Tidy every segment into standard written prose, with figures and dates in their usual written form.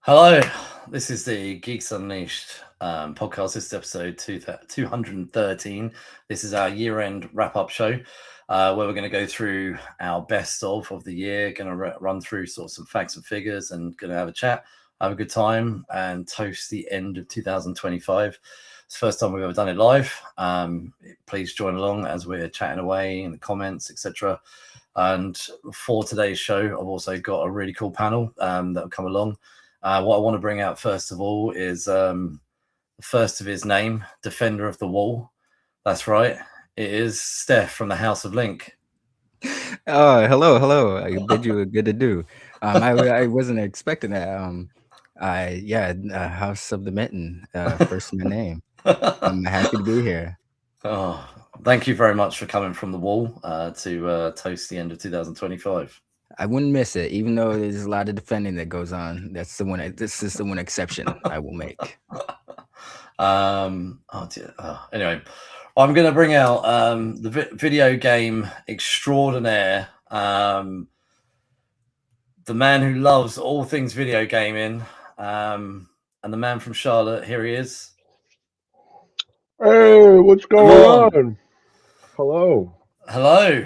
Hello, this is the Geeks Unleashed podcast. This is episode 213. This is our year-end wrap-up show where we're going to go through our best of the year, going to run through sort of some facts and figures and going to have a chat, have a good time and toast the end of 2025. It's the first time we've ever done it live. Please join along as we're chatting away in the comments, etc. And for today's show, I've also got a really cool panel that will come along. What I want to bring out first of all is the first of his name, Defender of the Wall. That's right. It is Steph from the House of Link. Oh, hello. I bid you a good ado. I wasn't expecting that. House of the Mitten, first my name. I'm happy to be here. Oh, thank you very much for coming from the wall to toast the end of 2025. I wouldn't miss it, even though there's a lot of defending that goes on. This is the one exception I will make. Anyway, I'm going to bring out the video game extraordinaire, the man who loves all things video gaming, and the man from Charlotte. Here he is. Hey, what's going on? Hello. Hello.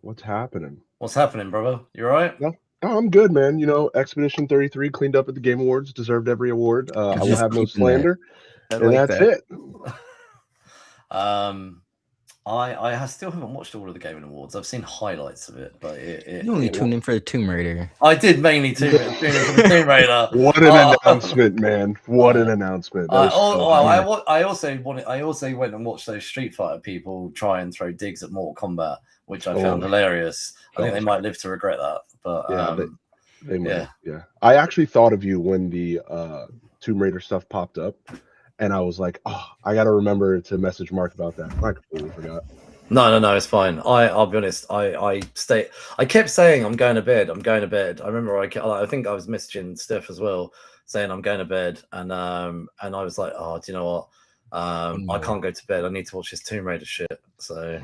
What's happening? What's happening, brother? You all right? No, I'm good, man. You know, Expedition 33 cleaned up at the Game Awards, deserved every award. I will have no slander, and that's it. I still haven't watched all of the Gaming Awards. I've seen highlights of it, but you only tuned in for the Tomb Raider. I did mainly tune in for the Tomb Raider. What an announcement, man! What an announcement! I also went and watched those Street Fighter people try and throw digs at Mortal Kombat, which I found hilarious. I think they might live to regret that, but they might. Yeah, I actually thought of you when the Tomb Raider stuff popped up. And I was like, oh, I got to remember to message Mark about that. I completely forgot. No, it's fine. I'll be honest. I kept saying I'm going to bed. I remember I think I was messaging Steph as well, saying I'm going to bed, and I was like, oh, do you know what? I can't go to bed. I need to watch this Tomb Raider shit. So,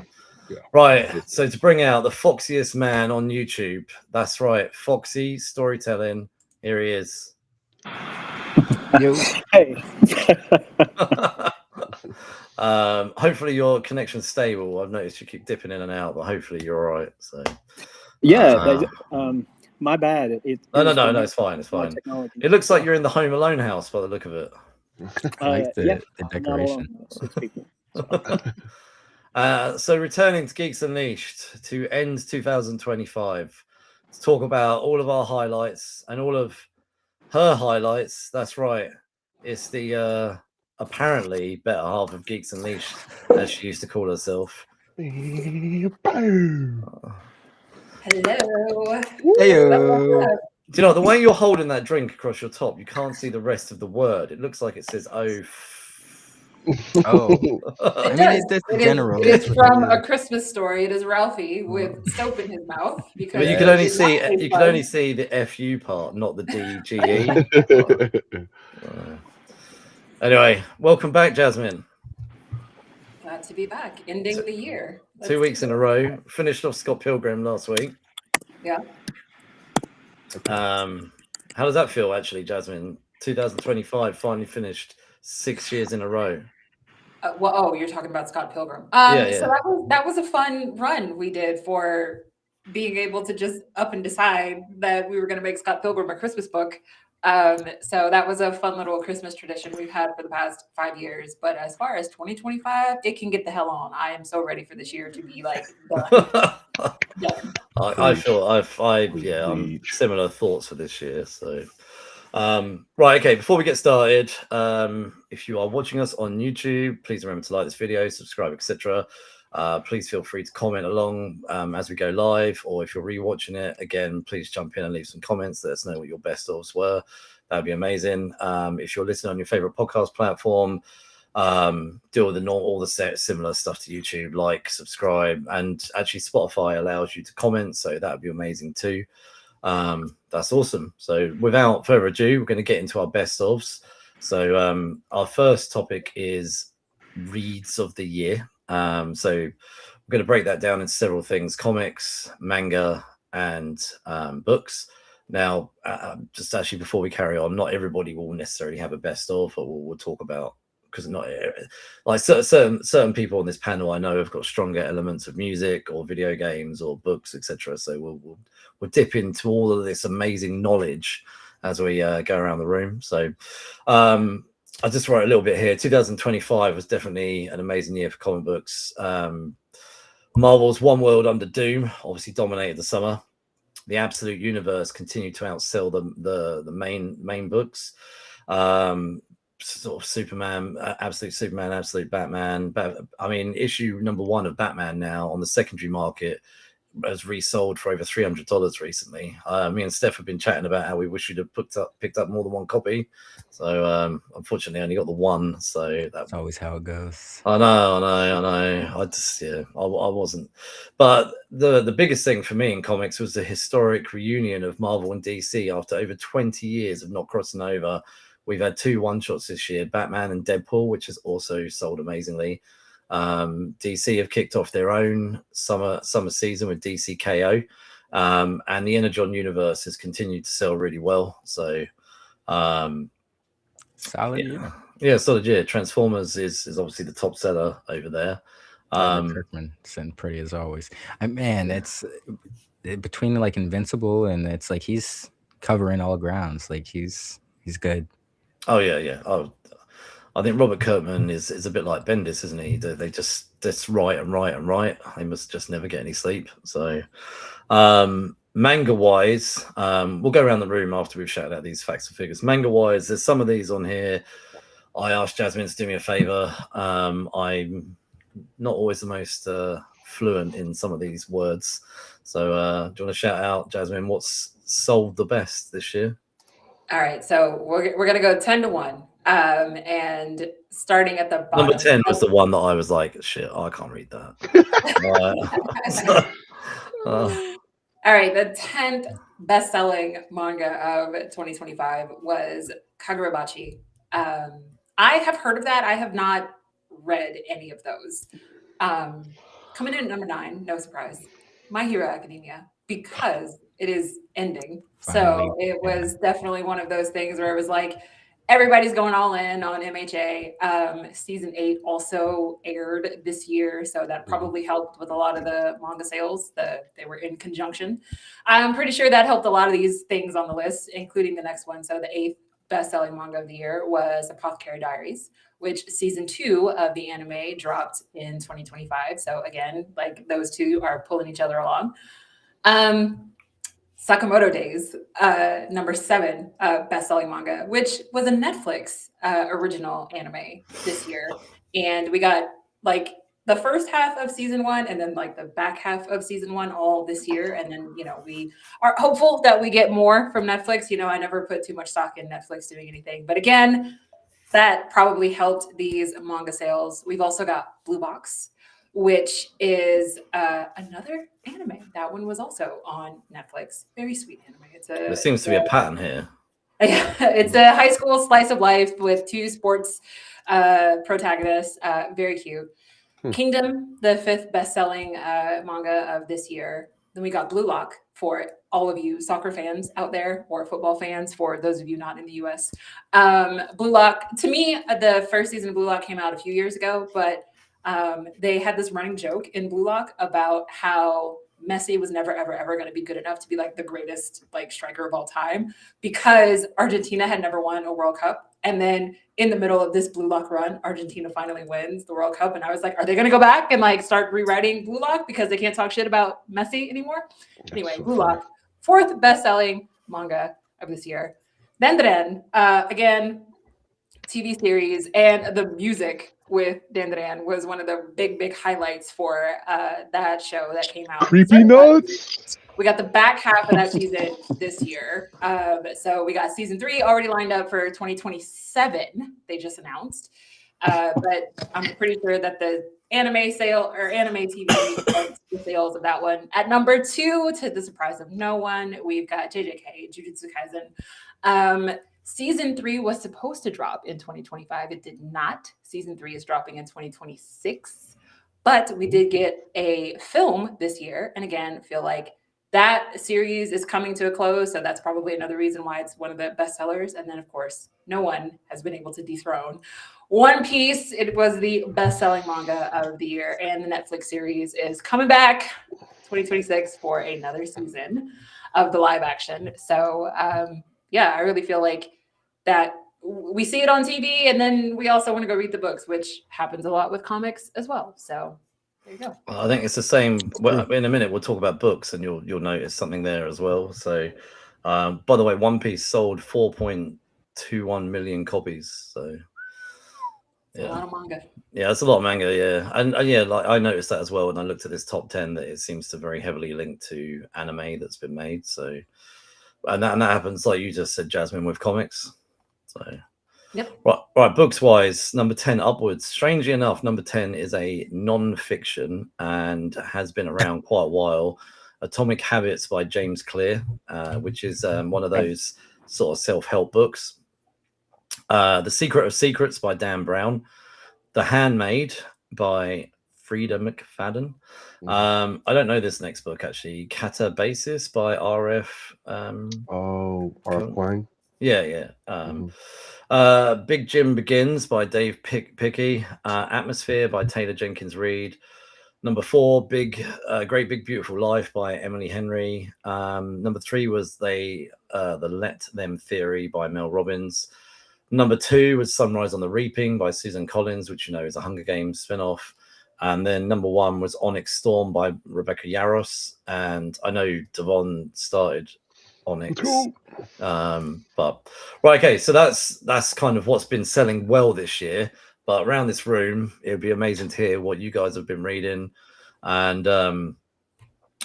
right. So to bring out the foxiest man on YouTube, that's right, Foxy Storytelling. Here he is. Hey. Hopefully your connection's stable. I've noticed you keep dipping in and out, but hopefully you're all right. So my bad. No, it's fine. It looks like you're in the Home Alone house by the look of it. The decoration. So returning to Geeks Unleashed to end 2025 to talk about all of our highlights and all of her highlights. That's right. It's the apparently better half of Geeks Unleashed, as she used to call herself. Hello. Heyo. Do you know the way you're holding that drink across your top? You can't see the rest of the word. It looks like it says "oh." I mean, it's general. It is from A Christmas Story. It is Ralphie with soap in his mouth. Because but you can only see the FU part, not the DGE. Anyway, welcome back, Jasmine. Glad to be back. Ending the year. 2 weeks in a row. Finished off Scott Pilgrim last week. Yeah. How does that feel, actually, Jasmine? 2025 finally finished 6 years in a row. You're talking about Scott Pilgrim. Yeah. So that was a fun run we did for being able to just up and decide that we were going to make Scott Pilgrim a Christmas book. So that was a fun little Christmas tradition we've had for the past 5 years. But as far as 2025, it can get the hell on. I am so ready for this year to be like done. I'm similar thoughts for this year. So, right, okay. Before we get started, if you are watching us on YouTube, please remember to like this video, subscribe, etc. Please feel free to comment along as we go live, or if you're rewatching it again, please jump in and leave some comments. Let us know what your best ofs were. That'd be amazing. If you're listening on your favorite podcast platform, do all the similar stuff to YouTube, like, subscribe, and actually Spotify allows you to comment, so that would be amazing too. That's awesome. So without further ado, we're going to get into our best ofs. So our first topic is reads of the year. So we're going to break that down into several things: comics, manga, and books. Now, just actually before we carry on, not everybody will necessarily have a best of, but we'll talk about, because not like certain people on this panel I know have got stronger elements of music or video games or books, etc. So we'll dip into all of this amazing knowledge as we go around the room. So I just wrote a little bit here. 2025 was definitely an amazing year for comic books. Marvel's One World Under Doom obviously dominated the summer. The Absolute Universe continued to outsell the main books. Sort of Superman, Absolute Batman. I mean, issue number 1 of Batman now on the secondary market has resold for over $300 recently. Me and Steph have been chatting about how we wish we'd have picked up more than one copy. So unfortunately, I only got the one. So that's always how it goes. I know. I just I wasn't. But the biggest thing for me in comics was the historic reunion of Marvel and DC after over 20 years of not crossing over. We've had 2 one-shots this year, Batman and Deadpool, which has also sold amazingly. DC have kicked off their own summer season with DC KO, and the Energon universe has continued to sell really well. So solid solid year. Transformers is obviously the top seller over there. Kirkman sitting pretty as always. It's between like Invincible and it's like he's covering all grounds. Like he's good. Oh yeah. I think Robert Kirkman is a bit like Bendis, isn't he? They just write and write. They must just never get any sleep. So, manga wise, we'll go around the room after we've shouted out these facts and figures. Manga wise, there's some of these on here. I asked Jasmine to do me a favor. I'm not always the most fluent in some of these words. So, do you want to shout out, Jasmine, what's sold the best this year? All right, so we're gonna go 10-1. And starting at the bottom. Number 10 was the one that I was like, shit, I can't read that. All right, the 10th best-selling manga of 2025 was Kagurabachi. I have heard of that. I have not read any of those. Coming in at number 9, no surprise, My Hero Academia, because it is ending. Finally. So it was definitely one of those things where it was like, everybody's going all in on MHA. Season 8 also aired this year, so that probably helped with a lot of the manga sales. They were in conjunction. I'm pretty sure that helped a lot of these things on the list, including the next one. So the 8th best-selling manga of the year was Apothecary Diaries, which season 2 of the anime dropped in 2025. So again, like those two are pulling each other along. Sakamoto Days, number 7 best-selling manga, which was a Netflix original anime this year. And we got like the first half of season 1 and then like the back half of season 1 all this year. And then, we are hopeful that we get more from Netflix. I never put too much stock in Netflix doing anything. But again, that probably helped these manga sales. We've also got Blue Box, which is another anime. That one was also on Netflix. Very sweet anime. There seems to be a pattern here. Yeah, it's a high school slice of life with 2 sports protagonists. Very cute. Kingdom, the 5th best-selling manga of this year. Then we got Blue Lock for all of you soccer fans out there, or football fans for those of you not in the US. Blue Lock, to me, the first season of Blue Lock came out a few years ago, but they had this running joke in Blue Lock about how Messi was never, ever, ever going to be good enough to be like the greatest like striker of all time because Argentina had never won a World Cup. And then in the middle of this Blue Lock run, Argentina finally wins the World Cup. And I was like, are they going to go back and like start rewriting Blue Lock because they can't talk shit about Messi anymore? Anyway, Blue Lock, 4th best-selling manga of this year. Dendren, again, TV series, and the music with Dendren was one of the big highlights for that show that came out. Creepy nuts. We got the back half of that season this year. So we got season 3 already lined up for 2027. They just announced. But I'm pretty sure that the anime sale or anime TV the sales of that one. At number 2, to the surprise of no one, we've got JJK, Jujutsu Kaisen. Season 3 was supposed to drop in 2025. It did not. Season 3 is dropping in 2026. But we did get a film this year. And again, feel like that series is coming to a close, so that's probably another reason why it's one of the best sellers. And then, of course, no one has been able to dethrone One Piece. It was the best-selling manga of the year, and the Netflix series is coming back 2026 for another season of the live action. So, yeah, I really feel like that we see it on TV, and then we also want to go read the books, which happens a lot with comics as well. So there you go. I think it's the same. Well, in a minute, we'll talk about books, and you'll notice something there as well. So, by the way, One Piece sold 4.21 million copies. So, It's a lot of manga. Yeah, that's a lot of manga. Yeah, and yeah, like I noticed that as well when I looked at this top 10 that it seems to very heavily link to anime that's been made. So, and that happens like you just said, Jasmine, with comics. So. Yep. Right. Books wise, number 10 upwards. Strangely enough, number 10 is a non-fiction and has been around quite a while. Atomic Habits by James Clear, which is one of those sort of self-help books. The Secret of Secrets by Dan Brown. The Handmaid by Frida McFadden. I don't know this next book actually. Catabasis by R.F. R.F. Klein. Yeah. Big Jim Begins by Dave Pickey. Atmosphere by Taylor Jenkins Reid. Number 4, Great Big Beautiful Life by Emily Henry. Number 3 was the Let Them Theory by Mel Robbins. Number 2 was Sunrise on the Reaping by Susan Collins, which is a Hunger Games spinoff. And then number 1 was Onyx Storm by Rebecca Yarros. And I know Devon started Onyx. But right, okay, so that's kind of what's been selling well this year. But around this room, it would be amazing to hear what you guys have been reading, and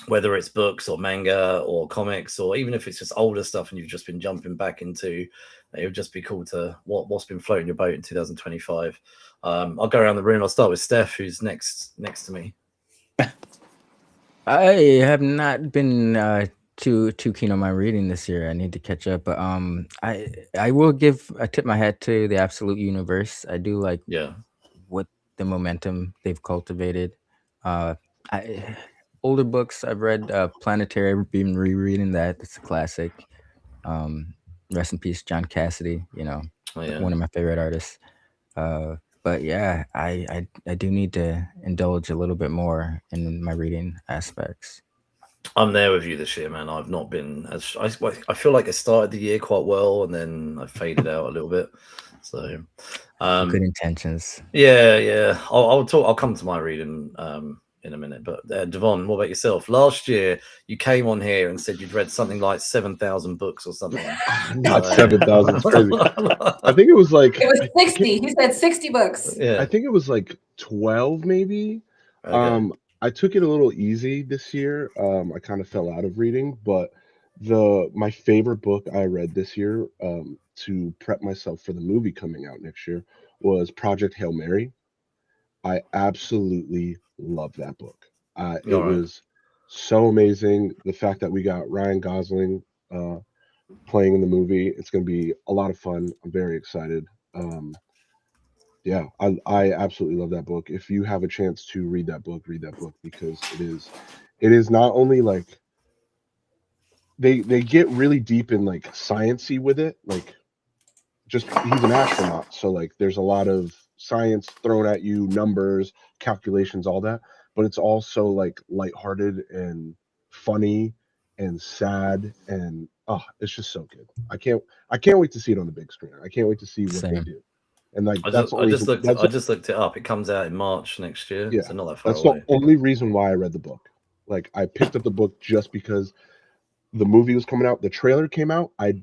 whether it's books or manga or comics, or even if it's just older stuff and you've just been jumping back into, it would just be cool to what's been floating your boat in 2025. I'll go around the room. I'll start with Steph, who's next to me. I have not been too keen on my reading this year. I need to catch up, but I will tip my hat to the Absolute Universe. I do like what the momentum they've cultivated. Older books I've read, Planetary, I've been rereading that. It's a classic. Rest in peace, John Cassidy. One of my favorite artists. But yeah, I do need to indulge a little bit more in my reading aspects. I'm there with you this year, man. I've not been as I feel like I started the year quite well, and then I faded out a little bit. So, good intentions. Yeah. I'll come to my reading in a minute. But Devon, what about yourself? Last year, you came on here and said you'd read something like 7,000 books or something. Not 7,000. I think it was like it was 60. He said 60 books. Yeah, I think it was like 12, maybe. Okay. I took it a little easy this year. I kind of fell out of reading, but my favorite book I read this year, to prep myself for the movie coming out next year, was Project Hail Mary. I absolutely love that book. It was so amazing. The fact that we got Ryan Gosling playing in the movie, it's going to be a lot of fun. I'm very excited. Yeah, I absolutely love that book. If you have a chance to read that book because it is not only like they get really deep in like science-y with it, like just he's an astronaut, so like there's a lot of science thrown at you, numbers, calculations, all that, but it's also like lighthearted and funny and sad, and it's just so good. I can't wait to see it on the big screen. I can't wait to see what they do. And like I just looked it up. It comes out in March next year. Yeah, so not that far that's away. the only reason why I read the book. Like I picked up the book just because the movie was coming out. The trailer came out. I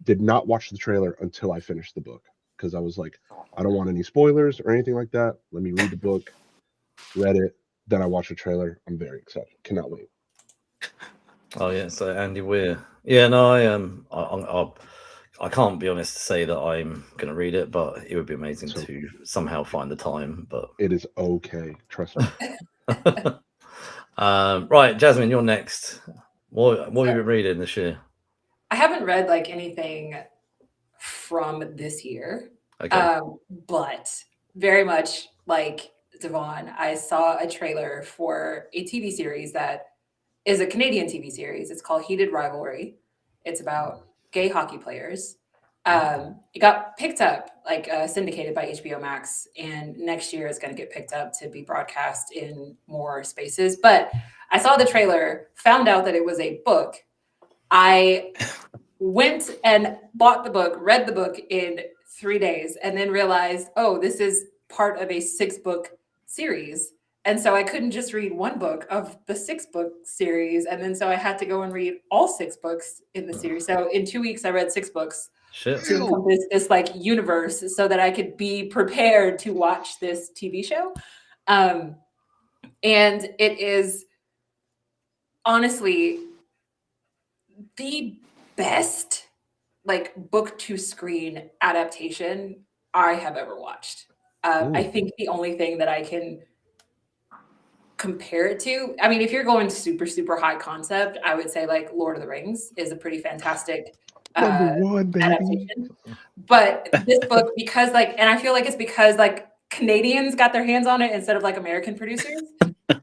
did not watch the trailer until I finished the book because I was like, I don't want any spoilers or anything like that. Let me read the book. Read it. Then I watched the trailer. I'm very excited. Cannot wait. Oh yeah, so Andy Weir. Yeah, no, I can't be honest to say that I'm going to read it, but it would be amazing to somehow find the time. But it is okay. Trust me. Right, Jasmine, you're next. What have you been reading this year? I haven't read like anything from this year, but very much like Devon, I saw a trailer for a TV series that is a Canadian TV series. It's called Heated Rivalry. It's about gay hockey players. It got picked up, like syndicated by HBO Max, and next year it's going to get picked up to be broadcast in more spaces. But I saw the trailer, found out that it was a book. I went and bought the book, read the book in 3 days, and then realized, oh, this is part of a 6-book series. And so I couldn't just read one book of the 6-book series. And then so I had to go and read all 6 books in the series. So in 2 weeks, I read 6 books to encompass this like universe so that I could be prepared to watch this TV show. And it is honestly the best like book to screen adaptation I have ever watched. I think the only thing that I can compare it to, I mean, if you're going super, super high concept, I would say like Lord of the Rings is a pretty fantastic #1, baby. adaptation. But this book, because like, and I feel like it's because like Canadians got their hands on it instead of like American producers,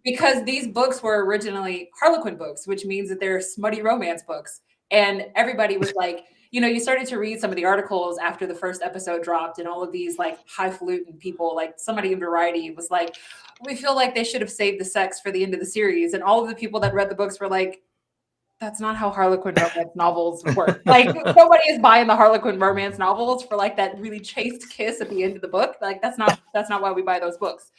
because these books were originally Harlequin books, which means that they're smutty romance books. And everybody was like, you know, you started to read some of the articles after the first episode dropped, and all of these like highfalutin people, like somebody in Variety was like, we feel like they should have saved the sex for the end of the series. And all of the people that read the books were like, that's not how Harlequin romance novels work. Like nobody is buying the Harlequin romance novels for like that really chaste kiss at the end of the book. Like that's not why we buy those books.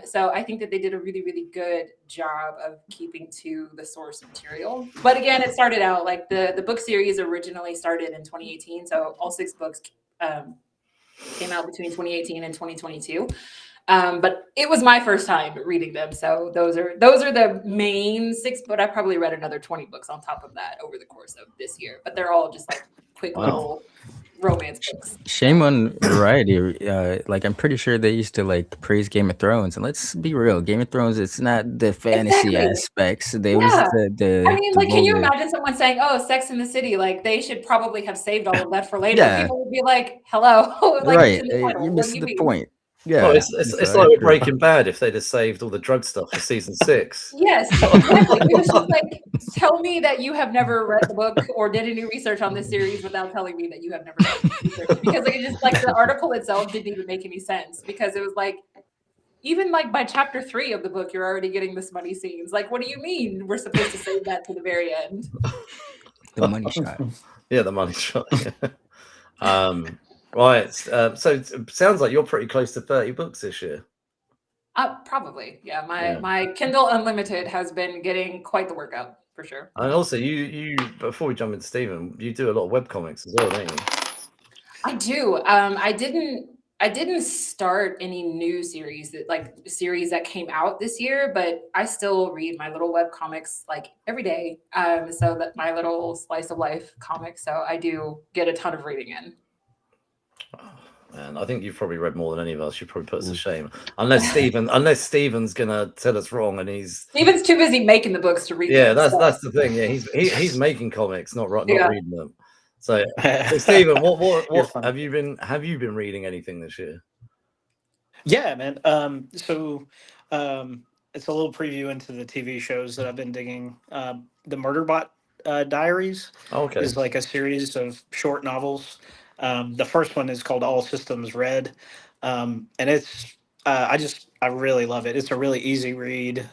So I think that they did a really, really good job of keeping to the source material. But again, it started out like the book series originally started in 2018. So all 6 books came out between 2018 and 2022. But it was my first time reading them. So those are the main 6, but I probably read another 20 books on top of that over the course of this year. But they're all just like quick little romance books. Shame on Variety. Like I'm pretty sure they used to like praise Game of Thrones, and let's be real, Game of Thrones, it's not the fantasy aspects. They was the I mean, like, can you imagine someone saying, "Oh, Sex in the City," like they should probably have saved all of that for later? Yeah. People would be like, "Hello," like right? it's in the title. You're What do missing you the mean? point. Yeah, well, it's like with Breaking Bad. If they'd have saved all the drug stuff for season 6, Yes, exactly. It was just like, tell me that you have never read the book or did any research on this series without telling me that you have never done research. Because it just like the article itself didn't even make any sense, because it was like, even like by chapter 3 of the book, you're already getting the smutty scenes. Like, what do you mean we're supposed to save that to the very end? The money shot. Yeah, the money shot. Yeah. Right. So it sounds like you're pretty close to 30 books this year. Probably. Yeah. My Kindle Unlimited has been getting quite the workout for sure. And also, you before we jump into Stephen, you do a lot of webcomics as well, don't you? I do. I didn't start any new series that came out this year, but I still read my little web comics like every day. So that my little slice of life comics. So I do get a ton of reading in. And I think you've probably read more than any of us. You probably put us to shame, unless Stephen's gonna tell us wrong, and Stephen's too busy making the books to read. Yeah, that's the thing. Yeah, he's making comics, not reading them. So Stephen, what have you been reading anything this year? Yeah, man. So it's a little preview into the TV shows that I've been digging. The Murderbot Diaries is like a series of short novels. The first one is called All Systems Red, and it's I really love it. It's a really easy read.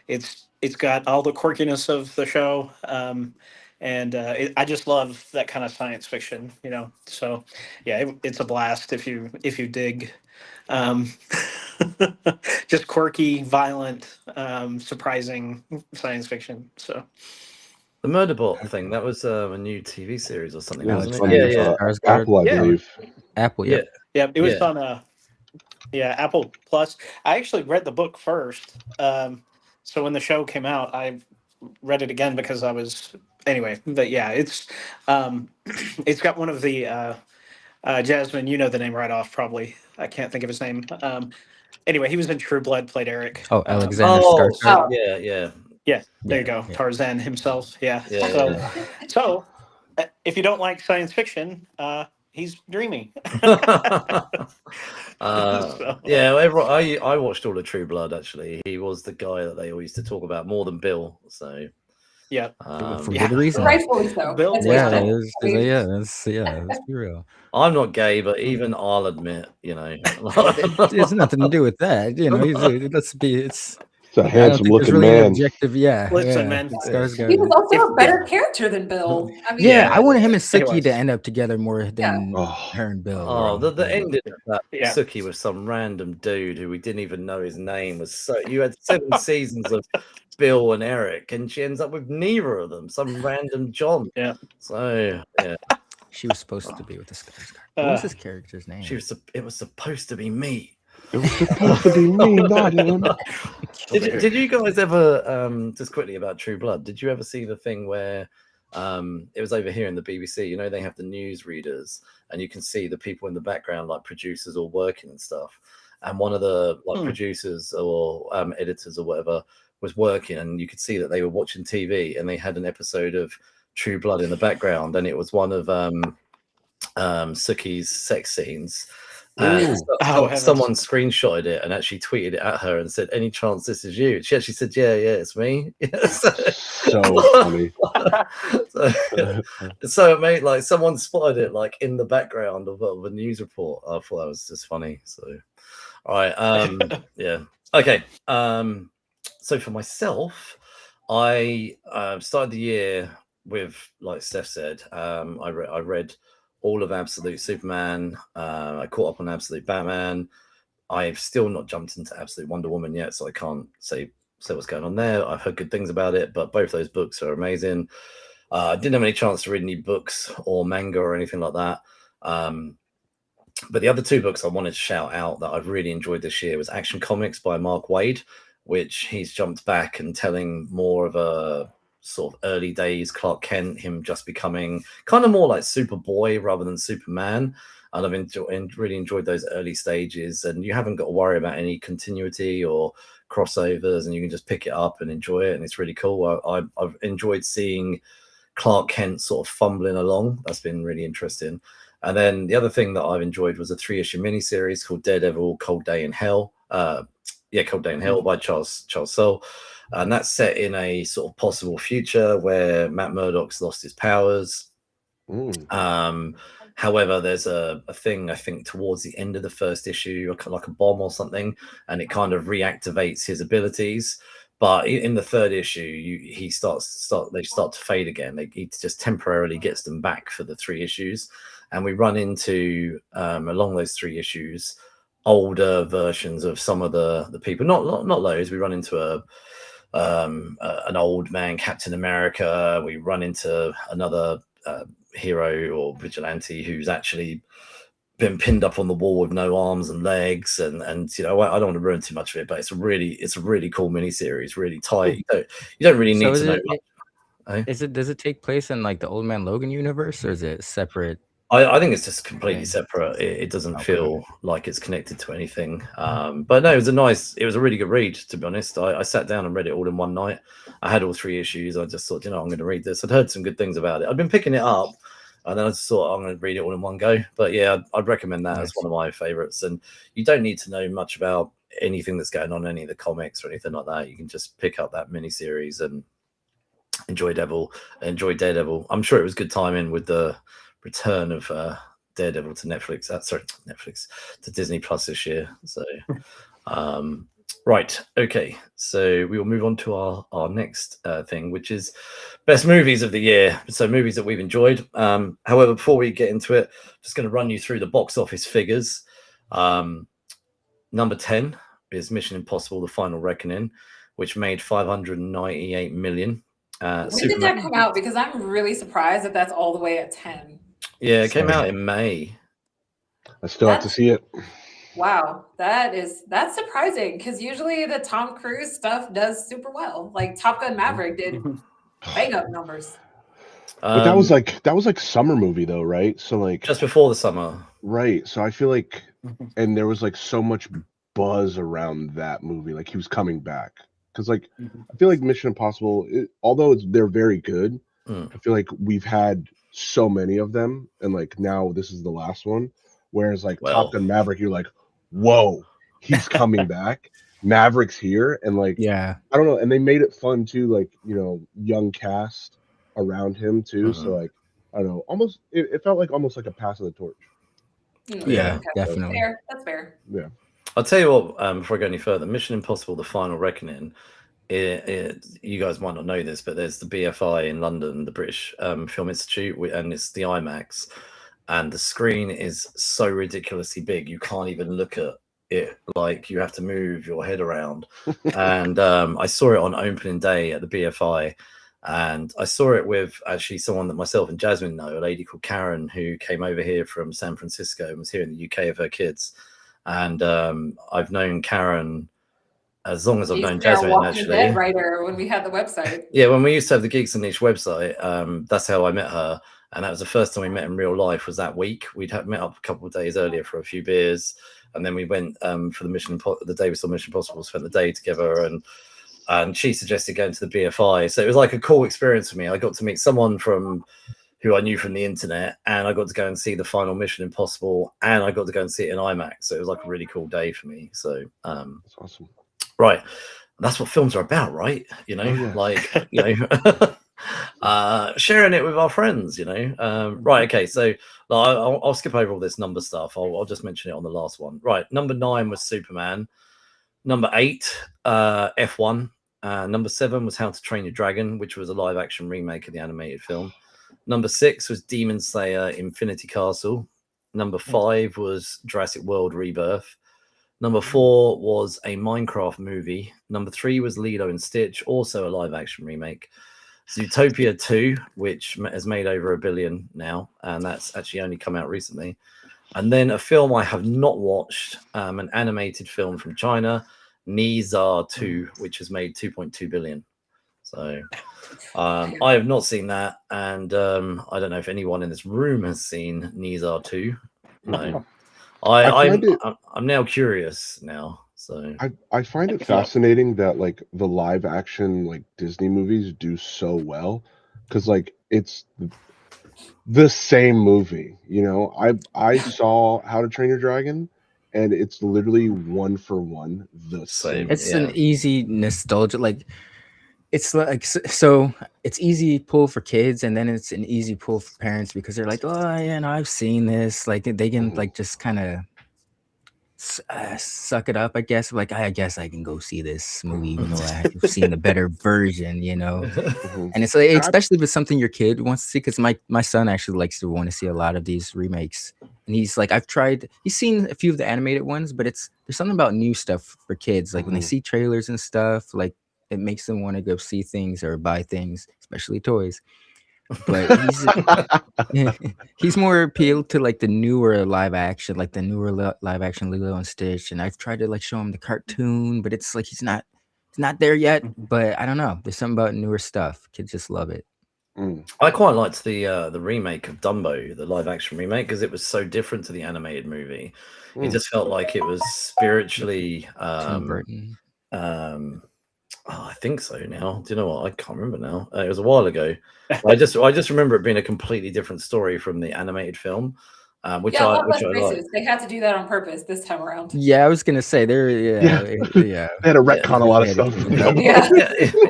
It's got all the quirkiness of the show, and I just love that kind of science fiction, you know. So yeah, it's a blast if you dig just quirky, violent, surprising science fiction. So. The Murderbot thing, that was a new TV series or something, wasn't it? Apple, I believe. Apple, yeah. It was on Apple Plus. I actually read the book first. So when the show came out, I read it again because I was anyway. But yeah, it's got one of the Jasmine. You know the name right off, probably. I can't think of his name. Anyway, he was in True Blood. Played Eric. Oh, Alexander Skarsgård. Yeah, there you go. Tarzan himself. Yeah. Yeah. So if you don't like science fiction, He's dreamy. Yeah, I watched all of True Blood. Actually, he was the guy that they all used to talk about more than Bill. So yeah, for good reason. Rightfully so. Bill, Let's be real. I'm not gay, but even I'll admit, it's nothing to do with that. It's a handsome looking really man. An objective, Listen, man. He was also a better character than Bill. I mean, I wanted him and Suki to end up together more than her and Bill. Oh, the ending of that Suki with some random dude who we didn't even know his name was so. You had 7 seasons of Bill and Eric, and she ends up with neither of them. Some random John. Yeah. So she was supposed to be with this guy. What was his character's name? It was supposed to be me. It was supposed to be me, not him. Did you guys ever just quickly about True Blood? Did you ever see the thing where it was over here in the BBC? They have the news readers, and you can see the people in the background, like producers all working and stuff. And one of the producers or editors or whatever was working, and you could see that they were watching TV, and they had an episode of True Blood in the background, and it was one of Suki's sex scenes. Someone screenshotted it and actually tweeted it at her and said, "Any chance this is you?" She actually said, "Yeah, it's me." So funny. So it made like someone spotted it like in the background of a news report. I thought that was just funny. So, all right, yeah, okay. So for myself, I started the year with, like Steph said, I read all of Absolute Superman. I caught up on Absolute Batman. I've still not jumped into Absolute Wonder Woman yet, so I can't say what's going on there. I've heard good things about it, but both those books are amazing. I didn't have any chance to read any books or manga or anything like that. But the other 2 books I wanted to shout out that I've really enjoyed this year was Action Comics by Mark Waid, which he's jumped back and telling more of a sort of early days Clark Kent, him just becoming kind of more like Superboy rather than Superman. And I've really enjoyed those early stages, and you haven't got to worry about any continuity or crossovers, and you can just pick it up and enjoy it, and it's really cool. I've enjoyed seeing Clark Kent sort of fumbling along. That's been really interesting. And then the other thing that I've enjoyed was a 3-issue miniseries called Daredevil: Cold Day in Hell. Cold Day in Hell by Charles Soule. And that's set in a sort of possible future where Matt Murdock's lost his powers. However, there's a thing, I think, towards the end of the first issue, like a bomb or something, and it kind of reactivates his abilities. But in the 3rd issue, they start to fade again. He just temporarily gets them back for the 3 issues, and we run into along those 3 issues older versions of some of the people. Not loads. We run into an old man Captain America. We run into another hero or vigilante who's actually been pinned up on the wall with no arms and legs, and I don't want to ruin too much of it, but it's a really cool miniseries, really tight. You don't really need to know much. Does it take place in like the Old Man Logan universe, or is it separate? I think it's just completely separate. It doesn't feel like it's connected to anything. But no, it was a really good read, to be honest. I sat down and read it all in one night. I had all 3 issues. I just thought, I'm going to read this. I'd heard some good things about it. I'd been picking it up, and then I just thought I'm going to read it all in one go. But yeah, I'd recommend that as one of my favorites. And you don't need to know much about anything that's going on in any of the comics or anything like that. You can just pick up that miniseries and enjoy Daredevil. I'm sure it was good timing with the return of Daredevil to Netflix. Netflix to Disney Plus this year. So, right, okay. So we will move on to our next thing, which is best movies of the year. So movies that we've enjoyed. However, before we get into it, I'm just going to run you through the box office figures. Number 10 is Mission Impossible: The Final Reckoning, which made 598 million. When did that come out? Because I'm really surprised that that's all the way at 10. Yeah, it came out in May. I still have to see it. Wow, that's surprising, because usually the Tom Cruise stuff does super well. Like Top Gun Maverick did bang up numbers. But that was like summer movie though, right? So like just before the summer, right? So I feel like, and there was like so much buzz around that movie, like he was coming back, because like I feel like Mission Impossible, although they're very good, I feel like we've had so many of them, and like now this is the last one. Whereas like Top Gun Maverick, you're like, whoa, he's coming back. Maverick's here, and like I don't know, and they made it fun too, like young cast around him too. So like I don't know, almost it felt like almost like a pass of the torch. Yeah, definitely. That's fair. Yeah. I'll tell you what, before I go any further, Mission Impossible: The Final Reckoning. You guys might not know this, but there's the BFI in London, the British Film Institute, and it's the IMAX, and the screen is so ridiculously big you can't even look at it. Like you have to move your head around. And I saw it on opening day at the BFI, and I saw it with actually someone that myself and Jasmine know, a lady called Karen, who came over here from San Francisco and was here in the UK with her kids. And I've known Karen as long as I've known Jasmine, actually. Writer when we had the website. Yeah, when we used to have the Geeks and Niche website, that's how I met her. And that was the first time we met in real life, was that week. We'd met up a couple of days earlier for a few beers. And then we went for the day we saw Mission Impossible, spent the day together. And she suggested going to the BFI. So it was like a cool experience for me. I got to meet someone who I knew from the internet, and I got to go and see the final Mission Impossible, and I got to go and see it in IMAX. So it was like a really cool day for me. So that's awesome. Right. That's what films are about, right? Like, sharing it with our friends, Right. Okay. So I'll skip over all this number stuff. I'll just mention it on the last one. Right. Number 9 was Superman. Number 8, F1. Number 7 was How to Train Your Dragon, which was a live action remake of the animated film. Number 6 was Demon Slayer Infinity Castle. Number 5 was Jurassic World Rebirth. Number 4 was a Minecraft movie. Number 3 was Lilo and Stitch, also a live action remake. Zootopia 2, which has made over $1 billion now, and that's actually only come out recently. And then a film I have not watched, an animated film from China, Nizar 2, which has made $2.2 billion. So I have not seen that, and I don't know if anyone in this room has seen Nizar 2. No. I'm now curious now. So I find it fascinating that like the live action like Disney movies do so well, because like it's the same movie. I saw How to Train Your Dragon, and it's literally one for one the same. It's an easy nostalgia, like it's like so it's easy pull for kids, and then it's an easy pull for parents, because they're like, oh yeah, no, I've seen this. Like they can like just kind of suck it up, I guess. Like I guess I can go see this movie, even though I've seen the better version, And it's like, especially if it's something your kid wants to see, because my son actually likes to want to see a lot of these remakes, and he's like, he's seen a few of the animated ones, but there's something about new stuff for kids, like when they see trailers and stuff, like it makes them want to go see things or buy things, especially toys. But he's more appealed to like the newer live action, like the newer live action Lilo and Stitch. And I've tried to like show him the cartoon, but it's like he's not there yet. But I don't know. There's something about newer stuff. Kids just love it. I quite liked the remake of Dumbo, the live action remake, because it was so different to the animated movie. It just felt like it was spiritually Tim Burton. I think so now. Do you know what? I can't remember now. It was a while ago. I just remember it being a completely different story from the animated film. Which I like. They had to do that on purpose this time around. Yeah, I was gonna say they had to retcon a lot of stuff.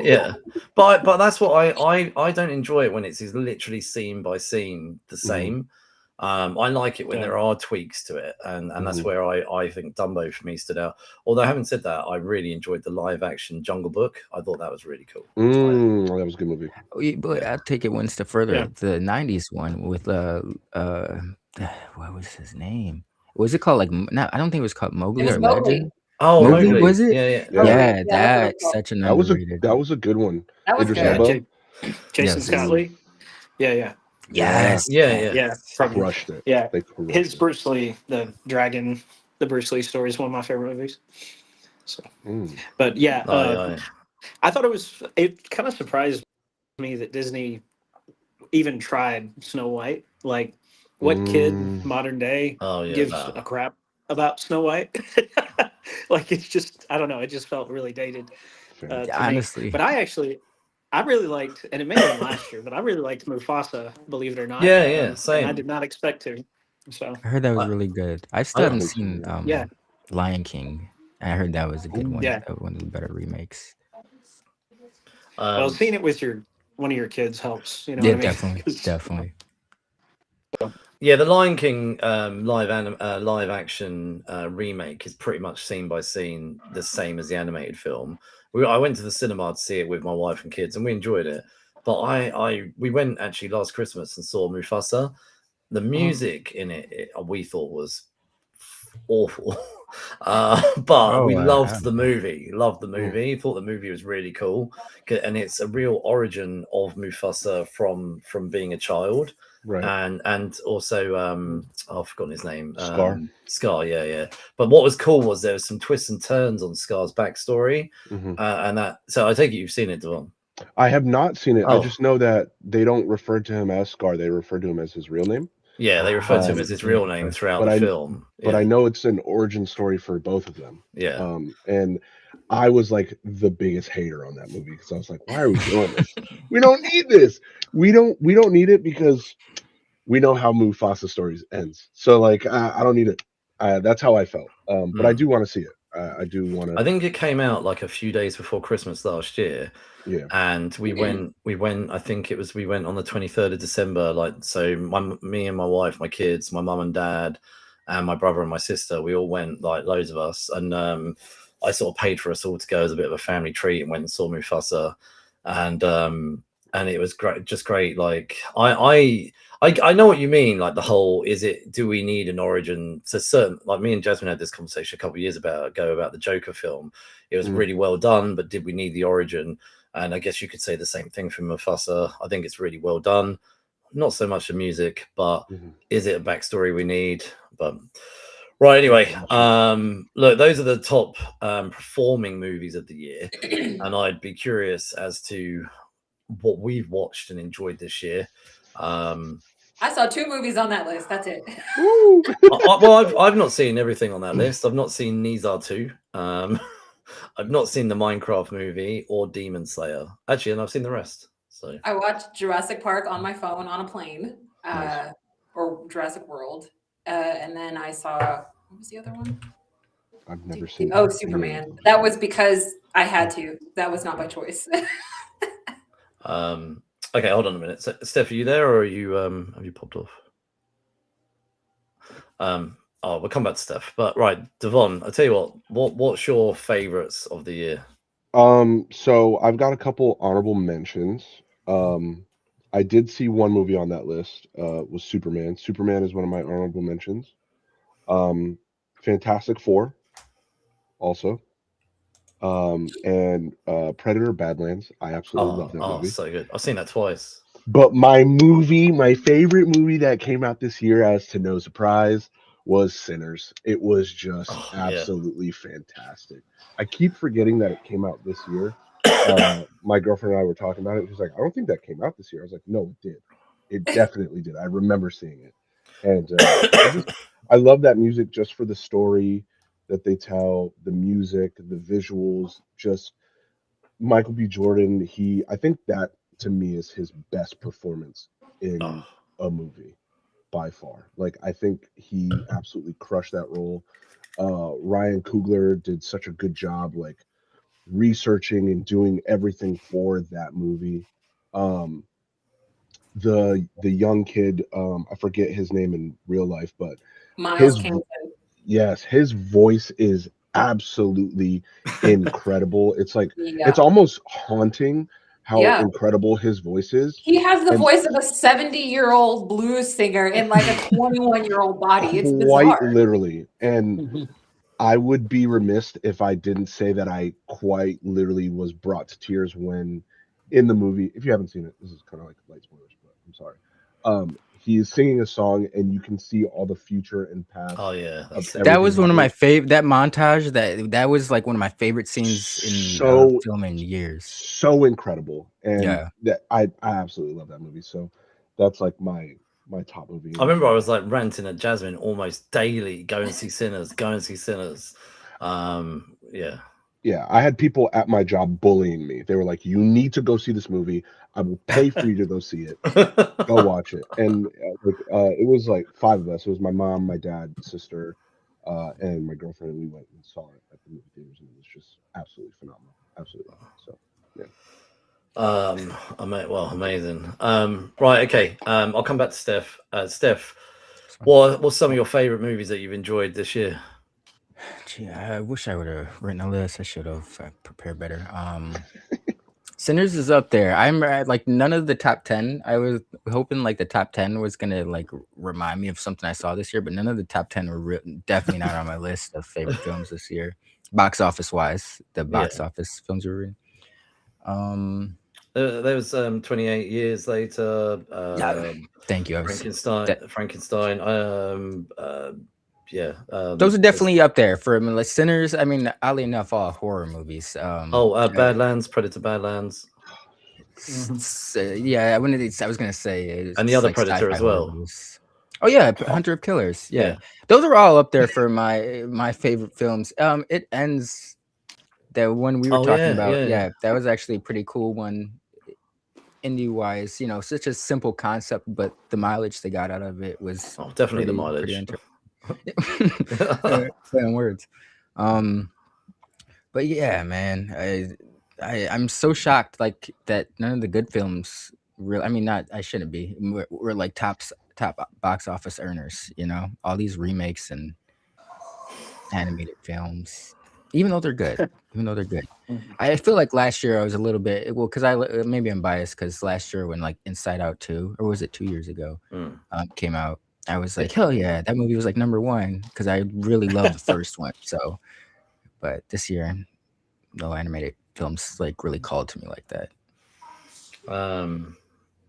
Yeah. But that's what I don't enjoy it when it's literally scene by scene the same. I like it when there are tweaks to it, and that's where I think Dumbo for me stood out. Although having said that, I really enjoyed the live action Jungle Book. I thought that was really cool. That was a good movie. But I'll take it one step further. The 90s one with what was his name? Was it called I don't think it was called Mowgli or Legend. Oh, Mowgli, was it? Yeah. That's such an underrated. That was a good one. That was good. Jason Scott Lee. Yeah. Yes. Yeah. Crushed it. Yeah. His Bruce Lee, the Dragon, the Bruce Lee story is one of my favorite movies. So, but I thought it kind of surprised me that Disney even tried Snow White. Like, what kid modern day gives a crap about Snow White? Like, it's just, I don't know. It just felt really dated. Honestly. Me. But I I really liked, and it may have been last year, but I really liked Mufasa, believe it or not. Yeah, same. And I did not expect to. So I heard that was really good. I still haven't seen Lion King. I heard that was a good one. Yeah. One of the better remakes. Well, seeing it with one of your kids helps. You know yeah, what I mean? Definitely. Yeah, the Lion King live action remake is pretty much scene by scene the same as the animated film. I went to the cinema to see it with my wife and kids, and we enjoyed it. But we went actually last Christmas and saw Mufasa. The music in it we thought was awful. But we loved the movie. Thought the movie was really cool, and it's a real origin of Mufasa from being a child, right? And also I've forgotten his name. Scar. Yeah. But what was cool was there was some twists and turns on Scar's backstory, mm-hmm. And that. So I take it you've seen it, Devon. I have not seen it. I just know that they don't refer to him as Scar. They refer to him as his real name. Yeah, they refer to him as his real name throughout the film. But I know it's an origin story for both of them. Yeah. And I was like the biggest hater on that movie because I was like, why are we doing this? We don't need this. We don't need it because we know how Mufasa stories ends. So like, I don't need it. That's how I felt. But I do want to see it. I do want to. I think it came out like a few days before Christmas last year. Yeah. And we went. I think we went on the 23rd of December. Like, so me and my wife, my kids, my mum and dad, and my brother and my sister, we all went, like loads of us. And I sort of paid for us all to go as a bit of a family treat and went and saw Mufasa. And it was great, just great. Like I know what you mean. Like the whole, do we need an origin to certain, like me and Jasmine had this conversation a couple of years ago about the Joker film. It was really well done, but did we need the origin? And I guess you could say the same thing for Mufasa. I think it's really well done. Not so much the music, but is it a backstory we need? But right, anyway, look, those are the top performing movies of the year. And I'd be curious as to what we've watched and enjoyed this year. I saw 2 movies on that list. That's it. Well, I've not seen everything on that list. I've not seen Nizar 2. I've not seen the Minecraft movie or Demon Slayer. Actually, and I've seen the rest. So I watched Jurassic Park on my phone on a plane, or Jurassic World, and then I saw, what was the other one? I've never seen. Oh, Superman. That was because I had to. That was not by choice. Okay, hold on a minute. Steph, are you there, or are you have you popped off? We'll come back to Steph. But right, Devon, I'll tell you what's your favorites of the year? So I've got a couple honorable mentions. I did see one movie on that list, was Superman. Superman is one of my honorable mentions. Fantastic Four, also. And Predator Badlands. I absolutely love that movie. So good. I've seen that twice. But my favorite movie that came out this year, as to no surprise, was Sinners. It was just absolutely fantastic. I keep forgetting that it came out this year. My girlfriend and I were talking about it. She's like, I don't think that came out this year. I was like, no, it did. It definitely did. I remember seeing it. And I love that music just for the story that they tell, the music, the visuals, just Michael B. Jordan. I think that to me is his best performance in a movie by far. Like, I think he absolutely crushed that role. Ryan Coogler did such a good job, like researching and doing everything for that movie. The young kid, I forget his name in real life, but Miles Kington. Yes, his voice is absolutely incredible. It's like it's almost haunting how incredible his voice is. He has the voice of a 70-year-old blues singer in like a 21-year-old body. It's bizarre. Quite literally. And I would be remiss if I didn't say that I quite literally was brought to tears when in the movie, if you haven't seen it, this is kind of like light spoilers, but I'm sorry. He is singing a song, and you can see all the future and past. Oh yeah, that was one of my favorite. That montage, that was like one of my favorite scenes in film in years. So incredible, and that I absolutely love that movie. So that's like my top movie. I remember I was like ranting at Jasmine almost daily. Go and see Sinners. Go and see Sinners. Yeah. Yeah, I had people at my job bullying me. They were like, "You need to go see this movie. I will pay for you to go see it. Go watch it." And it was like 5 of us. It was my mom, my dad, sister, and my girlfriend. And we went and saw it at the movie theaters, and it was just absolutely phenomenal. Absolutely. So, yeah. Amazing. Right, okay. I'll come back to Steph. Steph, what's some of your favorite movies that you've enjoyed this year? Gee, I wish I would have written a list. I should have prepared better. Sinners is up there. I'm like none of the top 10. I was hoping like the top 10 was gonna like remind me of something I saw this year, but none of the top 10 were definitely not on my list of favorite films this year. Box office wise, the box office films were reading. There was 28 Years Later. Thank you. Frankenstein. Those are definitely up there for like Sinners. I mean, oddly enough, all horror movies. Badlands, Predator, Badlands. Yeah, I was gonna say, and the other like Predator as well. Movies. Oh yeah, Hunter of Killers. Yeah, those are all up there for my favorite films. It Ends. The one we were talking about, that was actually a pretty cool one. Indie wise, such a simple concept, but the mileage they got out of it was definitely the mileage. Playing words. But yeah, man, I'm so shocked like that none of the good films really, I mean, not I shouldn't be, we're like top box office earners, all these remakes and animated films, even though they're good. I feel like last year I was a little bit, because maybe I'm biased, because last year when like Inside Out 2, or was it 2 years ago, came out, I was like, hell yeah, that movie was like number one, because I really loved the first one. So, but this year, no animated films like really called to me like that.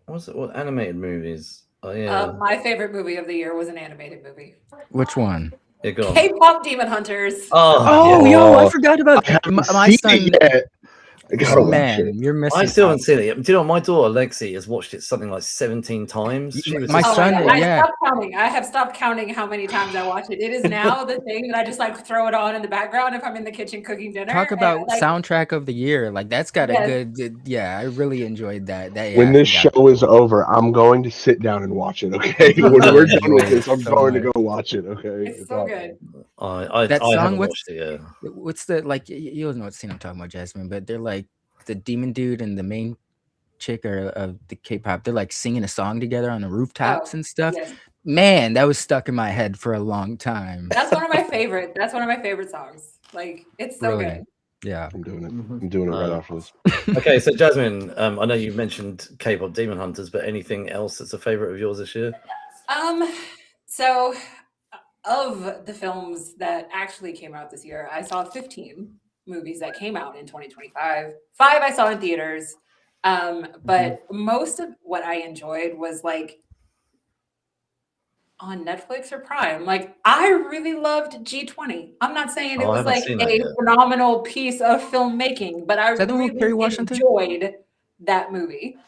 What animated movies? My favorite movie of the year was an animated movie. Which one? Yeah, go on. K-pop Demon Hunters. Yo, I forgot about that. My son. I gotta watch it. You're missing. I still haven't seen it yet. Do you know, my daughter Lexi has watched it something like 17 times. My son, I have stopped counting how many times I watch it. It is now the thing that I just like throw it on in the background if I'm in the kitchen cooking dinner. Talk about soundtrack of the year. Like that's got a good. Yeah, I really enjoyed that. When this show is over, I'm going to sit down and watch it. Okay, when we're done with this, I'm going to go watch it. Okay, it's so good. That song, watched it. What's the like? You don't know what scene I'm talking about, Jasmine, but they're like the demon dude and the main chick of the K-pop. They're like singing a song together on the rooftops and stuff. Yes. Man, that was stuck in my head for a long time. That's one of my favorite. That's one of my favorite songs. Like it's so good. Yeah, I'm doing it. I'm doing it right after this. Okay, so Jasmine, I know you mentioned K-pop Demon Hunters, but anything else that's a favorite of yours this year? So of the films that actually came out this year, I saw 15 movies that came out in 2025. 5 I saw in theaters. But most of what I enjoyed was like on Netflix or Prime. Like I really loved G20. I'm not saying it was like a phenomenal piece of filmmaking, but I really enjoyed that movie.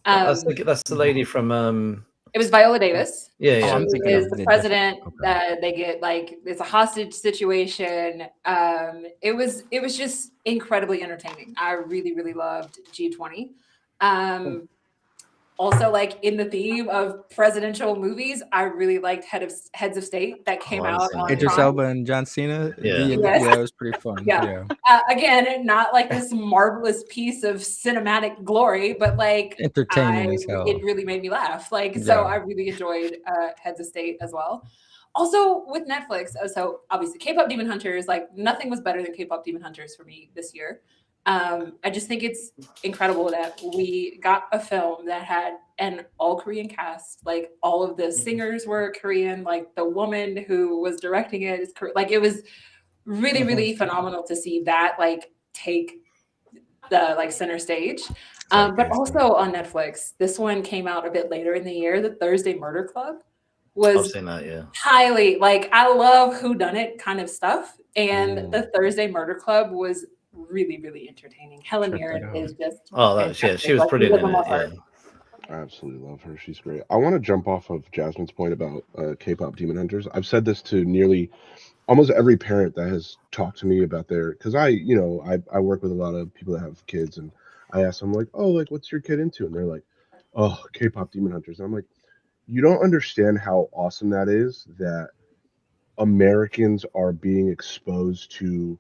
That's the lady from it was Viola Davis. Yeah. I'm thinking is the president. They get like it's a hostage situation. It was just incredibly entertaining. I really, really loved G20. Also, like in the theme of presidential movies, I really liked Heads of State that came out on Idris Elba and John Cena. Yeah, it was pretty fun. Yeah. Again, not like this marvelous piece of cinematic glory, but like entertaining as hell. It really made me laugh. So I really enjoyed Heads of State as well. Also with Netflix, so obviously K-pop Demon Hunters, like nothing was better than K-pop Demon Hunters for me this year. I just think it's incredible that we got a film that had an all Korean cast. Like all of the singers were Korean. Like the woman who was directing it is Korean. Like it was really, really phenomenal to see that like take the like center stage. But also on Netflix, this one came out a bit later in the year. The Thursday Murder Club was highly like I love whodunit kind of stuff, and the Thursday Murder Club was really, really entertaining. Helen Mirren is just she was pretty in it. I absolutely love her. She's great. I want to jump off of Jasmine's point about K-pop Demon Hunters. I've said this to nearly almost every parent that has talked to me about because I work with a lot of people that have kids, and I ask them like, oh, like what's your kid into? And they're like, oh, K-pop Demon Hunters. And I'm like, you don't understand how awesome that is that Americans are being exposed to,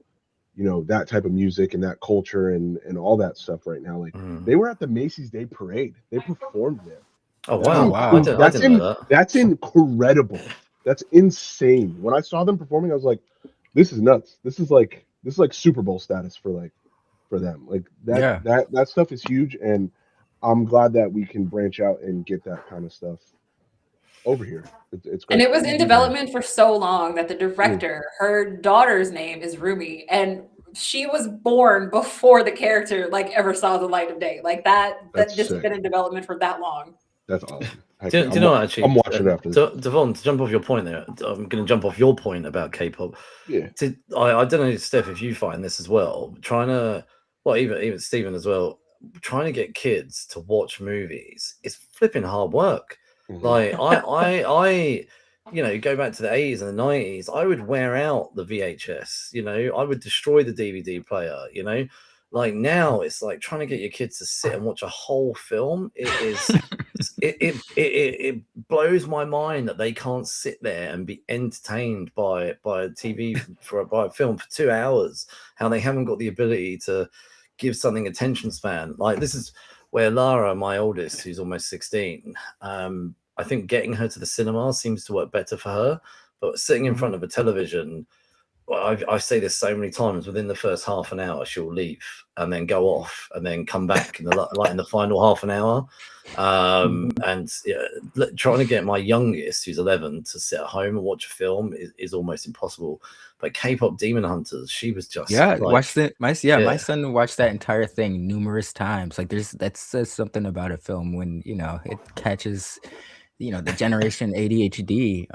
that type of music and that culture and all that stuff right now. Like they were at the Macy's Day Parade. They performed there. Oh wow! I didn't know that. That's incredible. That's insane. When I saw them performing, I was like, "This is nuts. This is like Super Bowl status for them. Like that stuff is huge, and I'm glad that we can branch out and get that kind of stuff over here. It's great. And it was in development for so long that the director, her daughter's name is Rumi, and she was born before the character like ever saw the light of day. Like that just been in development for that long. That's awesome. Do you know what, actually? I'm watching after this. Devon, to jump off your point there, I'm going to jump off your point about K-pop. Yeah. I don't know, Steph, if you find this as well. Even Stephen as well, trying to get kids to watch movies is flipping hard work. Like I go back to the 80s and the 90s, I would wear out the VHS, I would destroy the DVD player, like now it's like trying to get your kids to sit and watch a whole film. It is it blows my mind that they can't sit there and be entertained by a TV by a film for 2 hours, how they haven't got the ability to give something attention span. Like this is where Lara, my oldest, who's almost 16, I think getting her to the cinema seems to work better for her. But sitting in front of a television, well, I say this so many times, within the first half an hour, she'll leave and then go off and then come back in the final half an hour. And trying to get my youngest, who's 11, to sit at home and watch a film is almost impossible. But K-pop Demon Hunters, she was just my son watched that entire thing numerous times. Like that says something about a film when it catches the generation ADHD.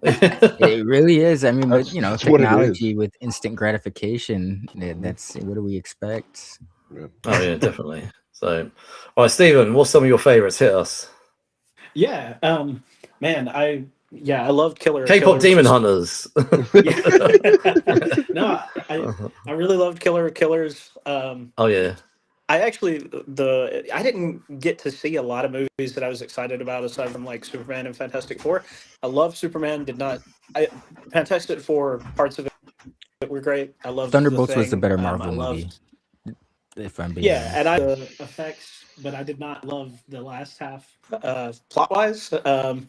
It really is. I mean, but technology with instant gratification, that's what do we expect? Oh yeah, definitely. So, all right, Stephen, what's some of your favorites? Hit us. Yeah, man, I loved K-pop Demon Hunters. No, I really loved Killer Killers. Oh yeah. I didn't get to see a lot of movies that I was excited about aside from like Superman and Fantastic Four. I love Superman. Fantastic Four, parts of it were great. I love Thunderbolts was the better Marvel movie. If I'm being honest. And I the effects, but I did not love the last half plot wise. But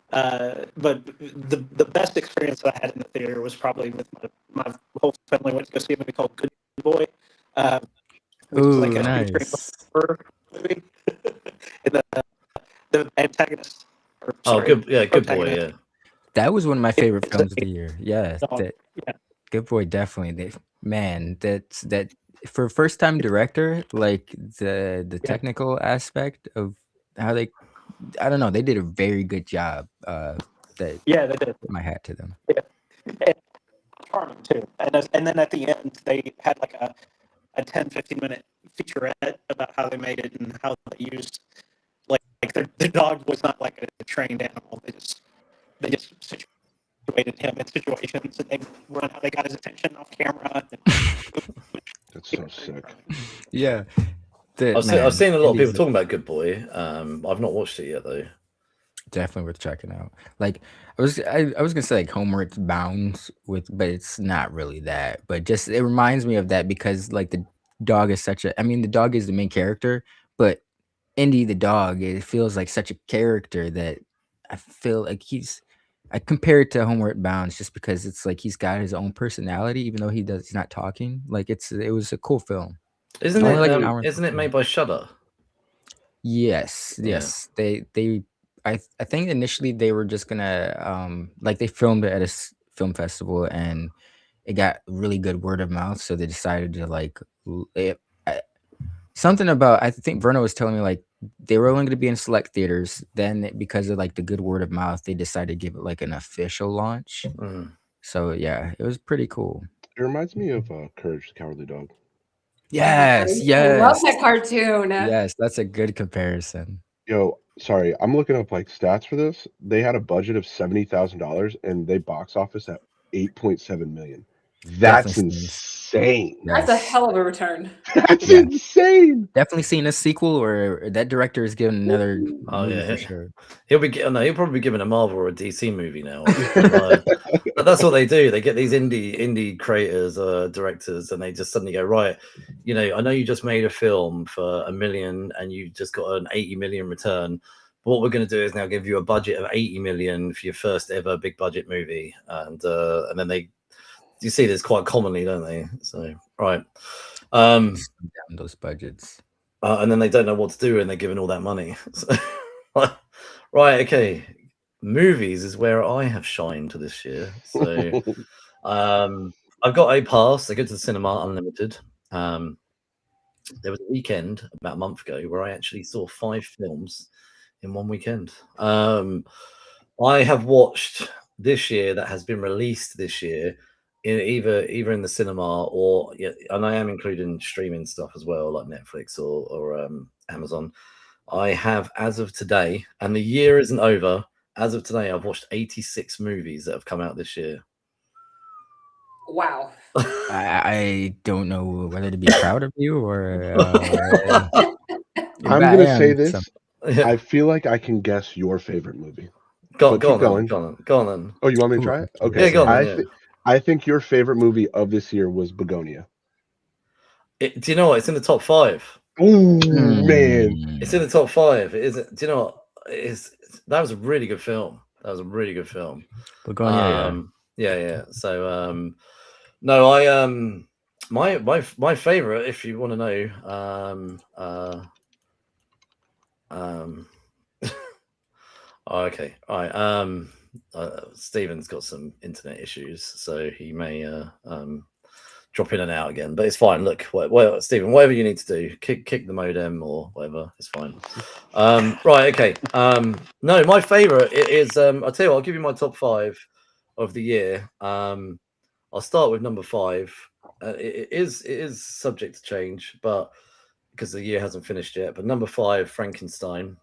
the best experience that I had in the theater was probably with my whole family went to go see a movie called Good Boy. Ooh, like nice. Movie. And the antagonist. Good Boy, yeah. That was one of my favorite films of the year. Yeah, Good Boy, definitely. That for a first-time director, like the technical aspect of how they did a very good job. They did. My hat to them. Yeah, and charming too. And then at the end, they had like a 10-15 minute featurette about how they made it and how they used like the dog was not like a trained animal. They just situated him in situations and they run how they got his attention off camera. That's so sick. Yeah. I've seen a lot of people talking about Good Boy. I've not watched it yet though. Definitely worth checking out. Like I was gonna say like Homeward Bound but it's not really that. But just it reminds me of that because like the dog is the dog is the main character, but Indy the dog, it feels like such a character that I feel like I compare it to Homeward Bound just because it's like he's got his own personality, even though he's not talking. Like it was a cool film. Isn't it made by Shudder? Yes. They I think initially they were just gonna they filmed it at a film festival and it got really good word of mouth, so they decided to something about, I think Verna was telling me like they were only going to be in select theaters. Then because of like the good word of mouth, they decided to give it like an official launch. So yeah, it was pretty cool. It reminds me of Courage the Cowardly Dog. Yes. I love that cartoon. Yes, that's a good comparison. Yo, sorry, I'm looking up like stats for this. They had a budget of $70,000 and they box office at $8.7 million. That's insane. That's a hell of a return. That's insane. Definitely seen a sequel, or that director is giving another movie for sure. He'll probably be giving a Marvel or a DC movie now. But that's what they do. They get these indie creators, directors, and they just suddenly go, right, you know, I know you just made a film for $1 million and you just got an 80 million return. But what we're going to do is now give you a budget of 80 million for your first ever big budget movie, and then you see this quite commonly, don't they? So right, down those budgets, and then they don't know what to do, and they're given all that money. So, right, okay. Movies is where I have shined this year. So I've got a pass. I go to the cinema unlimited. There was a weekend about a month ago where I actually saw 5 films in one weekend. I have watched this year that has been released this year in either in the cinema or and I am including streaming stuff as well, like Netflix or Amazon. I have, as of today, and the year isn't over, as of today, I've watched 86 movies that have come out this year. Wow. I don't know whether to be proud of you or I'm gonna say this. I feel like I can guess your favorite movie. Go on then. Oh, you want me to try it? Okay. Yeah, go on. I think your favorite movie of this year was Begonia. Do you know what? It's in the top 5. Oh man, it's in the top 5. It is. Do you know what? That was a really good film. Begonia. Yeah. So no, I my favorite, if you want to know, okay, all right. Stephen's got some internet issues, so he may drop in and out again, but it's fine. Look, Stephen, whatever you need to do, kick the modem or whatever, it's fine. Right, okay. No, my favorite is I'll tell you what, I'll give you my top 5 of the year. I'll start with number 5. It is subject to change, but because the year hasn't finished yet. But number 5, Frankenstein,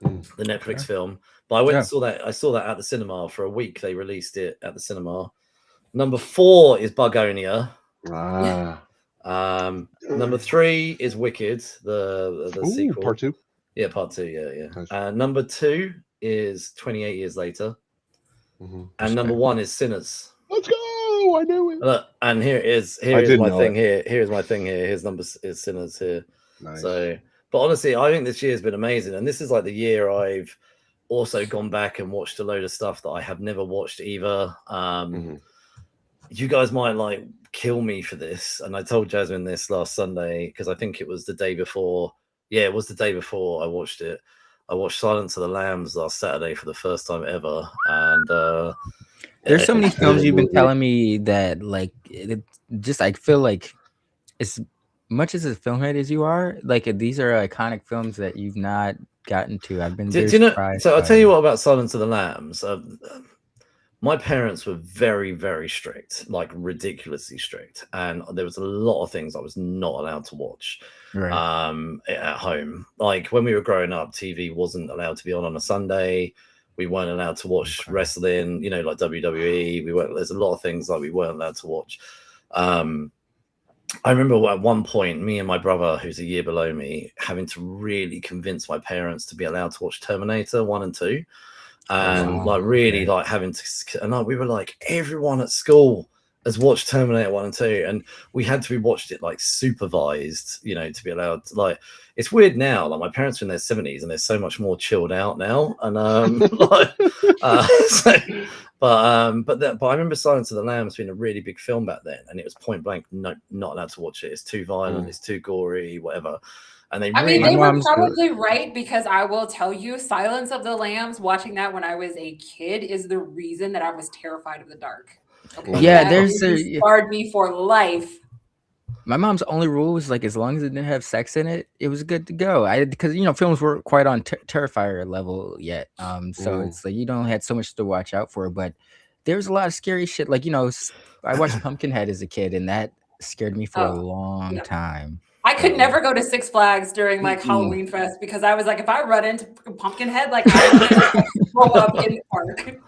the Netflix film. But I went and saw that. I saw that at the cinema for a week. They released it at the cinema. Number 4 is Begonia. Number 3 is Wicked, the sequel. Part 2. Yeah, part 2. Yeah. Nice. Number 2 is 28 Years Later, and number 1 is Sinners. Let's go! I knew it. Look, and here is my thing. Here's my thing here. His number is Sinners here. Nice. So, but honestly, I think this year has been amazing, and this is like the year I've also gone back and watched a load of stuff that I have never watched either. You guys might like kill me for this, and I told Jasmine this last Sunday because I think it was the day before. Yeah, it was the day before I watched it. I watched Silence of the Lambs last Saturday for the first time ever, and there's so many films you've been telling me that like I feel like as much as a film head as you are, like these are iconic films that you've not gotten to. I've been very surprised. So I'll tell you what about Silence of the Lambs. My parents were very, very strict, like ridiculously strict. And there was a lot of things I was not allowed to watch at home. Like when we were growing up, TV wasn't allowed to be on a Sunday. We weren't allowed to watch wrestling, you know, like WWE. There's a lot of things like we weren't allowed to watch. I remember at one point, me and my brother, who's a year below me, having to really convince my parents to be allowed to watch Terminator 1 and 2. And like having to, and we were like, everyone at school has watched Terminator 1 and 2, and we had to be watched it like supervised, you know, to be allowed to, like, it's weird now, like my parents are in their 70s and they're so much more chilled out now, and but I remember Silence of the Lambs being a really big film back then, and it was point blank, no, not allowed to watch it, it's too violent, it's too gory, whatever. And they were probably right, because I will tell you, Silence of the Lambs, watching that when I was a kid is the reason that I was terrified of the dark. Okay? Yeah, that scarred me for life. My mom's only rule was like, as long as it didn't have sex in it, it was good to go. Because you know, films weren't quite on Terrifier level yet, so it's like you don't had so much to watch out for. But there was a lot of scary shit. Like, you know, I watched Pumpkinhead as a kid, and that scared me for a long time. I could never go to Six Flags during like Halloween Fest, because I was like, if I run into Pumpkinhead, like I'm gonna grow up in the park.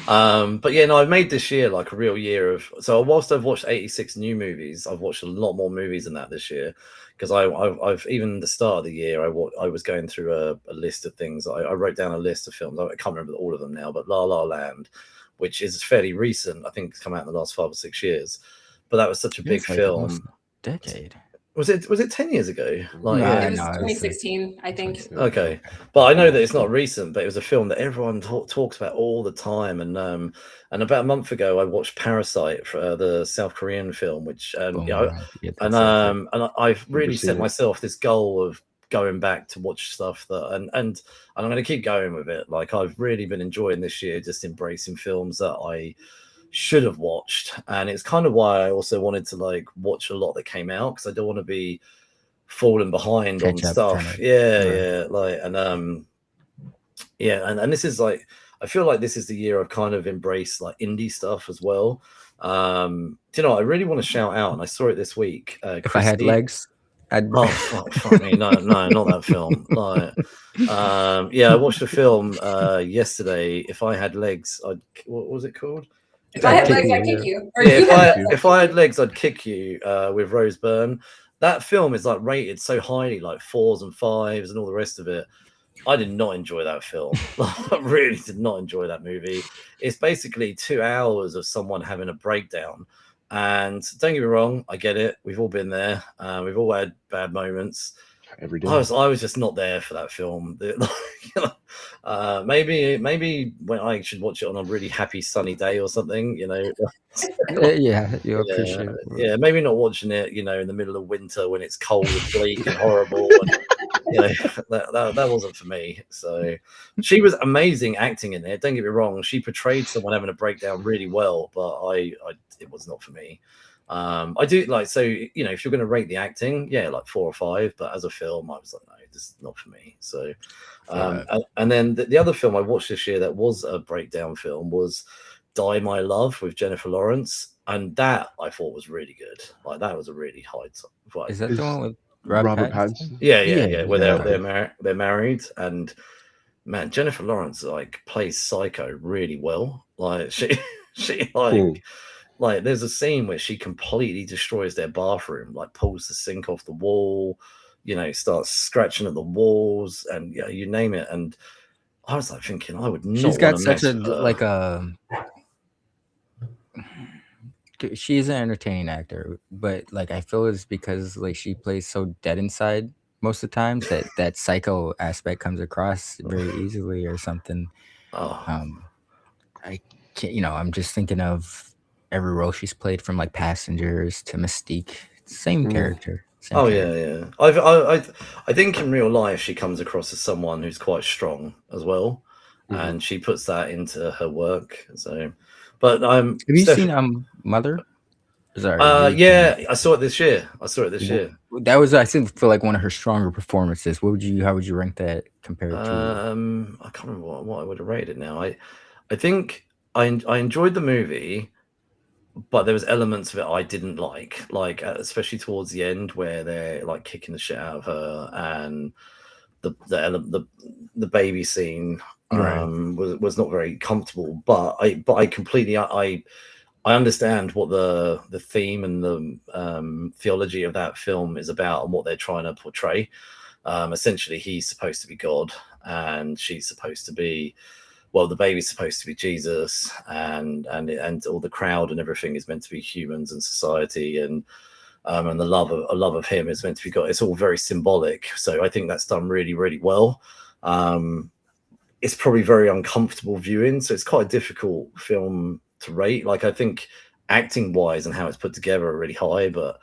But yeah, no, I've made this year like a real year of. So whilst I've watched 86 new movies, I've watched a lot more movies than that this year. Because I've even the start of the year, I was going through a list of things. I wrote down a list of films. I can't remember all of them now, but La La Land, which is fairly recent. I think it's come out in the last 5 or 6 years. But that was such a big film. Decade. Was it 10 years ago? Like, yeah, it was 2016, I think. Okay, but I know that it's not recent, but it was a film that everyone talks about all the time. And about a month ago, I watched Parasite, for the South Korean film, which and I've really set myself this goal of going back to watch stuff that and I'm going to keep going with it. Like, I've really been enjoying this year, just embracing films that I should have watched, and it's kind of why I also wanted to like watch a lot that came out, because I don't want to be falling behind on stuff. Like, and this is like, I feel like this is the year I've kind of embraced like indie stuff as well. Do you know, I really want to shout out, and I saw it this week. If I Had Legs, fuck me, no, not that film. Like, I watched a film yesterday. If I Had Legs, what was it called? If I Had Legs, I'd kick you. If I Had Legs, I'd kick you, with Rose Byrne. That film is like rated so highly, like 4s and 5s and all the rest of it. I did not enjoy that film. I really did not enjoy that movie. It's basically 2 hours of someone having a breakdown. And don't get me wrong, I get it. We've all been there. We've all had bad moments. Every day. I was just not there for that film. Maybe when I should watch it on a really happy sunny day or something, you know. You'll appreciate it. Yeah, maybe not watching it, you know, in the middle of winter when it's cold and bleak and horrible. And, you know, that wasn't for me. So she was amazing acting in it. Don't get me wrong, she portrayed someone having a breakdown really well, but it was not for me. I do like, so, you know, if you're going to rate the acting, like 4 or 5, but as a film, I was like, no, this is not for me. So, and then the other film I watched this year that was a breakdown film was Die My Love with Jennifer Lawrence, and that I thought was really good. Like, that was a really high top. Is that the one with Robert Pattinson? Yeah. Where they're married, and man, Jennifer Lawrence like plays Psycho really well. Like, she like, there's a scene where she completely destroys their bathroom, like pulls the sink off the wall, you know, starts scratching at the walls, and you name it. And I was like thinking, I would not. She's got such she's an entertaining actor, but like, I feel it's because like she plays so dead inside most of the times that psycho aspect comes across very easily or something. I can't, you know, I'm just thinking of every role she's played, from like Passengers to Mystique, same character. Yeah. I think in real life she comes across as someone who's quite strong as well, and she puts that into her work. So, but have you seen Mother? Sorry. I saw it this year. That was, I think, feel like one of her stronger performances. How would you rank that compared to? I can't remember what I would have rated it now. I think I enjoyed the movie, but there was elements of it I didn't like especially towards the end where they're like kicking the shit out of her, and the baby scene was not very comfortable. But I completely I understand what the theme and the theology of that film is about and what they're trying to portray. Essentially, he's supposed to be God, and she's supposed to be, well, the baby's supposed to be Jesus, and all the crowd and everything is meant to be humans and society, and the love of him is meant to be God. It's all very symbolic. So I think that's done really, really well. It's probably very uncomfortable viewing, so it's quite a difficult film to rate. Like, I think acting wise and how it's put together are really high, but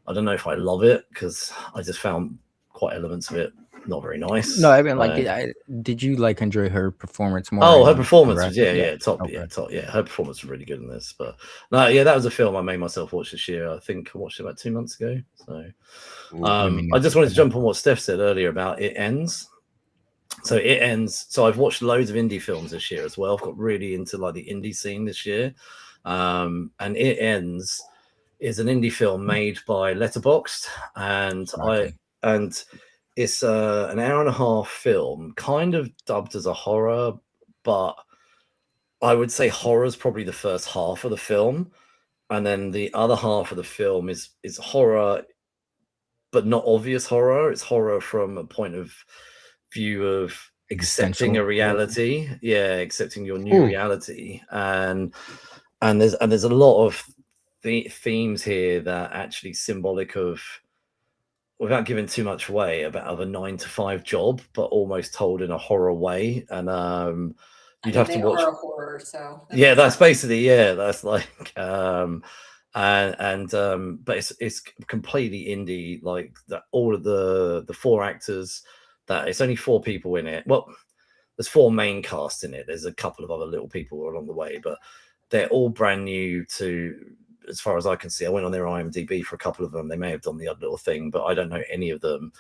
I don't know if I love it, because I just found quite elements of it not very nice. No, I mean, like, did you like enjoy her performance more? Oh, her performance was top. Okay. Top. Yeah, her performance was really good in this. But no, that was a film I made myself watch this year. I think I watched it about 2 months ago. So I just wanted to jump on what Steph said earlier about It Ends. So It Ends. So I've watched loads of indie films this year as well. I've got really into like the indie scene this year. And It Ends is an indie film made by Letterboxd, and it's an hour and a half film, kind of dubbed as a horror, but I would say horror is probably the first half of the film, and then the other half of the film is horror, but not obvious horror. It's horror from a point of view of accepting a reality. Yeah, accepting your new reality, and there's a lot of themes here that are actually symbolic of, without giving too much away, about a 9-to-5 job, but almost told in a horror way. And you'd have to watch horror, so that's basically that's like but it's completely indie, like that. All of the 4 actors, that it's only 4 people in it. Well, there's 4 main cast in it. There's a couple of other little people along the way, but they're all brand new to, as far as I can see. I went on their IMDb for a couple of them. They may have done the odd little thing, but I don't know any of them.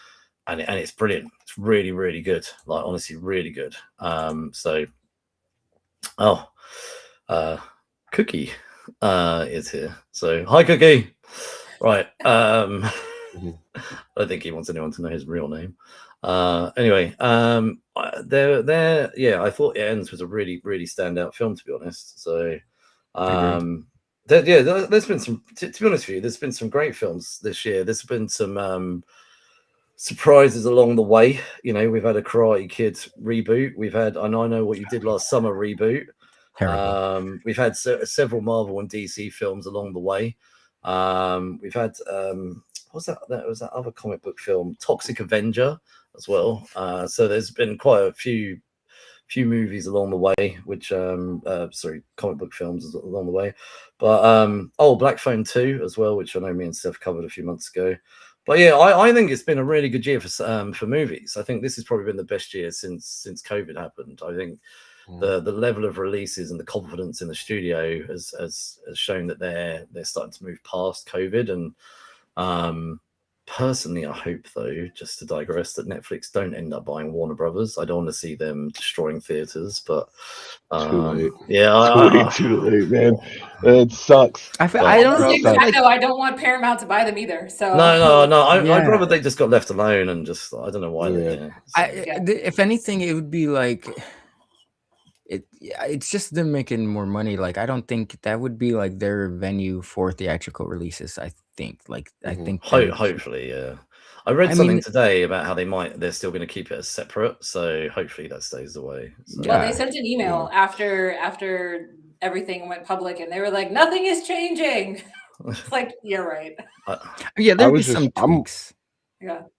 And it's brilliant. It's really, really good. Like, honestly, really good. Cookie is here. So hi, Cookie. Right. I don't think he wants anyone to know his real name. Anyway, I thought It Ends was a really, really standout film, to be honest. So there's been some, to be honest with you, there's been some great films this year. There's been some surprises along the way. You know, we've had a Karate Kid reboot. We've had I Know What You Did Last Summer reboot. We've had several Marvel and DC films along the way. We've had what was that? That was that other comic book film, Toxic Avenger, as well. So there's been quite a few movies along the way, which comic book films along the way. But Black Phone 2 as well, which I know me and Steph covered a few months ago. But yeah, I think it's been a really good year for movies. I think this has probably been the best year since COVID happened. I think the level of releases and the confidence in the studio has shown that they're starting to move past COVID. And personally, I hope, though, just to digress, that Netflix don't end up buying Warner Brothers. I don't want to see them destroying theaters, but too late. Yeah, too late, man. It sucks. I don't know. I don't want Paramount to buy them either. So no. I'd rather they just got left alone and just, I don't know why. If anything, it would be like it's just them making more money. Like, I don't think that would be like their venue for theatrical releases. I think hopefully, yeah. I read something today about how they're still going to keep it as separate, so hopefully that stays the way. So. Well, they sent an email after everything went public, and they were like, nothing is changing. It's like, you're right. There'd be some tweaks.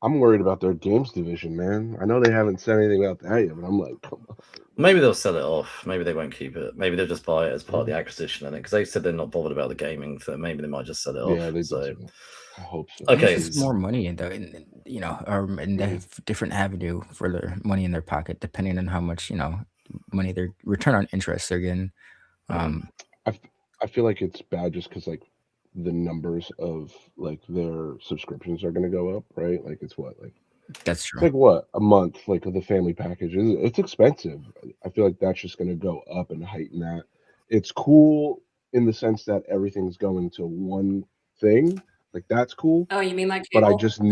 I'm worried about their games division, man. I know they haven't said anything about that yet, but I'm like, come on. Maybe they'll sell it off. Maybe they won't keep it. Maybe they'll just buy it as part of the acquisition, I think, because they said they're not bothered about the gaming, so maybe they might just sell it off. Yeah, they do. I hope so. Okay, it's more money in the different avenue for their money in their pocket, depending on how much money their return on interest they're getting. I feel like it's bad just because like the numbers of like their subscriptions are going to go up, right? Like it's that's true. It's like what, a month, like of the family package. It's expensive. I feel like that's just going to go up and heighten that. It's cool in the sense that everything's going to one thing. Like that's cool. Oh, you mean like cable? But I just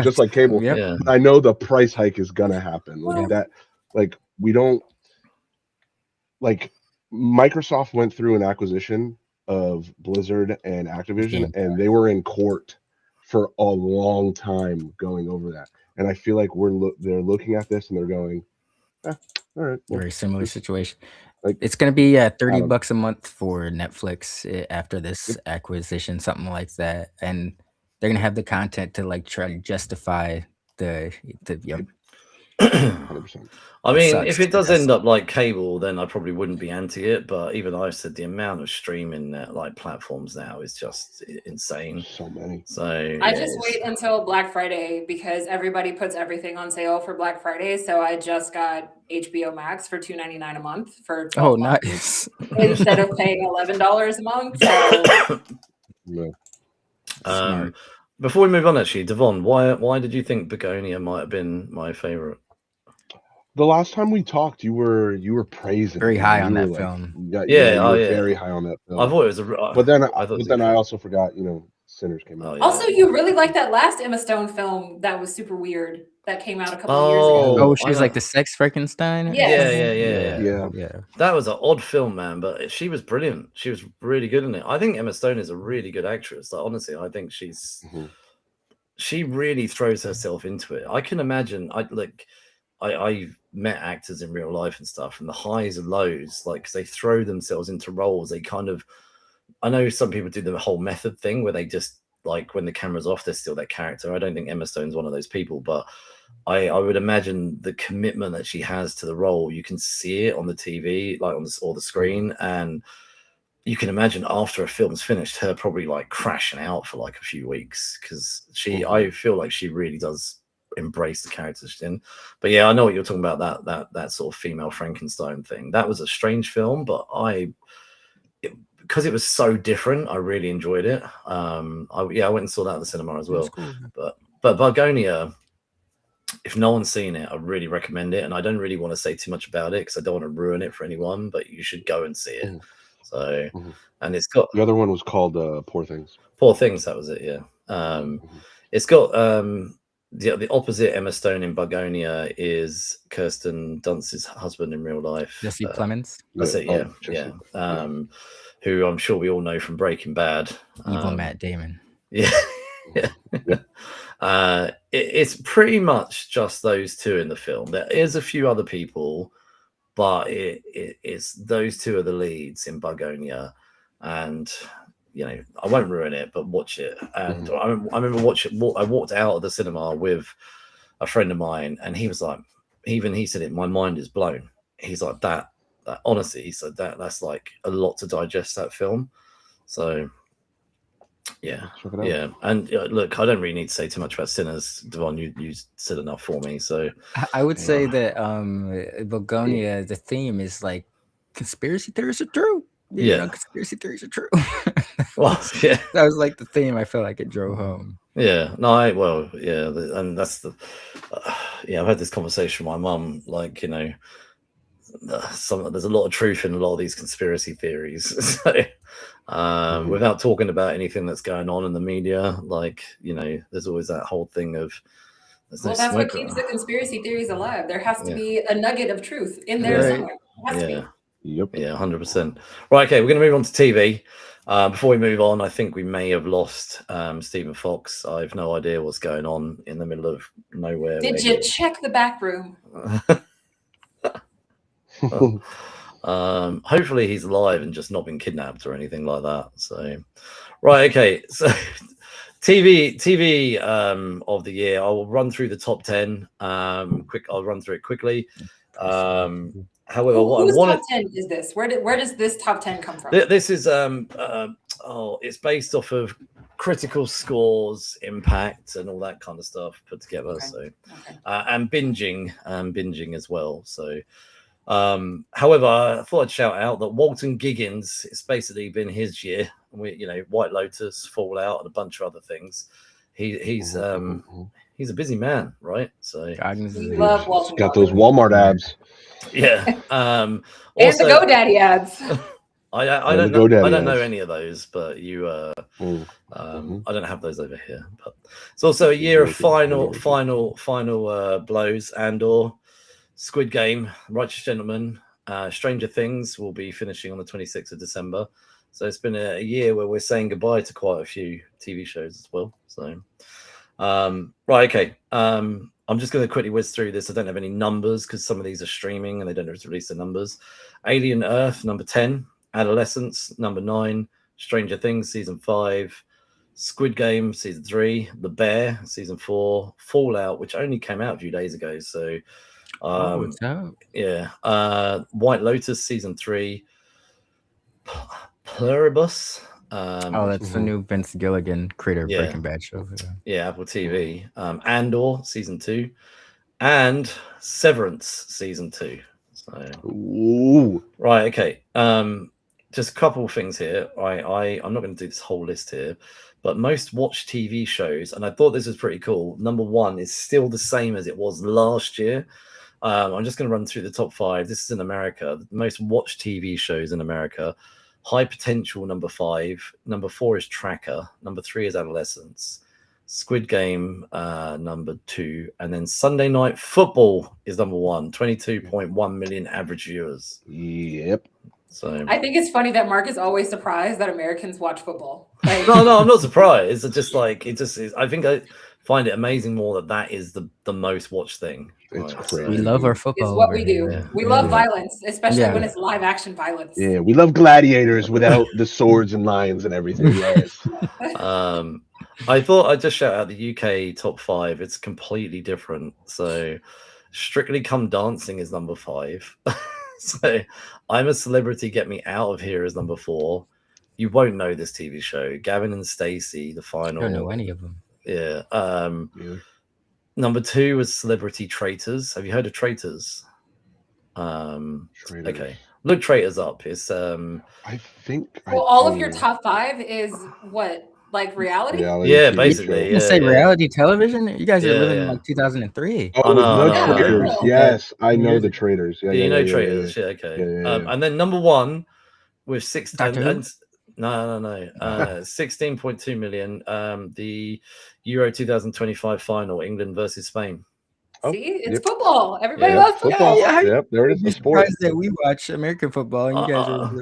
just like cable. Yeah. I know the price hike is gonna happen. Like that. Like we don't. Like Microsoft went through an acquisition of Blizzard and Activision, and they were in court for a long time going over that. And I feel like they're looking at this and they're going, all right. Very similar situation. Like, it's going to be $30 a month for Netflix after this acquisition, something like that. And they're going to have the content to like try to justify the 100%. I mean, if it does end up like cable, then I probably wouldn't be anti it. But even I've said the amount of streaming like platforms now is just insane. So many. So I just wait until Black Friday because everybody puts everything on sale for Black Friday. So I just got HBO Max for $2.99 a month for 12 months instead of paying $11 a month. So. Yeah. Before we move on, actually, Devon, why did you think Begonia might have been my favorite? The last time we talked, you were praising very high on that film. Very high on that film. I thought it was but then I also forgot, Sinners came out. Also, you really liked that last Emma Stone film that was super weird. that came out a couple of years ago. Oh, she was like the sex Frankenstein? Yeah. That was an odd film, man, but she was brilliant. She was really good in it. I think Emma Stone is a really good actress. Like, honestly, I think she really throws herself into it. I can imagine. I've met actors in real life and stuff, and the highs and lows, like, 'cause they throw themselves into roles. They kind of, I know some people do the whole method thing where they just, like, when the camera's off, they're still that character. I don't think Emma Stone's one of those people, but I would imagine the commitment that she has to the role. You can see it on the TV, like on the screen, and you can imagine after a film's finished, her probably like crashing out for like a few weeks, because I feel like she really does embrace the character she's in. But yeah, I know what you're talking about, that sort of female Frankenstein thing. That was a strange film, but because it was so different, I really enjoyed it. I went and saw that at the cinema as well. Cool. But Bargonia, if no one's seen it, I really recommend it. And I don't really want to say too much about it because I don't want to ruin it for anyone, but you should go and see it. So, and it's got, the other one was called Poor Things. Poor Things, that was it, yeah. It's got the opposite Emma Stone in Bargonia is Kirsten Dunst's husband in real life. Jesse Plemons. That's it, yeah. Who I'm sure we all know from Breaking Bad. Evil Matt Damon. Yeah. It's pretty much just those two in the film. There is a few other people, but it's those two are the leads in Bargonia. And I won't ruin it, but watch it. And I remember I walked out of the cinema with a friend of mine, and he was like, even he said it, my mind is blown. He's like, that honestly, he said that's like a lot to digest, that film. So yeah. And look, I don't really need to say too much about Sinners, Devon. You said enough for me. So I would say that Bargonia, the theme is like conspiracy theories are true. Conspiracy theories are true. Well, yeah, that was like the theme. I felt like it drove home. Yeah, no, and that's the I've had this conversation with my mum. Like, there's a lot of truth in a lot of these conspiracy theories. So, without talking about anything that's going on in the media, like, there's always that whole thing of. Well, that's what keeps the conspiracy theories alive. There has to be a nugget of truth in there somewhere. It has to be. Yep. Yeah, 100%. Right, okay, we're going to move on to TV. Before we move on, I think we may have lost Stephen Fox. I have no idea what's going on in the middle of nowhere. Did you check the back room? Hopefully he's alive and just not been kidnapped or anything like that. So, right, okay. So, TV of the year. I will run through the top 10. I'll run through it quickly. However, whose top 10 is this? Where does this top 10 come from? This is it's based off of critical scores, impact, and all that kind of stuff put together. Okay. So, and binging as well. So, however, I thought I'd shout out that Walton Giggins, it's basically been his year. White Lotus, Fallout, and a bunch of other things. He's a busy man, right? So we love Walton. Got those Walmart abs. Yeah. And the GoDaddy ads. I don't know any of those, but I don't have those over here. But it's also a year of final blows. Andor, Squid Game, Righteous Gentleman, Stranger Things will be finishing on the 26th of December. So it's been a year where we're saying goodbye to quite a few TV shows as well. So, right, okay. I'm just going to quickly whiz through this. I don't have any numbers because some of these are streaming and they don't release the numbers. Alien Earth, number 10. Adolescence, number 9. Stranger Things, season 5. Squid Game, season 3. The Bear, season 4. Fallout, which only came out a few days ago. So, White Lotus, season 3. Pluribus. That's the new Vince Gilligan creator of Breaking Bad show. Yeah, Apple TV. Andor, season 2. And Severance, season 2. So, right, okay. Just a couple of things here. I'm not going to do this whole list here, but most watched TV shows, and I thought this was pretty cool. Number 1 is still the same as it was last year. I'm just going to run through the top 5. This is in America. The most watched TV shows in America. High Potential, number 5. Number 4 is Tracker. Number 3 is Adolescence. Squid Game number 2, and then Sunday Night Football is number 1. 22.1 million average viewers. Yep. So I think it's funny that Mark is always surprised that Americans watch football. Like, no, I'm not surprised. It's just like it just is. I think I find it amazing more that is the most watched thing. It's right? crazy. We love our football. It's what we do. Yeah. We love violence, especially when it's live action violence. Yeah, we love gladiators without the swords and lions and everything. Yes. I thought I'd just shout out the UK top 5. It's completely different. So Strictly Come Dancing is number 5. So I'm a Celebrity, Get Me Out of Here is number 4. You won't know this TV show. Gavin and Stacey, the final. I don't know any of them. Yeah. Number 2 was Celebrity Traitors. Have you heard of Traitors? Traitors. Okay. Look Traitors up. It's I think all of your top 5 is what? Like reality? Yeah, basically. You say reality television? You guys are living in like 2003. Oh, no, Traitors. Yes, I know the Traitors. Yeah, you know Traitors. Yeah, okay. And then number 1 with 16.2 million. The Euro 2025 final, England versus Spain. See, it's football. Everybody loves football. Yep, there it is. I'm surprised that we watch American football and you guys are.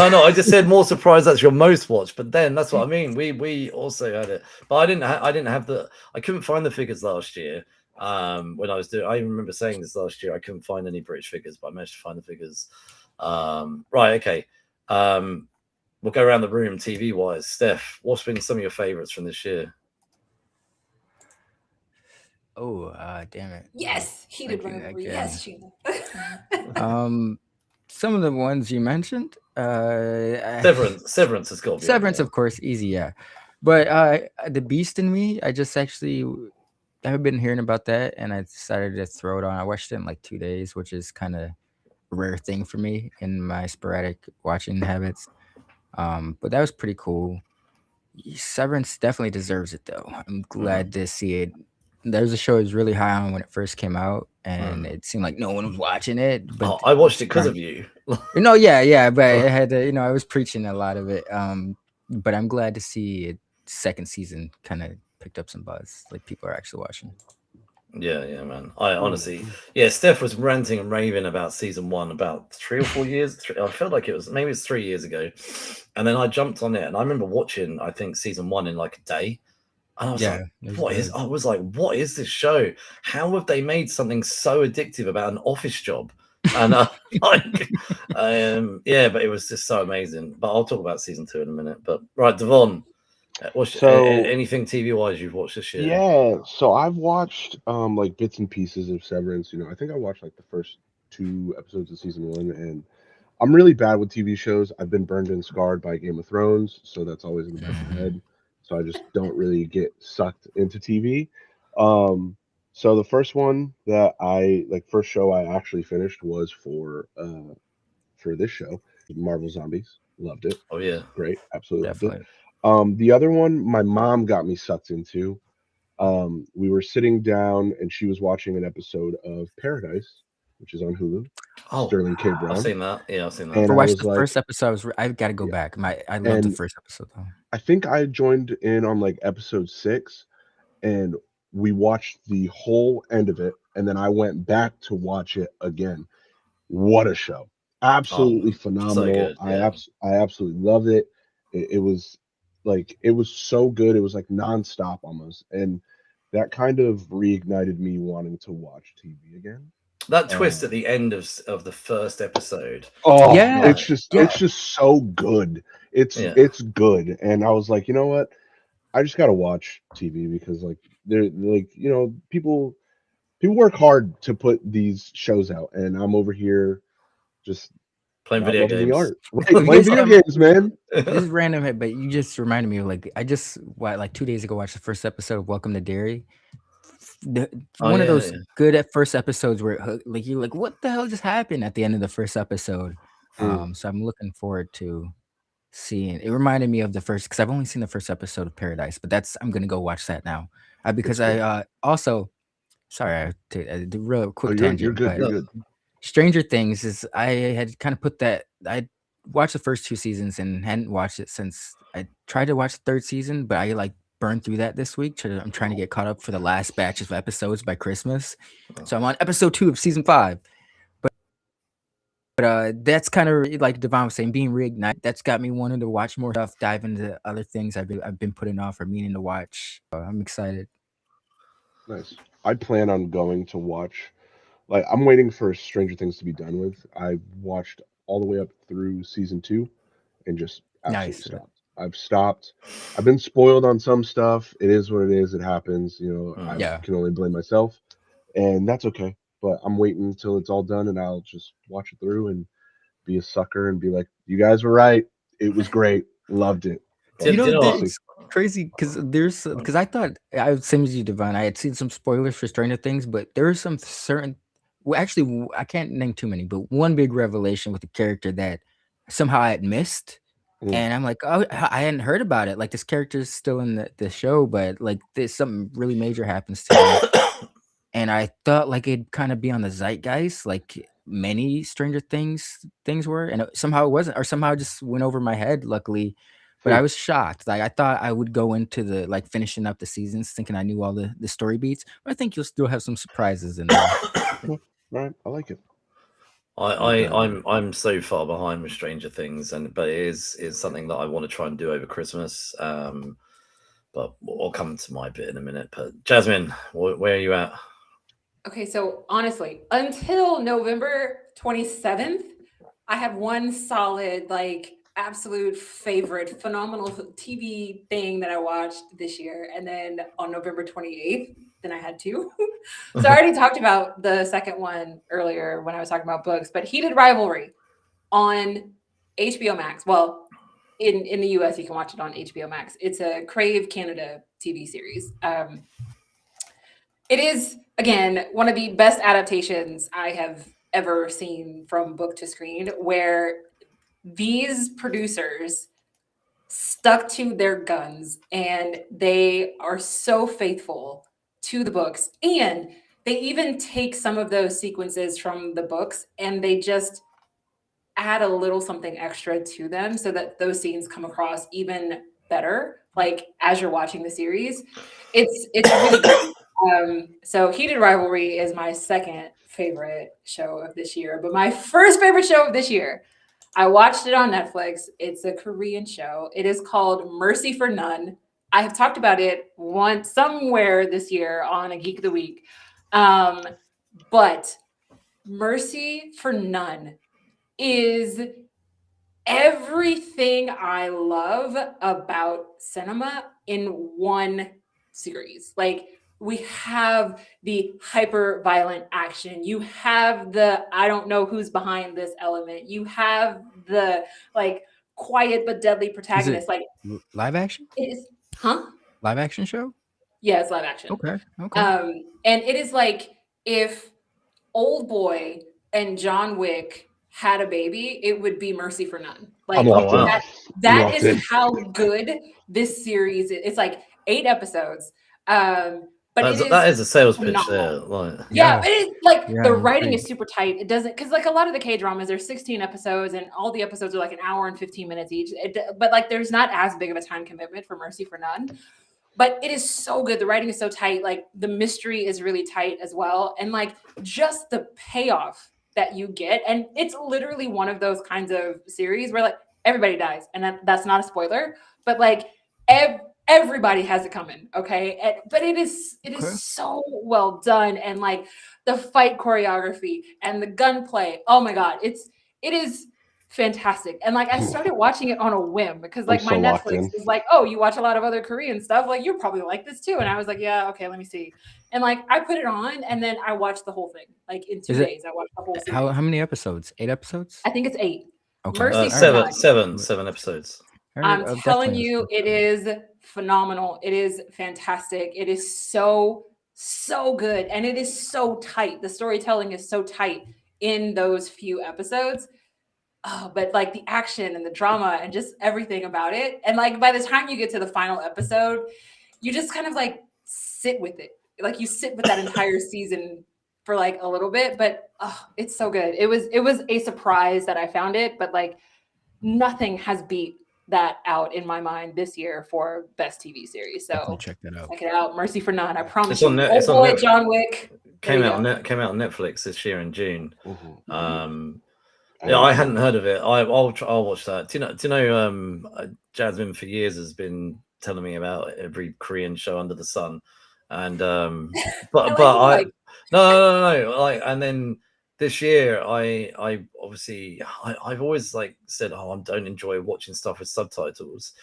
No, I just said more surprised that's your most watched. But then that's what I mean. We also had it, but I didn't have I couldn't find the figures last year. When I was doing, I even remember saying this last year. I couldn't find any British figures, but I managed to find the figures. Right, okay. We'll go around the room TV wise. Steph, what's been some of your favorites from this year? Oh, damn it. Yes, heated rivalry. Yes, Sheena. Some of the ones you mentioned. Severance has got to be Severance, of course, easy, yeah. But The Beast in Me, I've been hearing about that, and I decided to throw it on. I watched it in like 2 days, which is kind of a rare thing for me in my sporadic watching habits. But that was pretty cool. Severance definitely deserves it, though. I'm glad to see it. There's a show I was really high on when it first came out, and it seemed like no one was watching it. But I watched it because of you. No, yeah, but I had to, I was preaching a lot of it. But I'm glad to see it. Second season kind of picked up some buzz. Like people are actually watching. Yeah, man. I honestly, Steph was ranting and raving about season 1 about 3 or 4 years. I felt like it was 3 years ago, and then I jumped on it, and I remember watching, I think, season 1 in like a day. And I was like, what is this show? How have they made something so addictive about an office job? And but it was just so amazing. But I'll talk about season 2 in a minute. But right, Devon, anything TV wise you've watched this year? Yeah, so I've watched like bits and pieces of Severance. I think I watched like the first 2 episodes of season 1, and I'm really bad with TV shows. I've been burned and scarred by Game of Thrones, so that's always in the back of my head. So I just don't really get sucked into TV. So the first one that first show I actually finished was for this show, Marvel Zombies. Loved it. Oh yeah, great, absolutely loved it. The other one my mom got me sucked into. We were sitting down and she was watching an episode of Paradise, which is on Hulu. Sterling K. Brown. I've seen that. Yeah, I've seen that. I watched the first episode. I've got to go back. I loved the first episode though. I think I joined in on like episode 6, and we watched the whole end of it, and then I went back to watch it again. What a show! Absolutely phenomenal. So good, yeah. I absolutely loved it. It was so good. It was like nonstop almost, and that kind of reignited me wanting to watch TV again. That twist at the end of the first episode. Oh yeah, it's just so good. It's good, and I was like, you know what? I just gotta watch TV because they're people work hard to put these shows out, and I'm over here just playing video games. The art. Right, playing video games, man. This is random, but you just reminded me of I just 2 days ago watched the first episode of Welcome to Derry. One of those good at first episodes where you're like, what the hell just happened at the end of the first episode? So I'm looking forward to seeing. It reminded me of the first, because I've only seen the first episode of Paradise, but I'm gonna go watch that now because I also sorry I did real quick tangent. You're good. You're good. Stranger Things is I had kind of put that I watched the first 2 seasons and hadn't watched it since I tried to watch the 3rd season, but I burn through that this week. I'm trying to get caught up for the last batch of episodes by Christmas. So I'm on episode 2 of season 5. But that's kind of like Devon was saying, being reignited. That's got me wanting to watch more stuff, dive into other things I've been putting off or meaning to watch. I'm excited. Nice. I plan on going to watch. Like, I'm waiting for Stranger Things to be done with. I watched all the way up through season 2 and just absolutely stopped. I've stopped. I've been spoiled on some stuff. It is what it is. It happens. I can only blame myself, and that's okay. But I'm waiting until it's all done, and I'll just watch it through and be a sucker and be like, "You guys were right. It was great. Loved it." It's crazy because I thought same as you, Devon. I had seen some spoilers for Stranger Things, but there are some certain. Well, actually, I can't name too many, but one big revelation with the character that somehow I had missed. And I'm like, oh, I hadn't heard about it. Like, this character is still in the show, but like there's something really major happens to him. And I thought like it'd kind of be on the zeitgeist, like many Stranger Things were, and somehow it wasn't, or somehow it just went over my head. Luckily, but I was shocked. Like, I thought I would go into the finishing up the seasons thinking I knew all the story beats, but I think you'll still have some surprises in there. Right, I like it. I'm so far behind with Stranger Things, but it is something that I want to try and do over Christmas. But I'll come to my bit in a minute. But Jasmine, where are you at? Okay, so honestly, until November 27th, I have one solid, like, absolute favorite, phenomenal TV thing that I watched this year. And then on November 28th, then I had 2. So I already talked about the second one earlier when I was talking about books, but Heated Rivalry on HBO Max. Well, in the US, you can watch it on HBO Max. It's a Crave Canada TV series. It is, again, one of the best adaptations I have ever seen from book to screen, where these producers stuck to their guns and they are so faithful to the books. And they even take some of those sequences from the books and they just add a little something extra to them so that those scenes come across even better, like as you're watching the series. It's really great. So Heated Rivalry is my second favorite show of this year, but my first favorite show of this year, I watched it on Netflix. It's a Korean show. It is called Mercy for None. I have talked about it once somewhere this year on a Geek of the Week. But Mercy for None is everything I love about cinema in one series. Like, we have the hyper violent action. You have the I don't know who's behind this element. You have the like quiet but deadly protagonist. Like, live action? It is, live action show? Yeah, it's live action. Okay. And it is like if Old Boy and John Wick had a baby, it would be Mercy for None. Like, that is how good this series is. It's like 8 episodes. But that is a sales pitch there. Like, it is like the writing is super tight. It doesn't, because like a lot of the K-dramas, there's 16 episodes and all the episodes are like an hour and 15 minutes each. But like there's not as big of a time commitment for Mercy for None. But it is so good. The writing is so tight. Like, the mystery is really tight as well. And like just the payoff that you get. And it's literally one of those kinds of series where like everybody dies. And that's not a spoiler, but like everybody has it coming. Okay. But it is so well done. And like the fight choreography and the gunplay. Oh my God. It is fantastic. And like I started watching it on a whim because like my Netflix is like, oh, you watch a lot of other Korean stuff, like you're probably like this too. And I was like, yeah, okay, let me see. And like I put it on and then I watched the whole thing. Like in 2 days I watched the whole series. How many episodes? 8 episodes? I think it's 8. Okay. Mercy seven episodes. I'm telling you, it is phenomenal. It is fantastic. It is so good. And it is so tight. The storytelling is so tight in those few episodes. Oh, but like the action and the drama and just everything about it. And like by the time you get to the final episode, you just kind of like sit with it. Like you sit with that entire season for like a little bit, but it's so good. It was a surprise that I found it, but like nothing has beat that out in my mind this year for best TV series. So check that out. Check it out. Mercy for None. I promise it's you. On Old boy, John Wick. Came out on Netflix this year in June. Mm-hmm. Yeah, I hadn't heard of it. I'll watch that. Do you know? Jasmine for years has been telling me about every Korean show under the sun, and no. Like, and then this year, I've always like said, I don't enjoy watching stuff with subtitles,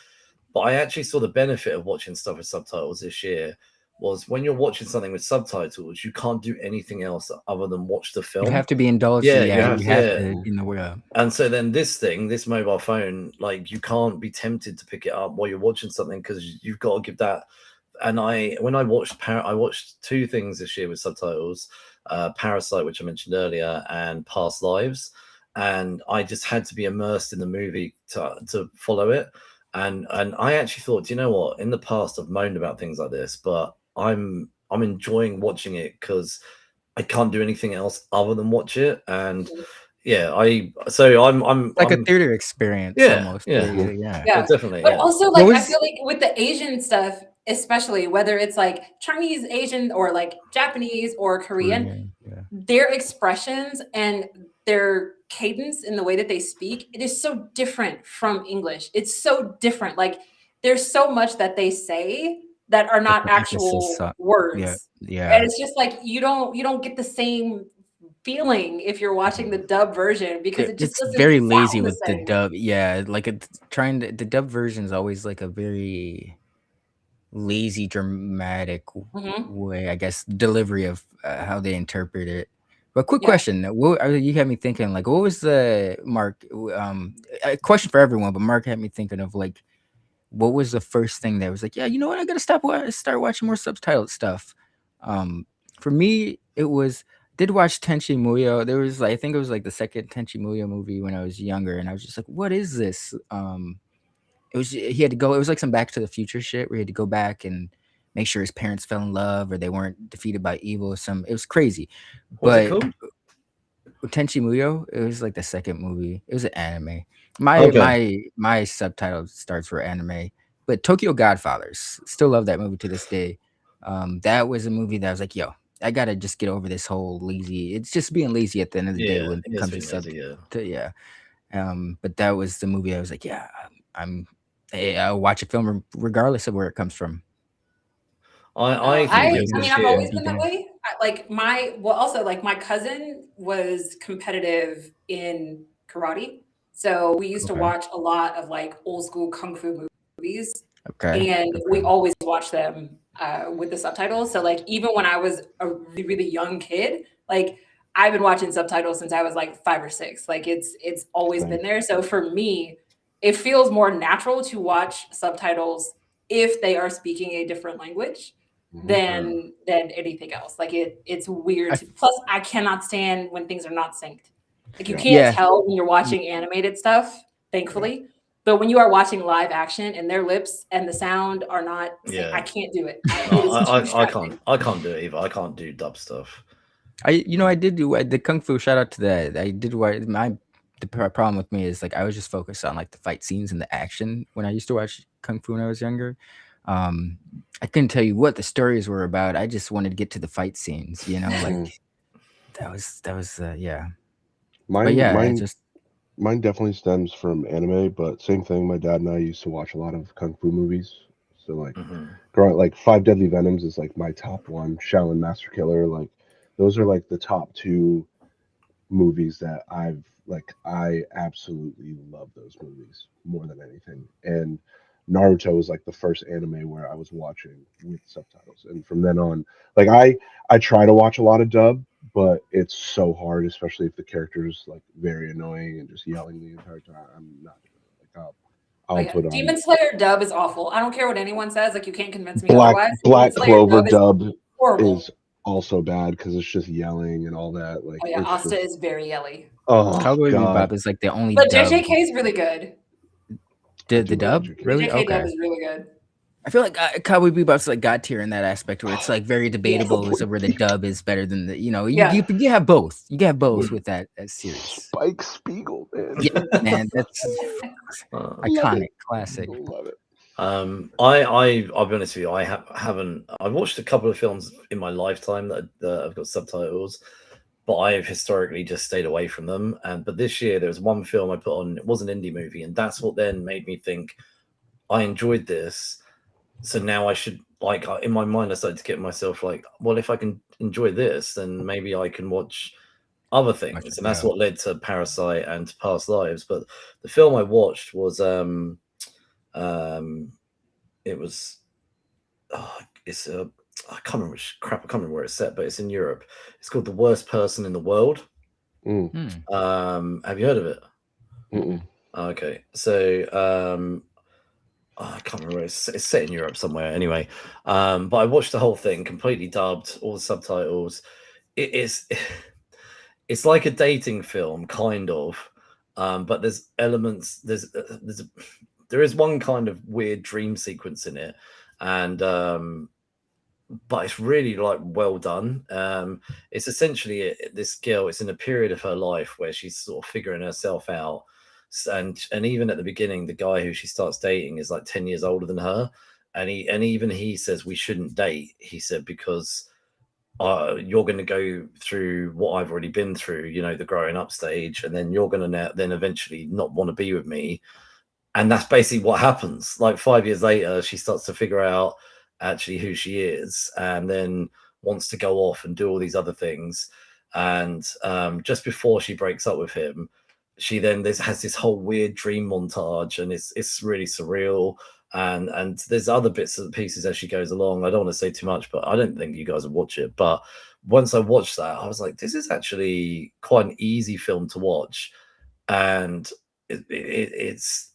but I actually saw the benefit of watching stuff with subtitles this year. Was when you're watching something with subtitles, you can't do anything else other than watch the film. You have to be indulged. Yeah, you have to in the way. And so then this mobile phone, like you can't be tempted to pick it up while you're watching something because you've got to give that. And when I watched two things this year with subtitles, Parasite, which I mentioned earlier, and Past Lives, and I just had to be immersed in the movie to follow it. And I actually thought, you know what? In the past, I've moaned about things like this, but I'm enjoying watching it because I can't do anything else other than watch it. And I'm like a theater experience. Almost. Yeah, definitely. But also, like, I feel like with the Asian stuff, especially whether it's like Chinese, Asian, or like Japanese or Korean, their expressions and their cadence in the way that they speak, it is so different from English. It's so different. Like, there's so much that they say that are not actual words. Yeah. And it's just like you don't get the same feeling if you're watching the dub version because it just it's very lazy with the dub. Yeah, like the dub version is always like a very lazy, dramatic way, I guess, delivery of how they interpret it. But quick question, you had me thinking, like, what was the Mark? A question for everyone, but Mark had me thinking of like, what was the first thing that was like, yeah, you know what, I gotta start watching more subtitled stuff. For me, it was did watch Tenchi Muyo. There was I think it was like the second Tenchi Muyo movie when I was younger, and I was just like, what is this? He had to go. It was like some Back to the Future shit where he had to go back and make sure his parents fell in love or they weren't defeated by evil. It was crazy. What's it called? Tenchi Muyo. It was like the second movie. It was an anime. My subtitle starts for anime, but Tokyo Godfathers. Still love that movie to this day. That was a movie that I was like, yo, I gotta just get over this whole lazy. It's just being lazy at the end of the day when it comes to subtitles. But that was the movie I was like, yeah, I'll watch a film regardless of where it comes from. I've always been that way. My cousin was competitive in karate, so we used to watch a lot of like old school kung fu movies. We always watched them with the subtitles. So like even when I was a really, really young kid, like I've been watching subtitles since I was like 5 or 6. Like it's always been there. So for me, it feels more natural to watch subtitles if they are speaking a different language than anything else. Like it's weird. Plus, I cannot stand when things are not synced. Like you can't tell when you're watching animated stuff, thankfully. But when you are watching live action and their lips and the sound are not, I can't do it. I can't do it either. I can't do dub stuff. I did do the Kung Fu. Shout out to that. I did watch the problem with me is like I was just focused on like the fight scenes and the action when I used to watch Kung Fu when I was younger. I couldn't tell you what the stories were about. I just wanted to get to the fight scenes, like that was Mine definitely stems from anime, but same thing. My dad and I used to watch a lot of Kung Fu movies. So like growing like 5 Deadly Venoms is like my top one. Shaolin Master Killer, like those are like the top 2 movies that I absolutely love those movies more than anything. And Naruto was like the first anime where I was watching with subtitles, and from then on, like I try to watch a lot of dub, but it's so hard, especially if the character is like very annoying and just yelling the entire time. I'm not doing it. I'll put on Demon Slayer dub is awful. I don't care what anyone says. Like you can't convince me otherwise. Black Clover dub is also bad because it's just yelling and all that. Like Asta is very yelly. Oh, Cowboy Bebop is like the only. But JJK is really good. The dub really? JJK dub is really good. I feel like Cowboy Bebop's like God tier in that aspect, where it's like very debatable as to where the dub is better than the, you have both. You have both with that series. Spike Spiegel, man. Yeah, man, that's iconic, classic. Love it. I'll be honest with you. I've watched a couple of films in my lifetime that have got subtitles, but I've historically just stayed away from them. But this year there was one film I put on. It was an indie movie, and that's what then made me think I enjoyed this. So now I should, like, in my mind, I started to get myself like, well, if I can enjoy this, then maybe I can watch other things. And that's what led to Parasite and to Past Lives. But the film I watched was I can't remember where it's set, but it's in Europe. It's called The Worst Person in the World. Have you heard of it? Okay, so I can't remember. It's set in Europe somewhere. Anyway, but I watched the whole thing completely dubbed, all the subtitles. It's like a dating film, kind of, but there's elements. There is one kind of weird dream sequence in it, and but it's really like well done. It's essentially this girl. It's in a period of her life where she's sort of figuring herself out. And even at the beginning, the guy who she starts dating is like 10 years older than her, and even he says we shouldn't date. He said, because you're going to go through what I've already been through, the growing up stage, and then you're going to then eventually not want to be with me. And that's basically what happens. Like 5 years later, she starts to figure out actually who she is, and then wants to go off and do all these other things. And just before she breaks up with him, she then has this whole weird dream montage, and it's really surreal. And there's other bits and pieces as she goes along. I don't want to say too much, but I don't think you guys would watch it. But once I watched that, I was like, this is actually quite an easy film to watch. And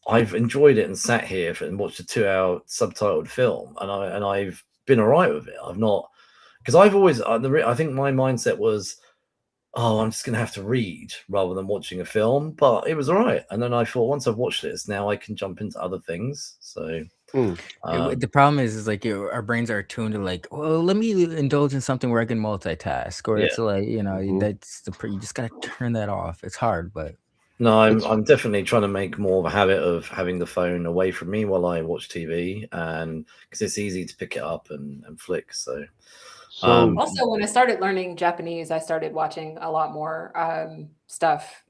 I've enjoyed it and sat here and watched a 2-hour subtitled film, and I've been all right with it. I've not, because I've always, I think my mindset was, oh, I'm just going to have to read rather than watching a film, but it was all right. And then I thought, once I've watched this, now I can jump into other things. So the problem is like our brains are tuned to like, well, let me indulge in something where I can multitask, or it's like, that's you just got to turn that off. It's hard, but no, I'm definitely trying to make more of a habit of having the phone away from me while I watch TV, and because it's easy to pick it up and flick. So also, when I started learning Japanese, I started watching a lot more stuff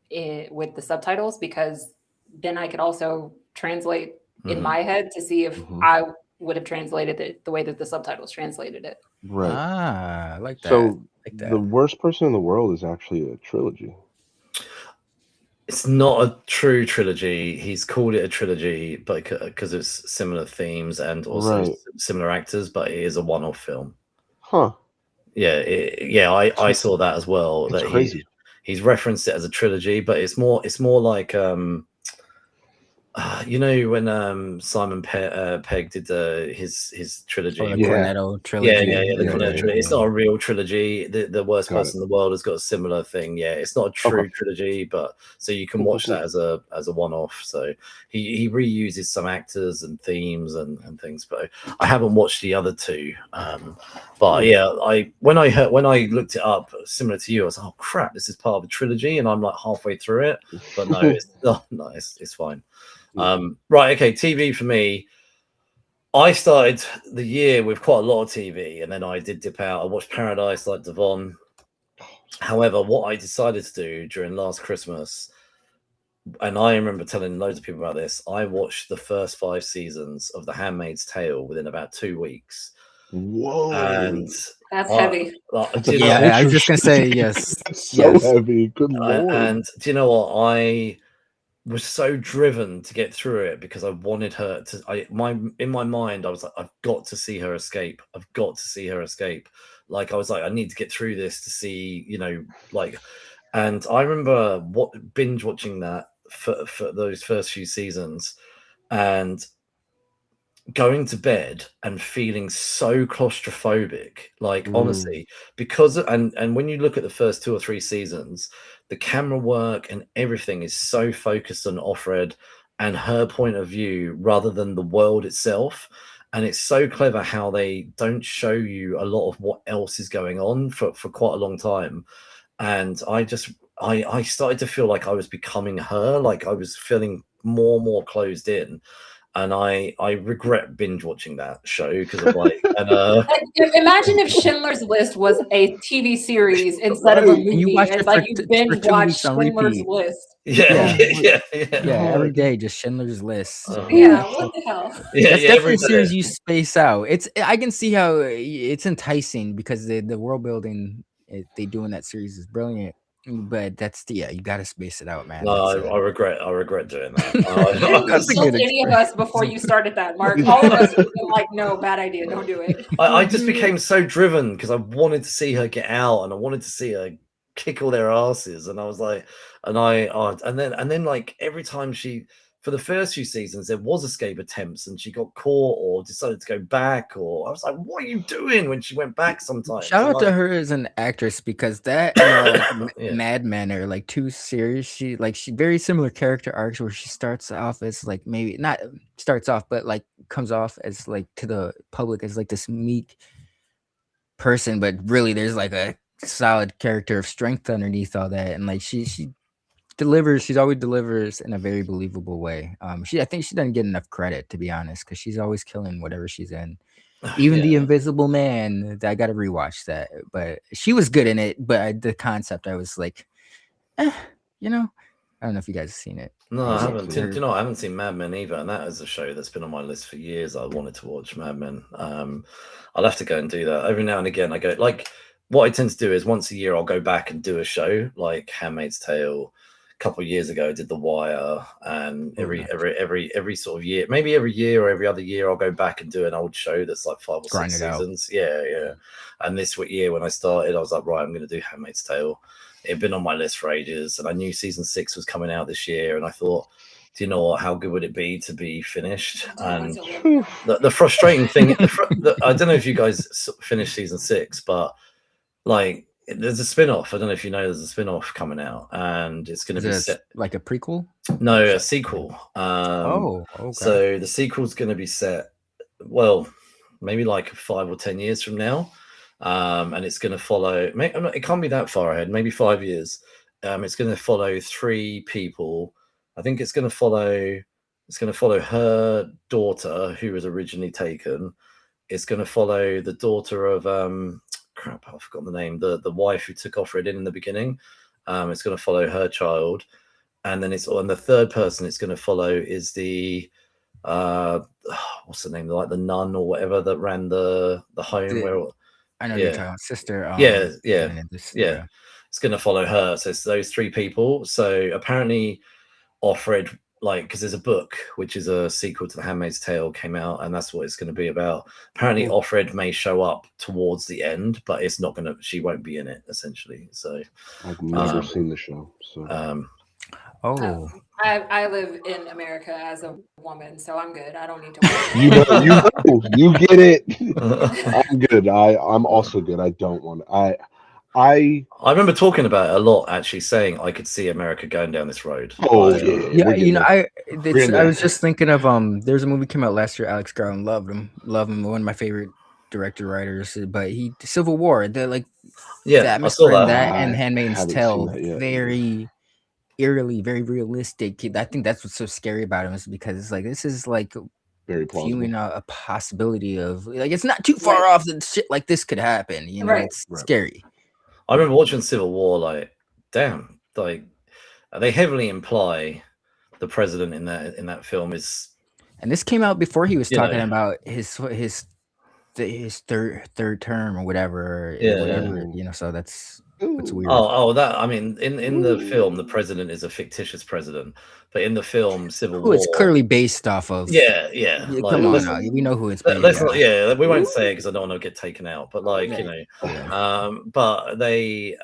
with the subtitles, because then I could also translate in my head to see if I would have translated it the way that the subtitles translated it. Right. I like that. So The Worst Person in the World is actually a trilogy. It's not a true trilogy. He's called it a trilogy, but because it's similar themes and also similar actors, but it is a one-off film. Huh. Yeah, I saw that as well. That's that crazy. He's referenced it as a trilogy, but it's more like when Simon Pegg did his trilogy, the Cornetto trilogy. The Cornetto trilogy. It's not a real trilogy. The Worst Person in the World has got a similar thing. Yeah, it's not a true trilogy, but so you can watch that as a one-off. So he reuses some actors and themes and things, but I haven't watched the other two. But yeah, when I looked it up, similar to you, I was like, oh crap, this is part of a trilogy, and I'm like halfway through it. But no, it's fine. Right, okay, TV for me. I started the year with quite a lot of TV, and then I did dip out. I watched Paradise like Devon. However, what I decided to do during last Christmas, and I remember telling loads of people about this, I watched the first 5 seasons of The Handmaid's Tale within about 2 weeks. Whoa. And that's heavy. I was just gonna say yes. So heavy. Good Lord. And do you know what? I was so driven to get through it because I wanted her to. In my mind, I was like, I've got to see her escape. I've got to see her escape. Like I was like, I need to get through this to see, And I remember binge watching that for those first few seasons, and going to bed and feeling so claustrophobic, honestly, because and when you look at the first 2 or 3 seasons, the camera work and everything is so focused on Offred and her point of view rather than the world itself. and it's so clever how they don't show you a lot of what else is going on for quite a long time. And I started to feel like I was becoming her, like I was feeling more and more closed in. And I regret binge watching that show because of like, and imagine if Schindler's List was a TV series instead of a movie. And you watch it's like you binge watch Schindler's List. Yeah. Every day, just Schindler's List. What the hell? That's definitely a series you space out. I can see how it's enticing because the world building they do in that series is brilliant. But that's you got to space it out, man. No, I regret doing that. You told any of us before you started that, Mark. All of us have been like, no, bad idea, don't do it. I just became so driven because I wanted to see her get out and I wanted to see her kick all their asses, and I was like, and then like every time for the first few seasons there was escape attempts and she got caught or decided to go back, or I was like, what are you doing when she went back sometimes? Shout out to her as an actress because that Mad Men are like two series. She very similar character arcs where she starts off as like maybe not starts off but like comes off as like to the public as like this meek person, but really there's like a solid character of strength underneath all that, and like she delivers. She always delivers in a very believable way. I think she doesn't get enough credit, to be honest, because she's always killing whatever she's in. Even The Invisible Man, I got to rewatch that, but she was good in it. But the concept, I was like, I don't know if you guys have seen it. No, I haven't. I haven't seen Mad Men either, and that is a show that's been on my list for years. I wanted to watch Mad Men. I'll have to go and do that. Every now and again, I go like. What I tend to do is once a year I'll go back and do a show like Handmaid's Tale. A couple of years ago I did The Wire, and every sort of year, maybe every year or every other year, I'll go back and do an old show that's like 5 or 6 seasons. Yeah. And this year when I started, I was like, right, I'm going to do Handmaid's Tale. It had been on my list for ages, and I knew season 6 was coming out this year, and I thought, do you know what? How good would it be to be finished? And the frustrating thing, I don't know if you guys finished season 6, but like there's a spin-off. I don't know if you know there's a spin-off coming out, and it's going to be set like a prequel. No, a sequel. Okay. So the sequel's going to be set, well, maybe like 5 or 10 years from now, and it's going to follow. It can't be that far ahead. Maybe 5 years. It's going to follow 3 people. I think it's going to follow her daughter, who was originally taken. It's going to follow the daughter of crap, I forgot the name. The wife who took Offred in the beginning. It's going to follow her child, and then the third person it's going to follow is the what's the name? Like the nun or whatever that ran the home. I know you're talking about sister. Yeah. It's going to follow her. So it's those 3 people. So apparently, Offred. Like, because there's a book which is a sequel to The Handmaid's Tale came out, and that's what it's going to be about. Apparently, Offred may show up towards the end, but it's not going to. She won't be in it, essentially. So I've never seen the show. So I live in America as a woman, so I'm good. I don't need to. You get it. I'm good. I'm also good. I don't want to. I remember talking about it a lot, actually saying I could see America going down this road. I was just thinking of there's a movie came out last year. Alex Garland loved him, one of my favorite director writers. But Civil War, the atmosphere in that and Handmaid's Tale, very eerily, very realistic. I think that's what's so scary about him, is because it's like this is like very viewing a possibility of like it's not too far off that shit like this could happen. It's scary. I remember watching Civil War, like, damn, like they heavily imply the president in that film is. And this came out before he was talking about his third term or whatever. So that's what's weird. That I mean, in the film, the president is a fictitious president, but in the film Civil War, it's clearly based off of. Yeah. Like, come on, now. We know who it's based. We won't say it because I don't want to get taken out. But but they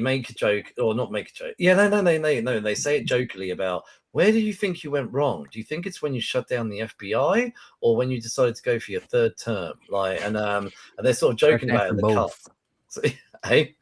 make a joke, or not make a joke. Yeah, no. They say it jokingly about, where do you think you went wrong? Do you think it's when you shut down the FBI or when you decided to go for your 3rd term? Like, and they're sort of joking about it in the cut. So, hey,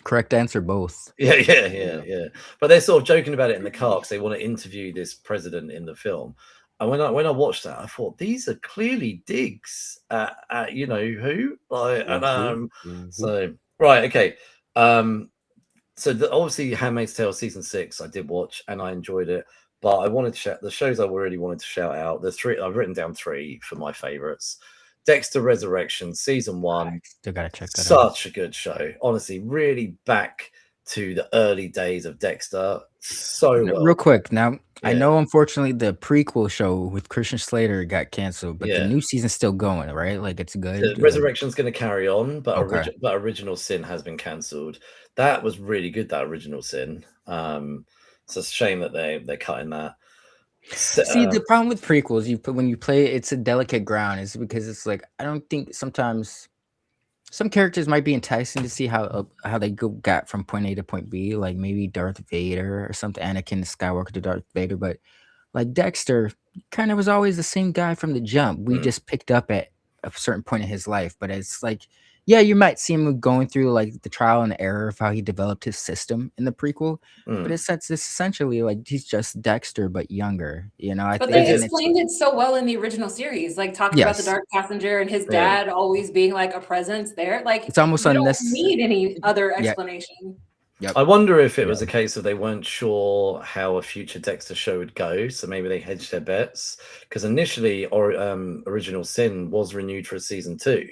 correct answer, both. Yeah. But they're sort of joking about it in the car because they want to interview this president in the film, And when I watched that, I thought these are clearly digs at you know who, like, and so right, okay. So obviously, Handmaid's Tale season 6, I did watch and I enjoyed it. But I wanted to shout the shows I really wanted to shout out. The 3 I've written down 3 for my favorites. Dexter Resurrection season 1. Still gotta check that out. Such a good show, honestly. Really back to the early days of Dexter. So well. Real quick now. I know, unfortunately, the prequel show with Christian Slater got canceled, but the new season's still going, right? Like, it's good. The Resurrection's going to carry on, but Original Sin has been cancelled. That was really good. That Original Sin. It's a shame that they're cutting that. See, the problem with prequels, when you play it, it's a delicate ground. Is because it's like I don't think sometimes some characters might be enticing to see how they got from point A to point B, like maybe Darth Vader or something, Anakin Skywalker to Darth Vader, but like Dexter kind of was always the same guy from the jump. We just picked up at a certain point in his life, but it's like, yeah, you might see him going through like the trial and error of how he developed his system in the prequel, but it's essentially like he's just Dexter but younger, you know. But they explained it so well in the original series, like talking about the Dark Passenger and his dad always being like a presence there. Like it's almost unnecessary. Don't need any other explanation. Yep. I wonder if it was a case of they weren't sure how a future Dexter show would go, so maybe they hedged their bets. Because initially, Original Sin was renewed for a season 2,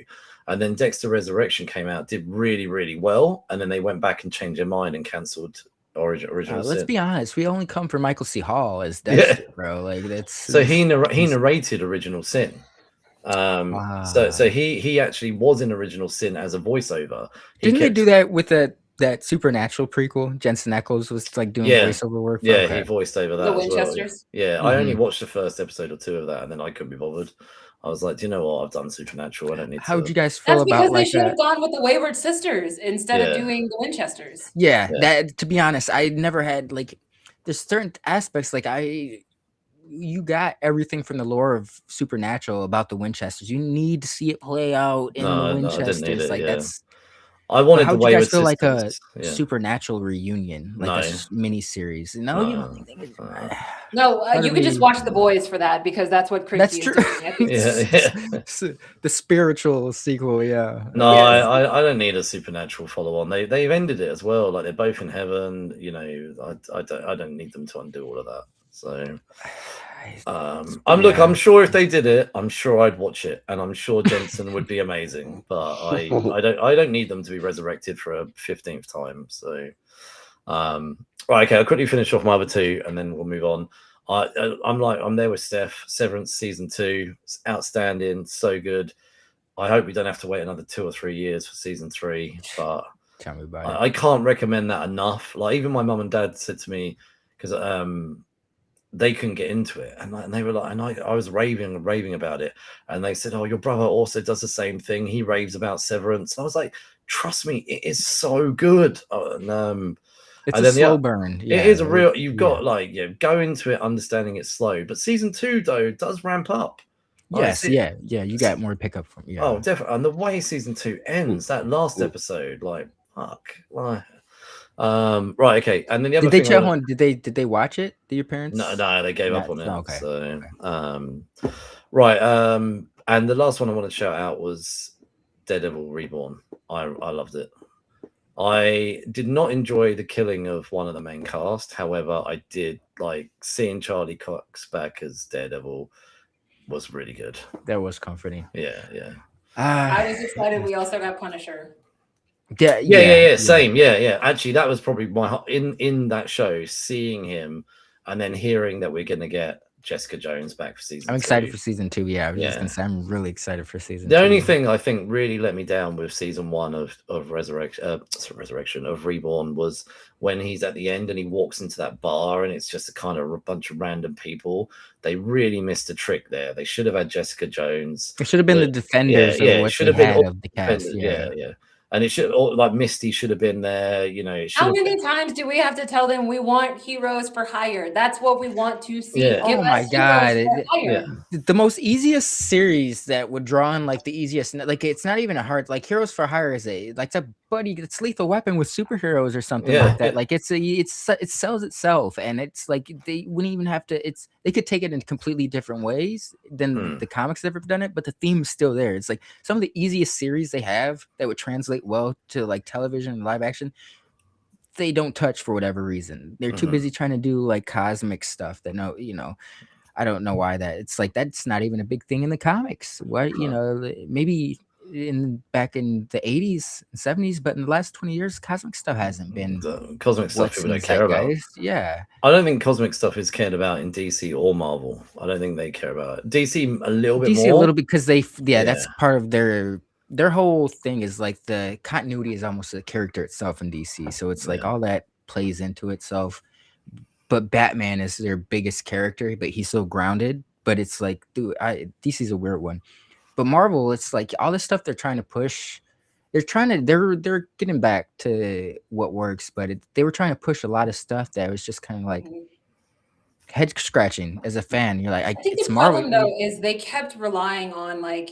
and then Dexter Resurrection came out, did really, really well, and then they went back and changed their mind and cancelled Original Sin. Let's be honest, we only come for Michael C. Hall as Dexter, bro. Like that's so he narrated Original Sin. So he actually was in Original Sin as a voiceover. Didn't they do that with that Supernatural prequel? Jensen Ackles was like doing voiceover work. He voiced over that. The Winchesters. Well. Yeah, I only watched the first episode or 2 of that, and then I couldn't be bothered. I was like, do you know what? I've done Supernatural. I don't need to. How would you guys feel That's about because they should have gone with the Wayward Sisters instead of doing the Winchesters. Yeah, that, to be honest, I never had like there's certain aspects like you got everything from the lore of Supernatural about the Winchesters. You need to see it play out in the Winchesters. I didn't need it, like that's I wanted how the Wayward Sisters. Like a Supernatural reunion, like a mini series. No, you don't think it's you could just watch The Boys for that because that's what Christy is doing. The spiritual sequel, No, I don't need a Supernatural follow-on. They've ended it as well. Like they're both in heaven. You know, I don't need them to undo all of that. So I'm sure if they did it, I'm sure I'd watch it, and I'm sure Jensen would be amazing. But I don't need them to be resurrected for a 15th time. So right, okay, I'll quickly finish off my other 2, and then we'll move on. I'm there with Steph. Severance season 2, it's outstanding, so good. I hope we don't have to wait another 2 or 3 years for season 3, but tell me about it. I can't recommend that enough. Like even my mum and dad said to me, because they couldn't get into it, and they were like, and I was raving about it, and they said, "Oh, your brother also does the same thing. He raves about Severance." And I was like, "Trust me, it is so good." It's a slow burn. It is a real. You've got go into it understanding it's slow, but season 2 though does ramp up. Yes, you got more pickup from. Yeah. Oh, definitely. And the way season 2 ends, that last episode, like fuck, like. Right, okay, and then the other did they check on? Did they watch it? Did your parents? No, they gave up on it. Okay. So, right, and the last one I want to shout out was Daredevil Reborn. I loved it. I did not enjoy the killing of one of the main cast. However, I did like seeing Charlie Cox back as Daredevil was really good. That was comforting. Yeah. I was excited. We also got Punisher. Yeah. Same. Yeah. Actually, that was probably my in that show, seeing him and then hearing that we're gonna get Jessica Jones back for season 2. I'm excited for season 2. Yeah, I was just gonna say I'm really excited for season 2. The only thing I think really let me down with season 1 of Resurrection of Reborn was when he's at the end and he walks into that bar and it's just a kind of a bunch of random people. They really missed a trick there. They should have had Jessica Jones. It should have been the defenders. It should have been of the cast. Yeah. And it should, like Misty should have been there, you know. How many times do we have to tell them we want heroes for hire? That's what we want to see. Yeah. Oh my god! The most easiest series that would draw in like the easiest, like it's not even a hard, like Heroes for Hire is it's a buddy, it's Lethal Weapon with superheroes or something like that. Like it sells itself, and it's like they wouldn't even have to. They could take it in completely different ways than the comics have ever done it, but the theme is still there. It's like some of the easiest series they have that would translate well to like television and live action. They don't touch for whatever reason. They're too busy trying to do like cosmic stuff that I don't know why that. It's like that's not even a big thing in the comics. What maybe back in the 80s and 70s, but in the last 20 years, cosmic stuff hasn't been the cosmic stuff people don't care about. Yeah, I don't think cosmic stuff is cared about in DC or Marvel. I don't think they care about it. DC a little bit more. DC a little bit because that's part of their whole thing is like the continuity is almost the character itself in DC. So it's like all that plays into itself. But Batman is their biggest character, but he's so grounded. But it's like, dude, DC's a weird one. But Marvel, it's like all this stuff they're trying to push. They're getting back to what works, but they were trying to push a lot of stuff that was just kind of like head scratching as a fan. You're like, I think the problem though is they kept relying on like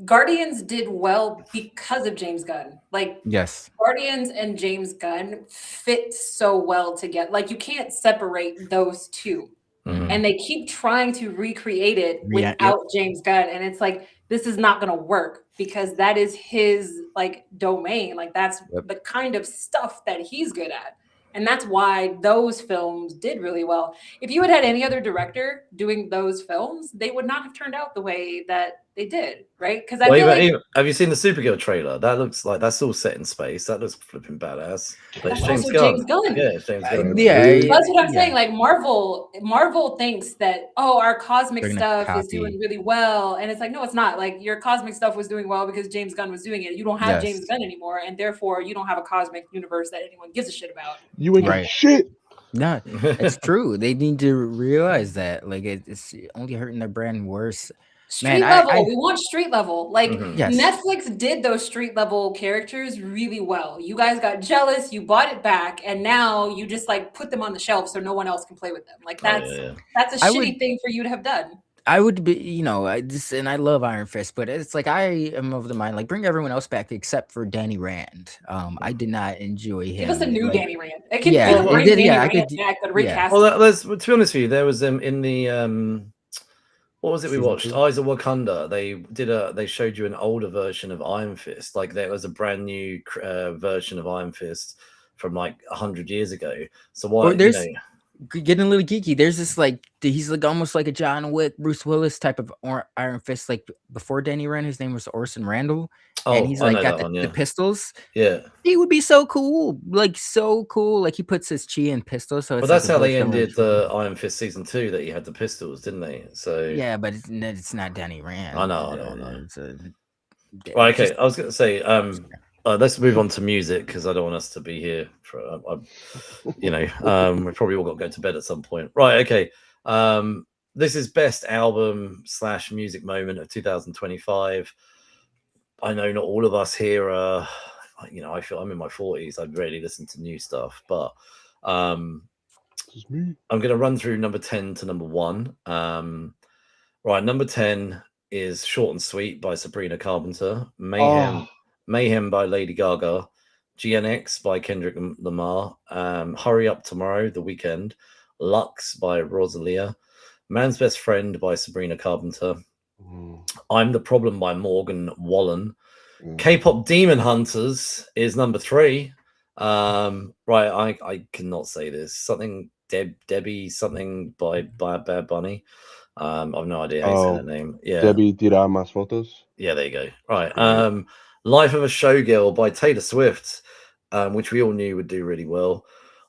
Guardians did well because of James Gunn. Like, yes, Guardians and James Gunn fit so well together. Like, you can't separate those two. And they keep trying to recreate it without James Gunn. And it's like, this is not going to work because that is his like domain. Like, that's the kind of stuff that he's good at. And that's why those films did really well. If you had any other director doing those films, they would not have turned out the way that they did, right? Because I feel like, have you seen the Supergirl trailer? That looks like that's all set in space. That looks flipping badass. But it's James Gunn. Yeah, it's James Gunn. That's what I'm saying. Like Marvel thinks that our cosmic stuff is doing really well, and it's like, no, it's not. Like your cosmic stuff was doing well because James Gunn was doing it. You don't have James Gunn anymore, and therefore you don't have a cosmic universe that anyone gives a shit about. You ain't got shit. No, it's true. They need to realize that. Like it's only hurting their brand worse. Street level. We want street level. Like Netflix did those street level characters really well. You guys got jealous, you bought it back, and now you just like put them on the shelf so no one else can play with them. Like that's a shitty thing for you to have done. I would be, and I love Iron Fist, but it's like I am of the mind, like bring everyone else back except for Danny Rand. I did not enjoy him. Give us a new Danny Rand. It can recast. Well, to be honest with you, there was in the what was it we watched? Eyes of Wakanda. They showed you an older version of Iron Fist. Like there was a brand new version of Iron Fist from like 100 years ago. So why? Getting a little geeky. There's this like he's like almost like a John Wick, Bruce Willis type of Iron Fist. Like before Danny Rand, his name was Orson Randall, and he's like got the pistols. Yeah, he would be so cool, like so cool. Like he puts his chi in pistols. So that's how they ended the Iron Fist season 2. That he had the pistols, didn't they? So yeah, but it's not Danny Rand. I know. Right, okay. I was going to say, let's move on to music because I don't want us to be here for, we probably all got to go to bed at some point. Right, okay. This is best album / music moment of 2025. I know not all of us here are, I feel I'm in my 40s. I'd rarely listen to new stuff, but I'm going to run through number 10 to number 1. Right, number 10 is Short and Sweet by Sabrina Carpenter. Mayhem by Lady Gaga, GNX by Kendrick Lamar, Hurry Up Tomorrow, The Weeknd, Lux by Rosalia, Man's Best Friend by Sabrina Carpenter, I'm the Problem by Morgan Wallen, K-pop Demon Hunters is number 3. Right, I cannot say this. Something Debbie something by Bad Bunny. I've no idea how to say that name. Yeah, Debbie tira más fotos. Yeah, there you go. Right. Life of a Showgirl by Taylor Swift, which we all knew would do really well.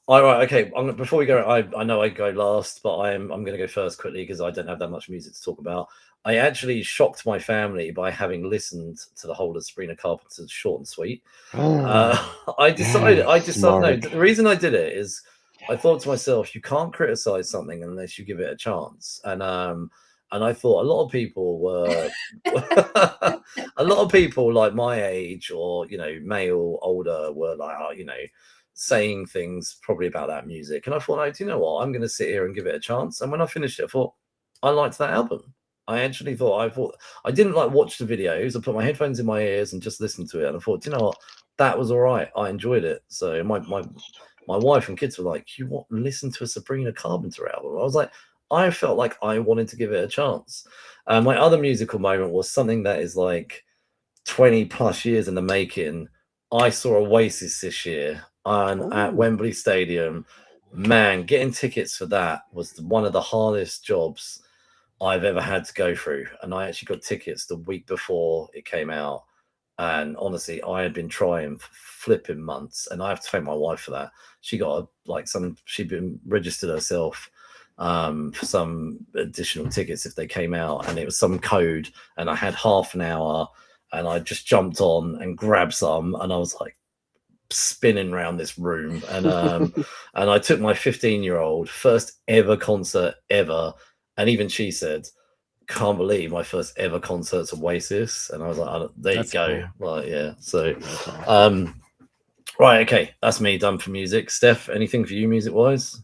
All right, okay. Before we go, I know I go last, but I'm going to go first quickly because I don't have that much music to talk about. I actually shocked my family by having listened to the whole of Sabrina Carpenter's Short and Sweet. I decided. No, the reason I did it is I thought to myself, you can't criticize something unless you give it a chance, and I thought a lot of people were, a lot of people like my age or, male, older were like, saying things probably about that music. And I thought, do you know what? I'm going to sit here and give it a chance. And when I finished it, I thought, I liked that album. I actually thought I didn't like watch the videos. I put my headphones in my ears and just listened to it, and I thought, you know what, that was all right. I enjoyed it. So my wife and kids were like, "You want listen to a Sabrina Carpenter album?" I was like, I felt like I wanted to give it a chance. My other musical moment was something that is like 20 plus years in the making. I saw Oasis this year at Wembley Stadium. Man, getting tickets for that was one of the hardest jobs I've ever had to go through. And I actually got tickets the week before it came out. And honestly, I had been trying for flipping months, and I have to thank my wife for that. She got she'd been registered herself for some additional tickets if they came out, and it was some code, and I had half an hour, and I just jumped on and grabbed some, and I was like spinning around this room, and and I took my 15-year-old first ever concert ever, and even she said, "Can't believe my first ever concert's Oasis," and I was like, "Oh, there you go." Cool. Like, yeah, so right, okay, that's me done for music. Steph, anything for you music wise?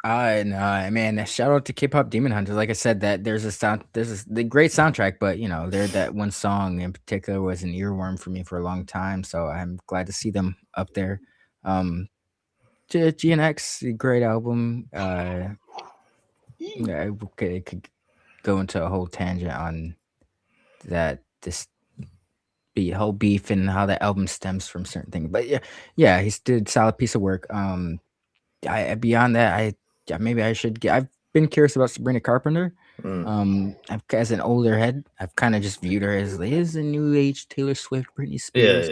No, man, shout out to K-pop Demon Hunters. Like I said, that there's the great soundtrack, but you know, that one song in particular was an earworm for me for a long time. So I'm glad to see them up there. GNX, great album. Yeah, it could go into a whole tangent on that whole beef and how the album stems from certain things. But yeah, he did solid piece of work. Beyond that, maybe I should I've been curious about Sabrina Carpenter. As an older head, I've kind of just viewed her as a new age Taylor Swift, Britney Spears.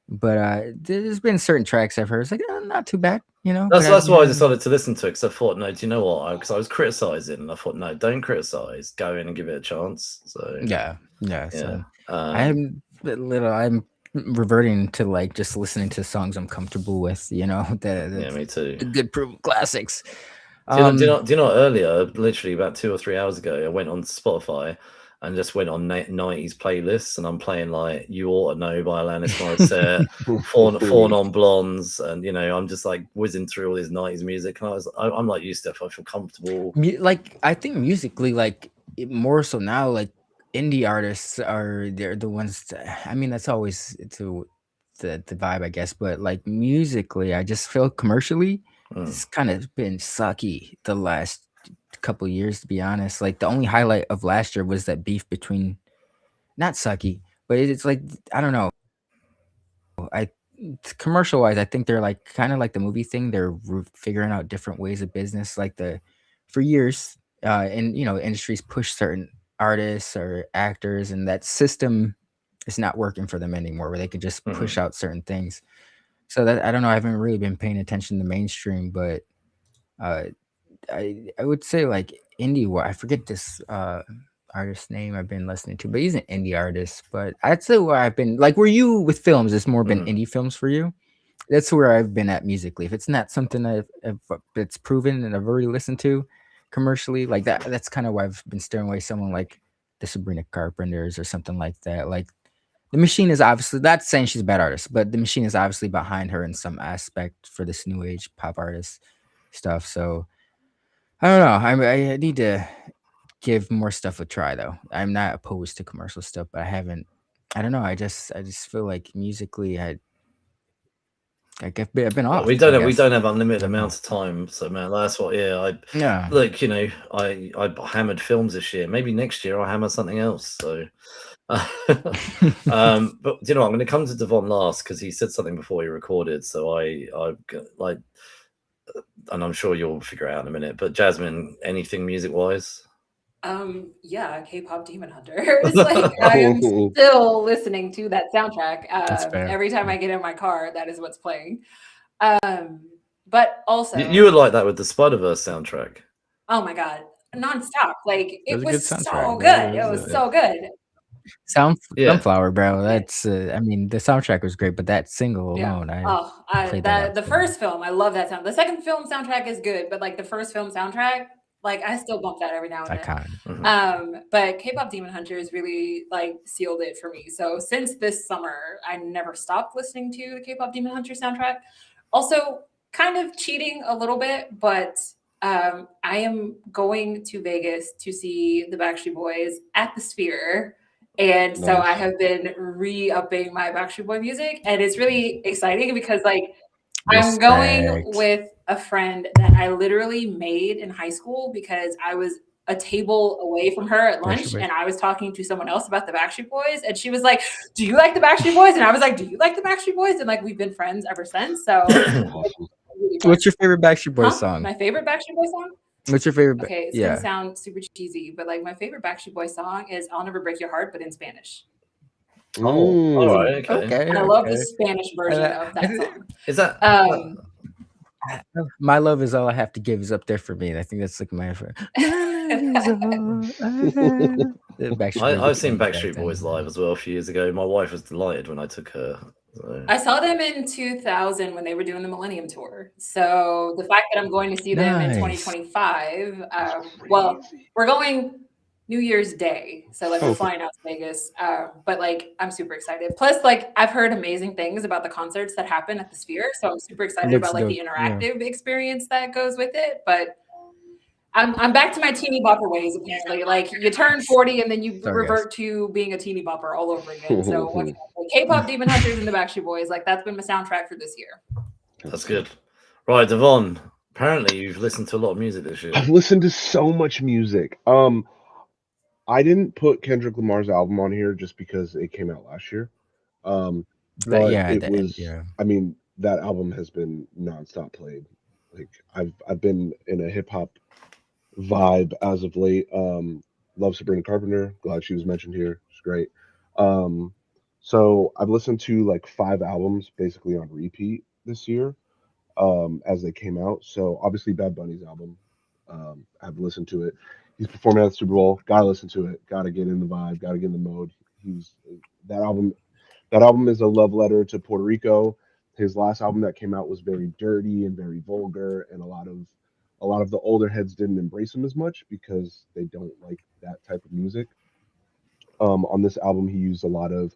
But there's been certain tracks I've heard. It's like not too bad, you know. That's why I decided to listen to it, because I thought, no, do you know what? Because I was criticizing, and I thought, no, don't criticize. Go in and give it a chance. So yeah. So I'm reverting to like just listening to songs I'm comfortable with, you know. Me too. The good proven classics. Do you know? Earlier, literally about 2 or 3 hours ago, I went on Spotify and just went on 90s playlists, and I'm playing like "You Ought to Know" by Alanis Morissette, Four Non Blondes, and you know, I'm just like whizzing through all this 90s music, and I'm like you, Steph. I feel comfortable. Like I think musically, like more so now, like indie artists they're the ones. I mean, that's always the vibe, I guess. But like musically, I just feel commercially, it's kind of been sucky the last couple years, to be honest. Like the only highlight of last year was that beef between, not sucky, but it's like, I don't know. Commercial wise, I think they're like kind of like the movie thing. They're figuring out different ways of business. Like for years, and you know, industries push certain artists or actors, and that system is not working for them anymore, where they could just push out certain things. So that, I don't know, I haven't really been paying attention to mainstream, but I would say like indie. I forget this artist's name I've been listening to, but he's an indie artist. But I'd say where I've been, like, where you with films, it's more been indie films for you. That's where I've been at musically. If it's not something it's proven and I've already listened to commercially, like that's kind of why I've been steering away someone like the Sabrina Carpenters or something like that. Like the Machine is obviously, not saying she's a bad artist, but the Machine is obviously behind her in some aspect for this new age pop artist stuff. So I don't know. I need to give more stuff a try, though. I'm not opposed to commercial stuff, but I don't know. I just feel like musically, I've been off. We don't have unlimited amounts of time, so man, that's what. Yeah. Look, you know, I hammered films this year. Maybe next year I'll hammer something else. So, but you know, I'm going to come to Devon last because he said something before he recorded. So I like, and I'm sure you'll figure it out in a minute. But Jasmine, anything music wise? Yeah, K-pop Demon Hunters. Like I am still listening to that soundtrack. Every time I get in my car, that is what's playing. But also, you would like that with the Spider-Verse soundtrack. Oh my god, nonstop! Like it was so good. It was so good. Sunflower, bro. That's I mean, the soundtrack was great, but that single alone, the first film, I love that sound. The second film soundtrack is good, but like the first film soundtrack, like I still bump that every now and then. But K-pop Demon Hunters really like sealed it for me. So since this summer, I never stopped listening to the K-pop Demon Hunter soundtrack. Also, kind of cheating a little bit, but I am going to Vegas to see the Backstreet Boys at the Sphere. And so I have been re-upping my Backstreet Boy music, and it's really exciting because like I'm going with a friend that I literally made in high school because I was a table away from her at lunch and I was talking to someone else about the Backstreet Boys, and she was like, "Do you like the Backstreet Boys?" And I was like, "Do you like the Backstreet Boys?" And like we've been friends ever since. So what's your favorite Backstreet Boys song? My favorite Backstreet Boys song? What's your favorite? Okay, it's gonna sound super cheesy, but like my favorite Backstreet Boys song is "I'll Never Break Your Heart," but in Spanish. Oh, all right, okay. I love the Spanish version of that song. Is that? My Love Is All I Have to Give is up there for me. I think that's like my favorite. I've seen Backstreet Boys live as well a few years ago. My wife was delighted when I took her. So. I saw them in 2000 when they were doing the Millennium Tour. So the fact that I'm going to see them in 2025, well, we're going New Year's Day. So like we're flying out to Vegas. But like I'm super excited. Plus, like I've heard amazing things about the concerts that happen at the Sphere. So I'm super excited about like the interactive experience that goes with it. But I'm back to my teeny bopper ways, apparently. Like you turn 40 and then you revert to being a teeny bopper all over again. So what's K-pop Demon Hunters and the Backstreet Boys, like that's been my soundtrack for this year. That's good. Right, Devon, apparently you've listened to a lot of music this year. I've listened to so much music. I didn't put Kendrick Lamar's album on here just because it came out last year. But I mean, that album has been nonstop played. Like I've been in a hip hop vibe as of late. Love Sabrina Carpenter. Glad she was mentioned here. She's great. So I've listened to like 5 albums basically on repeat this year as they came out. So obviously Bad Bunny's album. I've listened to it. He's performing at the Super Bowl. Gotta listen to it. Gotta get in the vibe. Gotta get in the mode. That album is a love letter to Puerto Rico. His last album that came out was very dirty and very vulgar, and a lot of the older heads didn't embrace him as much because they don't like that type of music. On this album, he used a lot of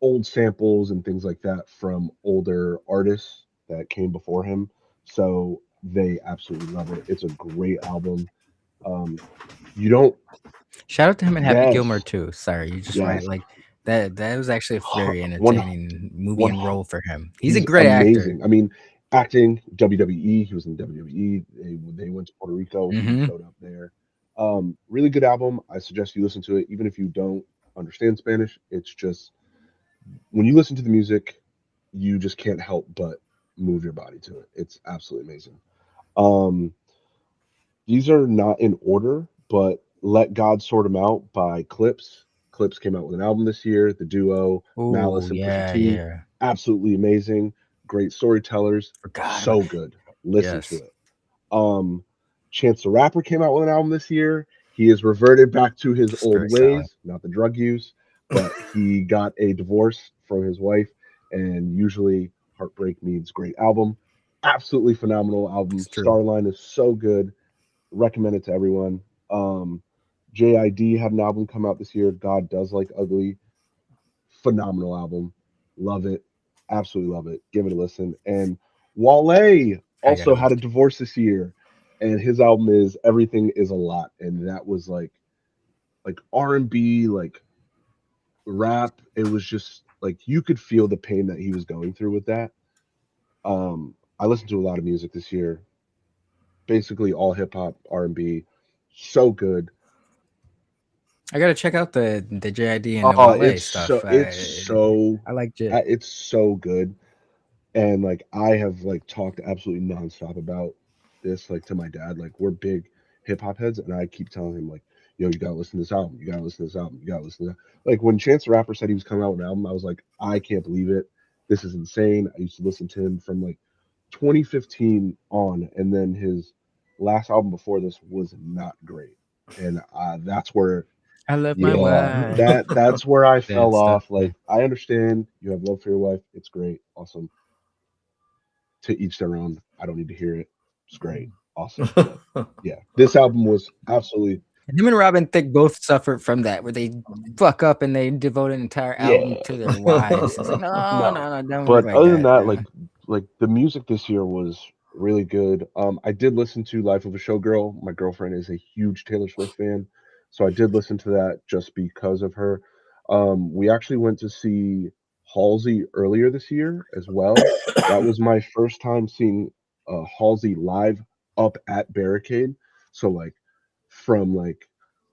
old samples and things like that from older artists that came before him. So they absolutely love it. It's a great album. You don't shout out to him and Happy Gilmore too. Sorry, you just right like that was actually a very entertaining movie and role for him. He's a great actor. I mean, acting, WWE, he was in WWE. They went to Puerto Rico, he showed up there. Really good album. I suggest you listen to it, even if you don't understand Spanish. It's just when you listen to the music, you just can't help but move your body to it. It's absolutely amazing. These are not in order, but Let God Sort 'Em Out by Clips. Clips came out with an album this year. The duo, Malice and Pusha T. Absolutely amazing. Great storytellers. So good. Listen to it. Chance the Rapper came out with an album this year. He has reverted back to his old ways, not the drug use, but he got a divorce from his wife, and usually heartbreak means great album. Absolutely phenomenal album. Starline is so good. Recommend it to everyone. JID had an album come out this year. God Does Like Ugly. Phenomenal album. Love it. Absolutely love it. Give it a listen. And Wale also had a divorce this year, and his album is Everything Is a Lot, and that was like R&B, like rap. It was just like you could feel the pain that he was going through with that. I listened to a lot of music this year. Basically all hip hop, R&B. So good. I gotta check out the JID and the Wale stuff. I like it. It's so good, and like I have like talked absolutely nonstop about this like to my dad. Like we're big hip hop heads, and I keep telling him like, "Yo, you gotta listen to this album. You gotta listen to this album. You gotta listen to that." Like when Chance the Rapper said he was coming out with an album, I was like, I can't believe it. This is insane. I used to listen to him from like 2015 on, and then his last album before this was not great, and that's where I love my wife. That's where I fell off. Like I understand you have love for your wife. It's great, awesome. To each their own. I don't need to hear it. It's great, awesome. Yeah, this album was absolutely. Him and Robin Thicke both suffered from that, where they fuck up and they devote an entire album to their wives. It's like, no. But other than that, like the music this year was really good. I did listen to Life of a Showgirl. My girlfriend is a huge Taylor Swift fan, so I did listen to that just because of her. We actually went to see Halsey earlier this year as well. That was my first time seeing Halsey live up at Barricade. So like from like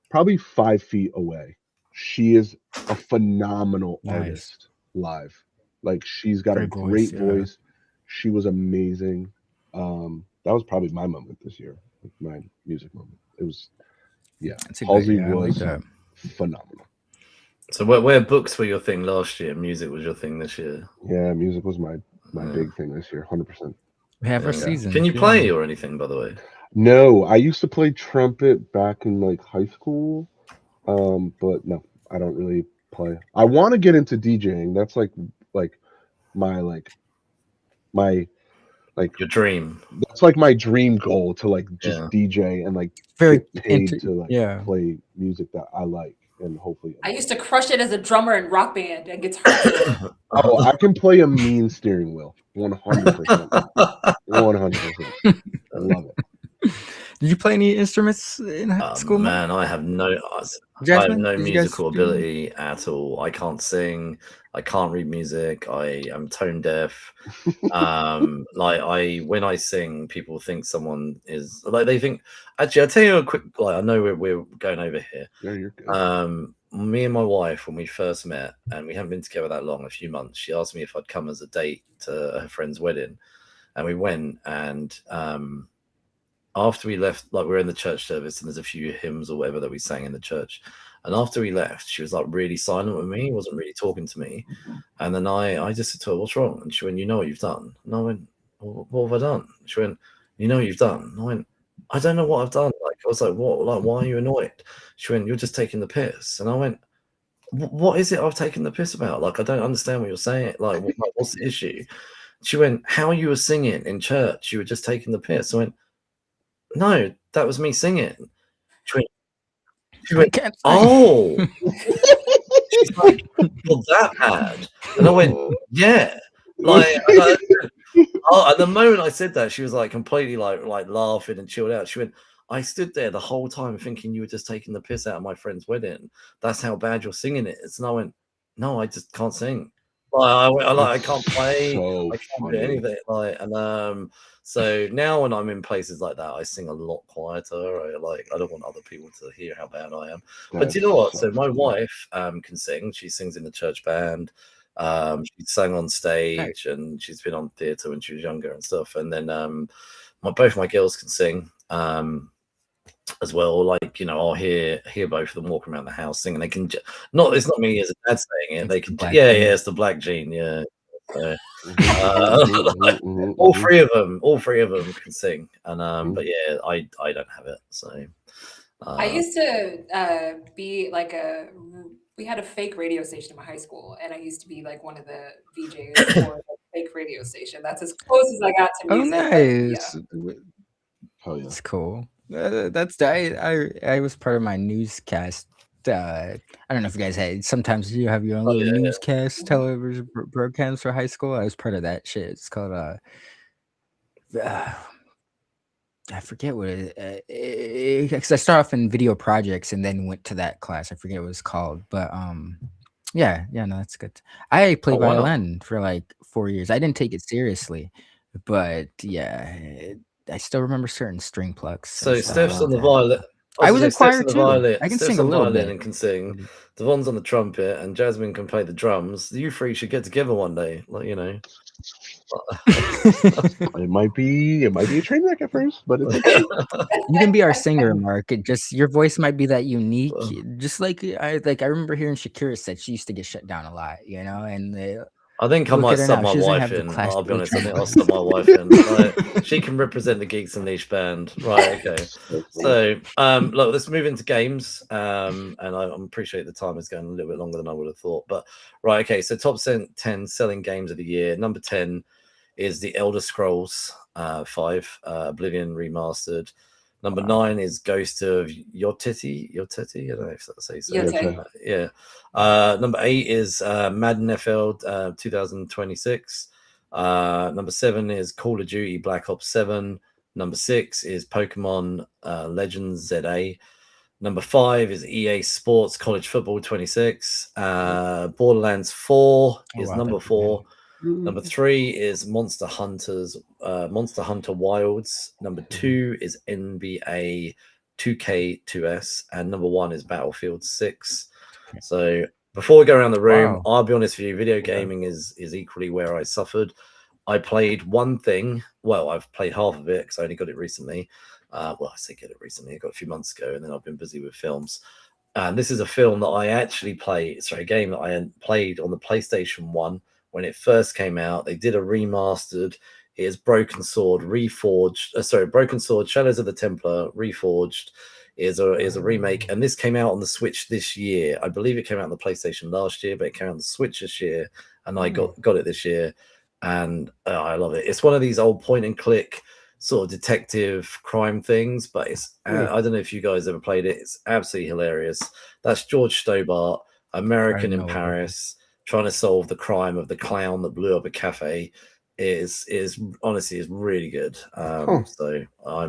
probably 5 feet away. She is a phenomenal artist live. Like she's got a great voice. She was amazing. That was probably my moment this year, like my music moment. It was, Halsey was phenomenal. So where books were your thing last year? Music was your thing this year? Yeah, music was my big thing this year, 100%. We have our season. Can you play or anything, by the way? No, I used to play trumpet back in like high school, but no, I don't really play. I want to get into DJing. That's like my your dream. That's like my dream goal, to like just DJ and like get paid to like play music that I like, and hopefully I used to crush it as a drummer in rock band and guitar. Oh, I can play a mean steering wheel, 100%. 100%. I love it. Did you play any instruments in school? Man, I have no musical ability at all. I can't sing. I can't read music. I am tone deaf. When I sing, people think someone is like, they think. Actually, I'll tell you a quick. Like, I know we're going over here. Yeah, you're good. Me and my wife, when we first met, and we haven't been together that long, a few months, she asked me if I'd come as a date to her friend's wedding, and we went. And after we left, like, we were in the church service, and there's a few hymns or whatever that we sang in the church. And after we left, she was like really silent with me, wasn't really talking to me. And then I just said to her, "What's wrong?" And she went, "You know what you've done?" And I went, "What have I done?" She went, "You know what you've done?" And I went, "I don't know what I've done." Like, I was like, "What? Like, why are you annoyed?" She went, "You're just taking the piss." And I went, "What is it I've taken the piss about? Like, I don't understand what you're saying. Like, what's the issue?" She went, "How you were singing in church, you were just taking the piss." I went, "No, that was me singing." She went, "Oh." She's like, "Well, that bad?" And I went, "Yeah." Like, and the moment I said that, she was like completely like laughing and chilled out. She went, "I stood there the whole time thinking you were just taking the piss out of my friend's wedding. That's how bad your singing is." And I went, "No, I just can't sing. I can't play. So I can't do anything." So now when I'm in places like that, I sing a lot quieter. I don't want other people to hear how bad I am. But do you know what? So my wife can sing. She sings in the church band. She sang on stage, and she's been on theatre when she was younger and stuff. And then both my girls can sing as well. Like, I'll hear both of them walking around the house singing. They can it's not me as a dad saying it. They can it's the black gene. Yeah. So, all three of them can sing, and but yeah, I don't have it. So I used to be like we had a fake radio station in my high school, and I used to be like one of the VJs for the fake radio station. That's as close as I got to music. Oh, nice. Oh, yeah. That's cool. I was part of my newscast. I don't know if you guys had. Sometimes you have your own little newscast television broadcast for high school. I was part of that shit. It's called I forget what it is. Because I started off in video projects and then went to that class. I forget what it was called, but no, that's good. I played violin for like 4 years. I didn't take it seriously, but yeah, I still remember certain string plucks. So Steph's on the violin. I was in choir too. I can sing a little bit. And can sing. Devon's on the trumpet, and Jasmine can play the drums. You three should get together one day, It might be a train wreck at first, but it's okay. You can be our singer, Mark. Your voice might be that unique. Just like I remember hearing Shakira said she used to get shut down a lot, and I think I might sub my wife in. I'll be honest. I think I'll sub my wife in. She can represent the Geeks and Niche band, right? Okay. So, look, let's move into games. And I appreciate the time is going a little bit longer than I would have thought. But right, okay. So, top 10 selling games of the year. Number 10 is The Elder Scrolls 5, Oblivion Remastered. Number 9 is Ghost of Yoteti. I don't know if that's how you say it. Yeah. Number 8 is Madden NFL 2026. Number 7 is Call of Duty Black Ops 7. Number 6 is Pokemon Legends ZA. Number 5 is EA Sports College Football 26. Borderlands 4 is number 4. Number 3 is Monster Hunter Wilds. Number 2 is NBA 2K2S, and number 1 is Battlefield 6. So before we go around the room, I'll be honest with you, video gaming is equally where I suffered. I played one thing. Well, I've played half of it because I only got it recently. Well, I say get it recently. I got it a few months ago, and then I've been busy with films. And this is a film that I actually played. Sorry, a game that I played on the PlayStation 1 when it first came out. They did a remastered. It is Broken Sword Reforged. Broken Sword Shadows of the Templar Reforged is a remake, and this came out on the Switch this year. I believe it came out on the PlayStation last year, but it came out on the Switch this year, and I got it this year, and I love it. It's one of these old point and click sort of detective crime things, but it's I don't know if you guys ever played it. It's absolutely hilarious. That's George Stobart, American in Paris, trying to solve the crime of the clown that blew up a cafe. Is honestly is really good. So I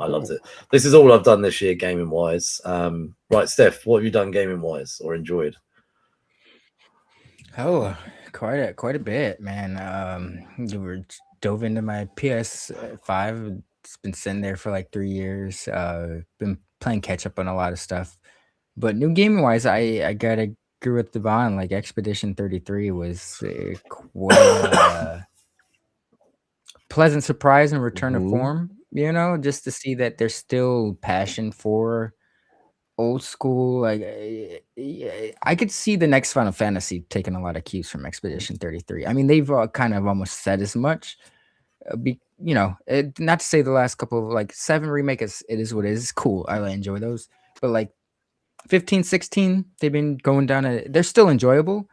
loved it. This is all I've done this year gaming wise. Right, Steph, what have you done gaming wise or enjoyed? Oh, quite a bit, man. You were dove into my PS5. It's been sitting there for like 3 years. Been playing catch up on a lot of stuff. But new gaming wise, I gotta agree with Devon. Like Expedition 33 was quite a pleasant surprise and return to form. You know, just to see that there's still passion for old school. Like I could see the next Final Fantasy taking a lot of cues from Expedition 33. I mean, they've kind of almost said as much. Not to say the last couple of like 7 remake it is what it is. It's cool. I enjoy those. But like 15, 16, they've been going down they're still enjoyable,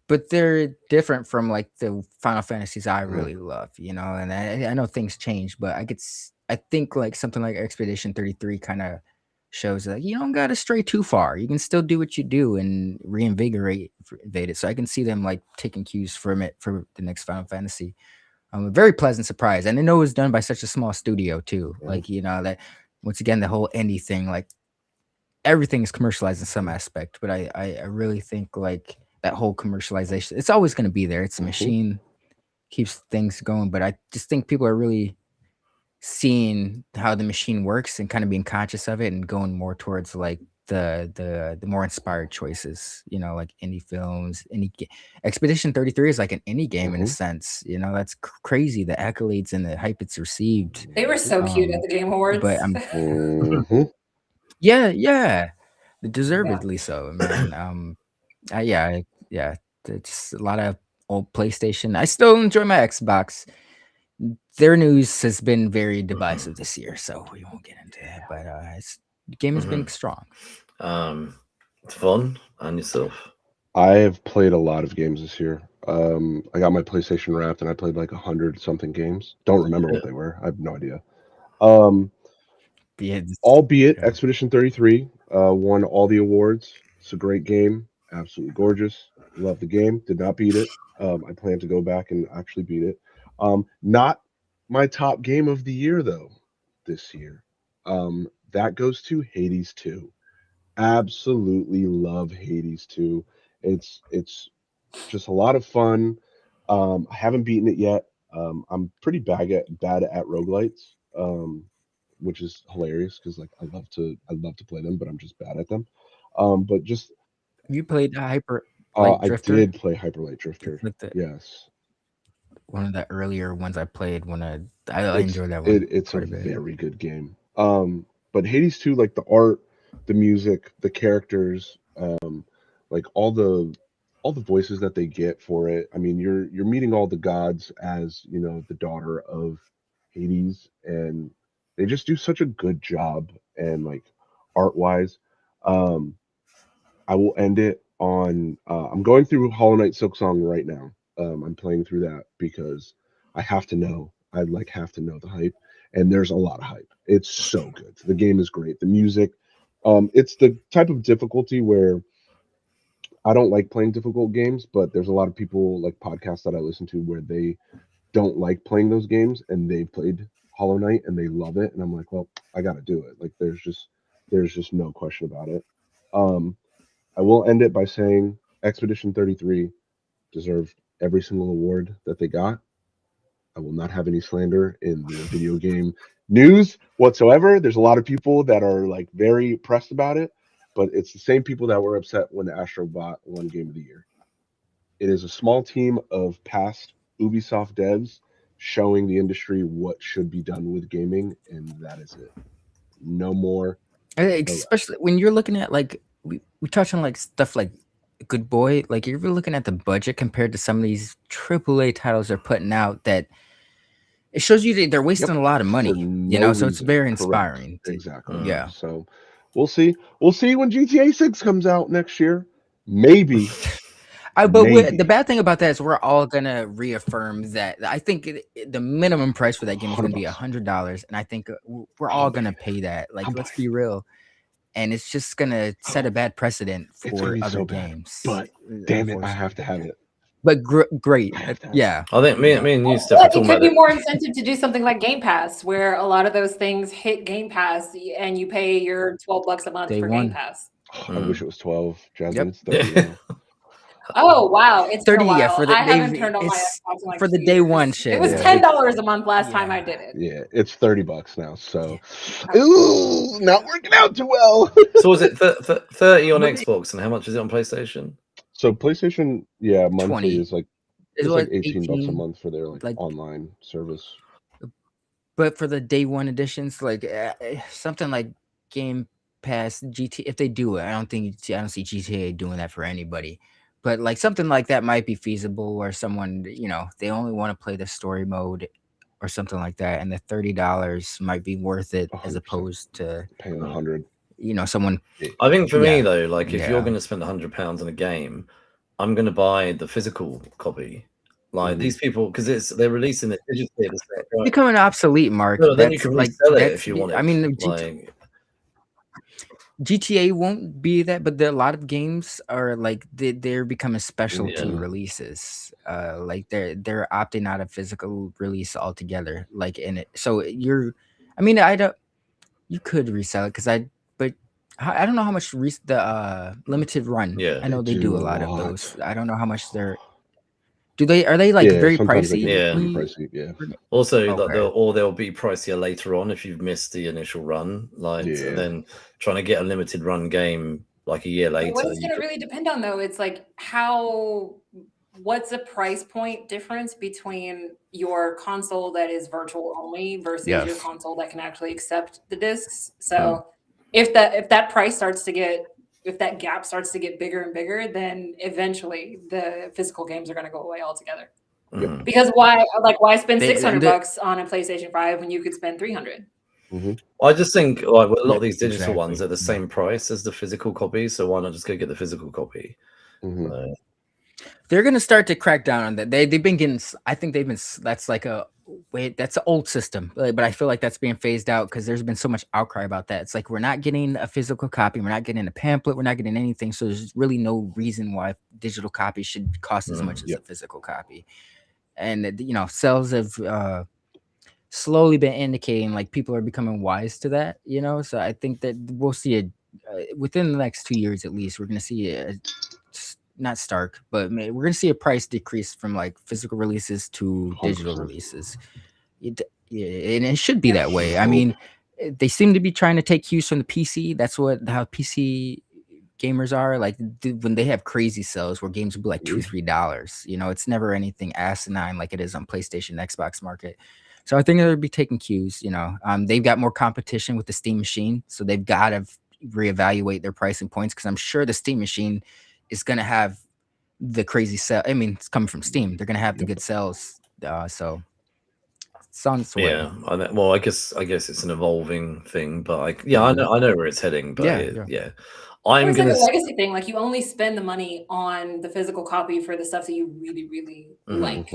but they're different from like the Final Fantasies I really love, and I know things change, but I think like something like Expedition 33 kind of shows that you don't got to stray too far. You can still do what you do and reinvigorate it. So I can see them like taking cues from it for the next Final Fantasy. A very pleasant surprise. And I know it was done by such a small studio too. Like, that once again, the whole indie thing, like everything is commercialized in some aspect, but I really think like that whole commercialization, it's always going to be there. It's a machine, keeps things going, but I just think people are really seeing how the machine works and kind of being conscious of it and going more towards like the more inspired choices, like indie films. Expedition 33 is like an indie game in a sense, that's crazy, the accolades and the hype it's received. They were so cute at the Game Awards. But yeah, deservedly so, man. Yeah, it's a lot of old PlayStation. I still enjoy my Xbox. Their news has been very divisive this year, so we won't get into that. But the game has been strong. It's fun. And yourself? I have played a lot of games this year. I got my PlayStation Wrapped, and I played like 100 something games. Don't remember what they were. I have no idea. Albeit Expedition 33 won all the awards. It's a great game. Absolutely gorgeous. Love the game. Did not beat it. I plan to go back and actually beat it. Not my top game of the year, though, this year. That goes to Hades 2. Absolutely love Hades 2. It's just a lot of fun. I haven't beaten it yet. I'm pretty bad at roguelites, which is hilarious because like I love to play them, but I'm just bad at them. But just you played Hyper Light Drifter? I did play Hyper Light Drifter. Yes. One of the earlier ones I played when I enjoyed that one. It's a very good game. But Hades 2, like the art, the music, the characters, like all the voices that they get for it. I mean, you're meeting all the gods as, the daughter of Hades, and they just do such a good job. And like art wise, I will end it on I'm going through Hollow Knight Silksong right now. I'm playing through that because I have to know. I have to know the hype, and there's a lot of hype. It's so good. The game is great. The music, it's the type of difficulty where I don't like playing difficult games, but there's a lot of people like podcasts that I listen to where they don't like playing those games, and they've played Hollow Knight and they love it, and I'm like, well, I got to do it. Like there's just no question about it. I will end it by saying Expedition 33 deserved every single award that they got. I will not have any slander in the video game news whatsoever. There's a lot of people that are like very pressed about it, but it's the same people that were upset when the Astrobot won Game of the Year. It is a small team of past Ubisoft devs showing the industry what should be done with gaming, and that is it. No more. Especially when you're looking at like we touch on like stuff like Good Boy, like you're looking at the budget compared to some of these AAA titles they're putting out, that it shows you that they're wasting a lot of money, you know, so it's very inspiring. Exactly. Yeah. So we'll see. We'll see when GTA 6 comes out next year. Maybe. But the bad thing about that is we're all gonna reaffirm that. I think the minimum price for that game is gonna be $100, and I think we're all gonna pay that. Like, let's be real. And it's just gonna set a bad precedent for other games. But damn it, I have to have it. But great, yeah. I think me and you, Steph, it could be more incentive to do something like Game Pass, where a lot of those things hit Game Pass, and you pay your $12 a month for Game Pass. I wish it was 12. Jasmine, it's 30. Oh wow, it's 30. Yeah, for the I haven't turned on my Xbox in like for the day one shit. It was $10 a month last time I did it. Yeah, it's $30 now. So, ooh, not working out too well. So was it 30 on Xbox, and how much is it on PlayStation? So PlayStation, monthly 20. is like it's like $18 a month for their like online service. But for the day one editions, like something like Game Pass, GT, if they do it, I don't see GTA doing that for anybody. But like something like that might be feasible, where someone, you know, they only want to play the story mode or something like that, and the $30 might be worth it 100%. As opposed to paying $100. You know, someone. I think for me though, like if you're going to spend £100 on a game, I'm going to buy the physical copy. Like these people, because they're releasing it digitally at the same time. Becoming obsolete, Mark. No, then you can resell it if you want it. I mean, GTA won't be that, but a lot of games are like they're becoming specialty releases. Like they're opting out of physical release altogether. Like in it, so you could resell it but I don't know how much the limited run. Yeah, I know they do a lot of those. I don't know how much they're. Are they like very pricey? Yeah. Pricey, yeah. Also, they'll be pricier later on if you've missed the initial run. And then trying to get a limited run game like a year later. What it's going to really depend on, though, it's like what's the price point difference between your console that is virtual only versus your console that can actually accept the discs. So if that price starts to get. If that gap starts to get bigger and bigger, then eventually the physical games are going to go away altogether. Mm-hmm. Because why spend $600 on a PlayStation 5 when you could spend $300? Mm-hmm. I just think a lot of these digital ones are the same price as the physical copy, so why not just go get the physical copy? Mm-hmm. They're going to start to crack down on that. They've been getting. I think they've been. That's like that's an old system, but I feel like that's being phased out because there's been so much outcry about that. It's like we're not getting a physical copy, we're not getting a pamphlet, we're not getting anything. So there's really no reason why digital copy should cost as much as a physical copy. And you know, sales have slowly been indicating like people are becoming wise to that. You know, so I think that we'll see within the next 2 years at least. We're going to see not stark, but we're going to see a price decrease from like physical releases to digital 100%. Releases. And it should be that way. I mean, they seem to be trying to take cues from the PC. That's how PC gamers are. Like when they have crazy sales where games will be like $2-3. You know, it's never anything asinine like it is on PlayStation, Xbox market. So I think they'll be taking cues. You know, they've got more competition with the Steam machine, so they've got to reevaluate their pricing points because I'm sure the Steam machine is going to have the crazy sell. I mean, it's coming from Steam. They're going to have the good sales. So it's on its way. Yeah. Well, I guess it's an evolving thing, but I know where it's heading. But I'm going to like a legacy thing. Like you only spend the money on the physical copy for the stuff that you really, really like.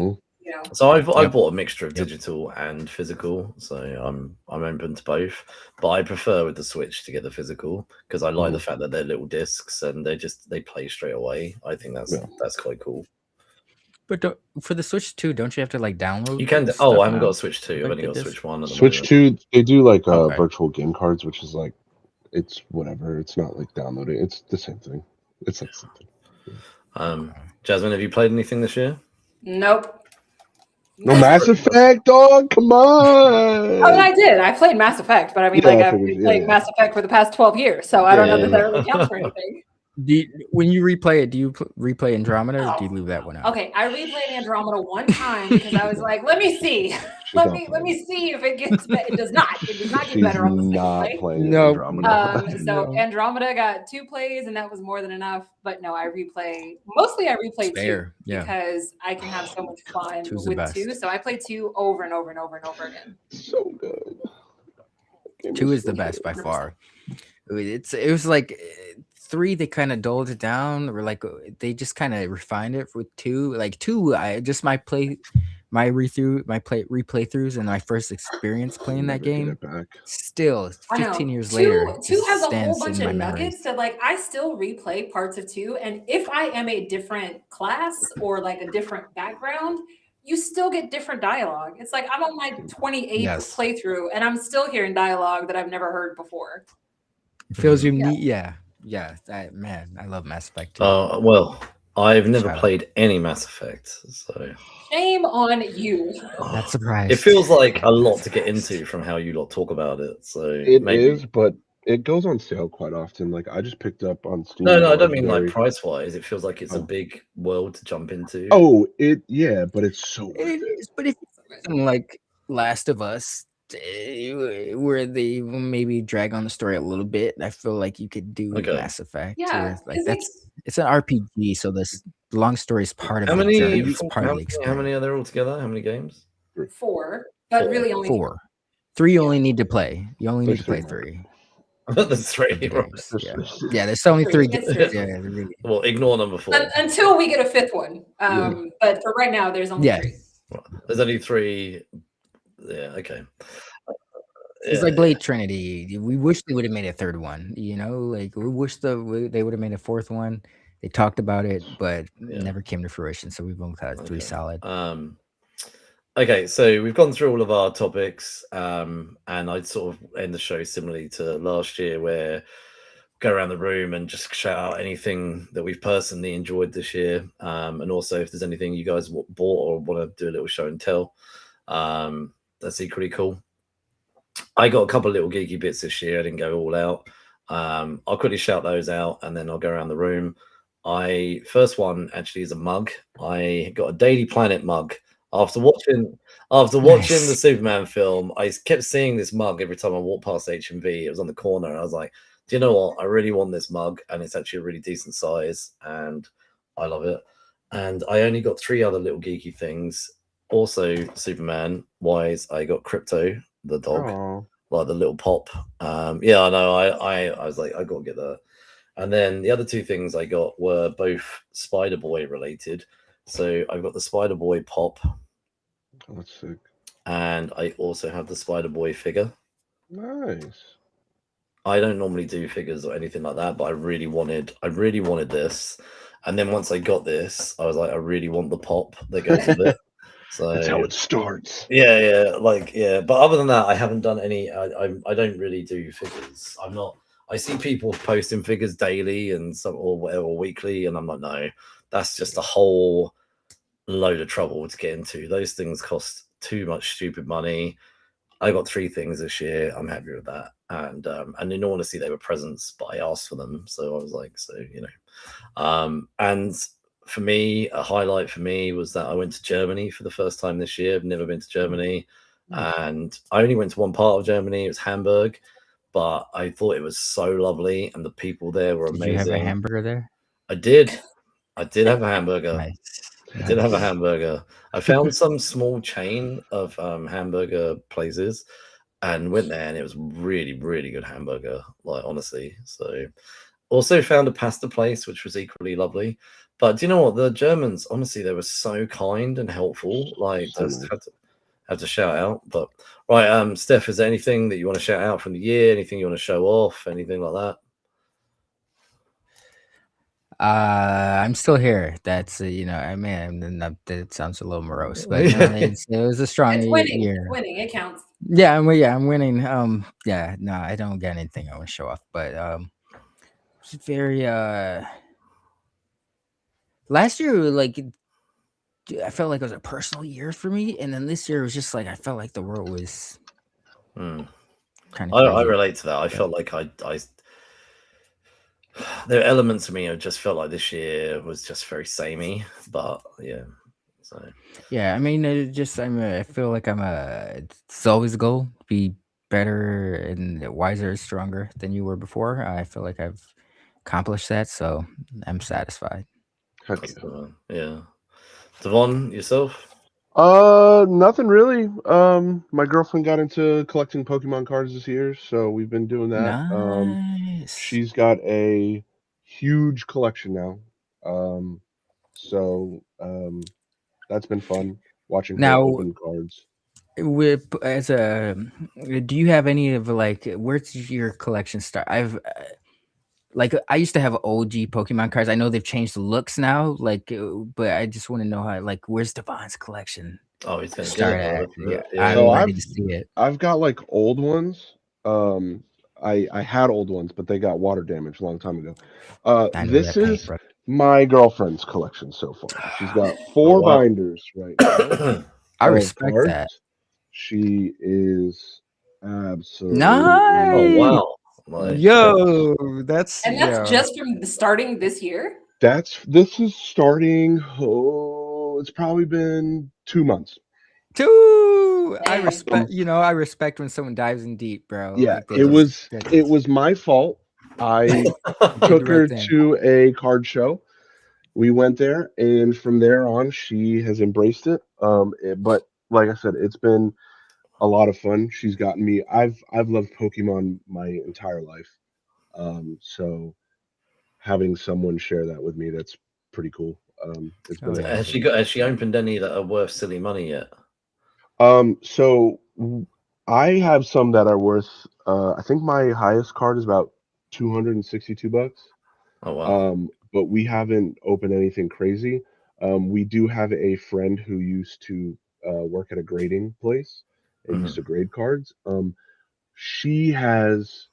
You know? So I've bought a mixture of digital and physical, so I'm open to both. But I prefer with the Switch to get the physical because I like the fact that they're little discs and they play straight away. I think that's quite cool. But for the Switch 2, don't you have to like download? You can. Oh, I haven't got a Switch 2. I've only got a Switch 1 at the Switch moment. 2, they do like virtual game cards, which is like, it's whatever. It's not like downloading. It's the same thing. It's like something. Jasmine, have you played anything this year? Nope. No Mass Effect, dog. Come on. Oh, I did. I played Mass Effect, but I mean, I've been playing Mass Effect for the past 12 years, so I don't know that really counts for anything. When you replay it, do you replay Andromeda or do you leave that one out? Okay, I replayed Andromeda one time because I was like, let me see. let me see if it gets better. It does not. It does not get better on the second play. No. Andromeda. So Andromeda got 2 plays and that was more than enough. But no, I replay 2 because I can have so much fun with 2. So I play 2 over and over and over and over again. So good. 2 is the best by far. It was like 3 they kind of dulled it down, or like they just kind of refined it with 2. Like 2, I just my replay throughs and my first experience playing that game. Still 15 years later, 2 has a whole bunch of nuggets that like I still replay parts of 2, and if I am a different class or like a different background, you still get different dialogue. It's like I'm on my 28th playthrough and I'm still hearing dialogue that I've never heard before. It feels unique. Yeah. Man, I love Mass Effect too. Well, I've never played any Mass Effect, so shame on you. That's surprised. It feels like a lot to get into from how you lot talk about it. So it is, but it goes on sale quite often. Like I just picked up on Steam. No, I don't mean like price wise. It feels like it's a big world to jump into. Oh, but it's so. But if something like Last of Us, where they maybe drag on the story a little bit, I feel like you could do Mass Effect. Yeah, like it's an RPG, so this long story is part of the journey. It's part of the experience. How many are there altogether? How many games? 4, but really only 4. 3 you only need to play. You only need to play 3. There's 3 games. Yeah, there's only 3 games. Yeah, well, ignore number 4 until we get a 5th one. But for right now, there's only 3. There's only 3. Yeah, okay. It's like Blade Trinity. We wish they would have made a 3rd one. You know, like we wish they would have made a 4th one. They talked about it, but it never came to fruition. So we've only got 3 solid. Okay, so we've gone through all of our topics, and I'd sort of end the show similarly to last year, where go around the room and just shout out anything that we've personally enjoyed this year, and also if there's anything you guys bought or want to do a little show and tell, that's equally cool. I got a couple of little geeky bits this year. I didn't go all out. I'll quickly shout those out, and then I'll go around the room. First one actually is a mug. I got a Daily Planet mug. After watching the Superman film, I kept seeing this mug every time I walked past HMV. It was on the corner, and I was like, do you know what? I really want this mug, and it's actually a really decent size, and I love it. And I only got 3 other little geeky things. Also, Superman wise, I got Crypto, the dog, like the little pop. Yeah, I know. I was like, I got to get that. And then the other 2 things I got were both Spider-Boy related. So I've got the Spider-Boy pop. Oh, that's sick. And I also have the Spider-Boy figure. Nice. I don't normally do figures or anything like that, but I really wanted this. And then once I got this, I was like, I really want the pop that goes with it. So that's how it starts. Yeah. But other than that, I haven't done any. I don't really do figures. I'm not. I see people posting figures daily and some or whatever weekly, and I'm like, no, that's just a whole load of trouble to get into. Those things cost too much stupid money. I got 3 things this year. I'm happy with that. And in all honesty, they were presents, but I asked for them, so I was like, so you know. And for me, a highlight for me was that I went to Germany for the first time this year. I've never been to Germany, and I only went to one part of Germany. It was Hamburg, but I thought it was so lovely, and the people there were amazing. Did you have a hamburger there? I did have a hamburger. Nice. I did have a hamburger. I found some small chain of hamburger places and went there, and it was really, really good hamburger, like honestly. So also found a pasta place, which was equally lovely. But do you know what? The Germans, honestly, they were so kind and helpful. Like, just had to shout out. But right, Steph, is there anything that you want to shout out from the year? Anything you want to show off? Anything like that? I'm still here. That's I mean, that sounds a little morose, but it was a strong year. It's winning. It counts. Yeah, I'm winning. Yeah, no, I don't get anything I want to show off, but it's very last year, like I felt like it was a personal year for me, and then this year was just like I felt like the world was kind of crazy. I relate to that. I felt like I there are elements of me I just felt like this year was just very samey, but yeah. So yeah, I mean, I feel like it's always a goal, be better and wiser, stronger than you were before. I feel like I've accomplished that, so I'm satisfied. Yeah. Devon, yourself? Nothing really. My girlfriend got into collecting Pokemon cards this year, so we've been doing that. Nice. She's got a huge collection now. That's been fun watching her open cards. Do you have any of where's your collection start? I used to have OG Pokemon cards. I know they've changed the looks now, but I just want to know where's Devon's collection? Oh, he's gonna start at. Yeah. I'm ready to see it. I've got like old ones. I had old ones, but they got water damage a long time ago. This is my girlfriend's collection so far. She's got 4 binders right now. I respect that. She is absolutely nice. Oh wow. Yo, that's just from starting this year. This is starting. It's probably been 2 months. I respect. I respect when someone dives in deep, bro. Yeah, it was my fault. I took her to a card show. We went there, and from there on, she has embraced it. But like I said, it's been a lot of fun. She's gotten me. I've loved Pokemon my entire life. So having someone share that with me, that's pretty cool. It's been has she opened any that are worth silly money yet? So I have some that are worth I think my highest card is about $262. Oh wow. But we haven't opened anything crazy. We do have a friend who used to work at a grading place and used to grade cards. She has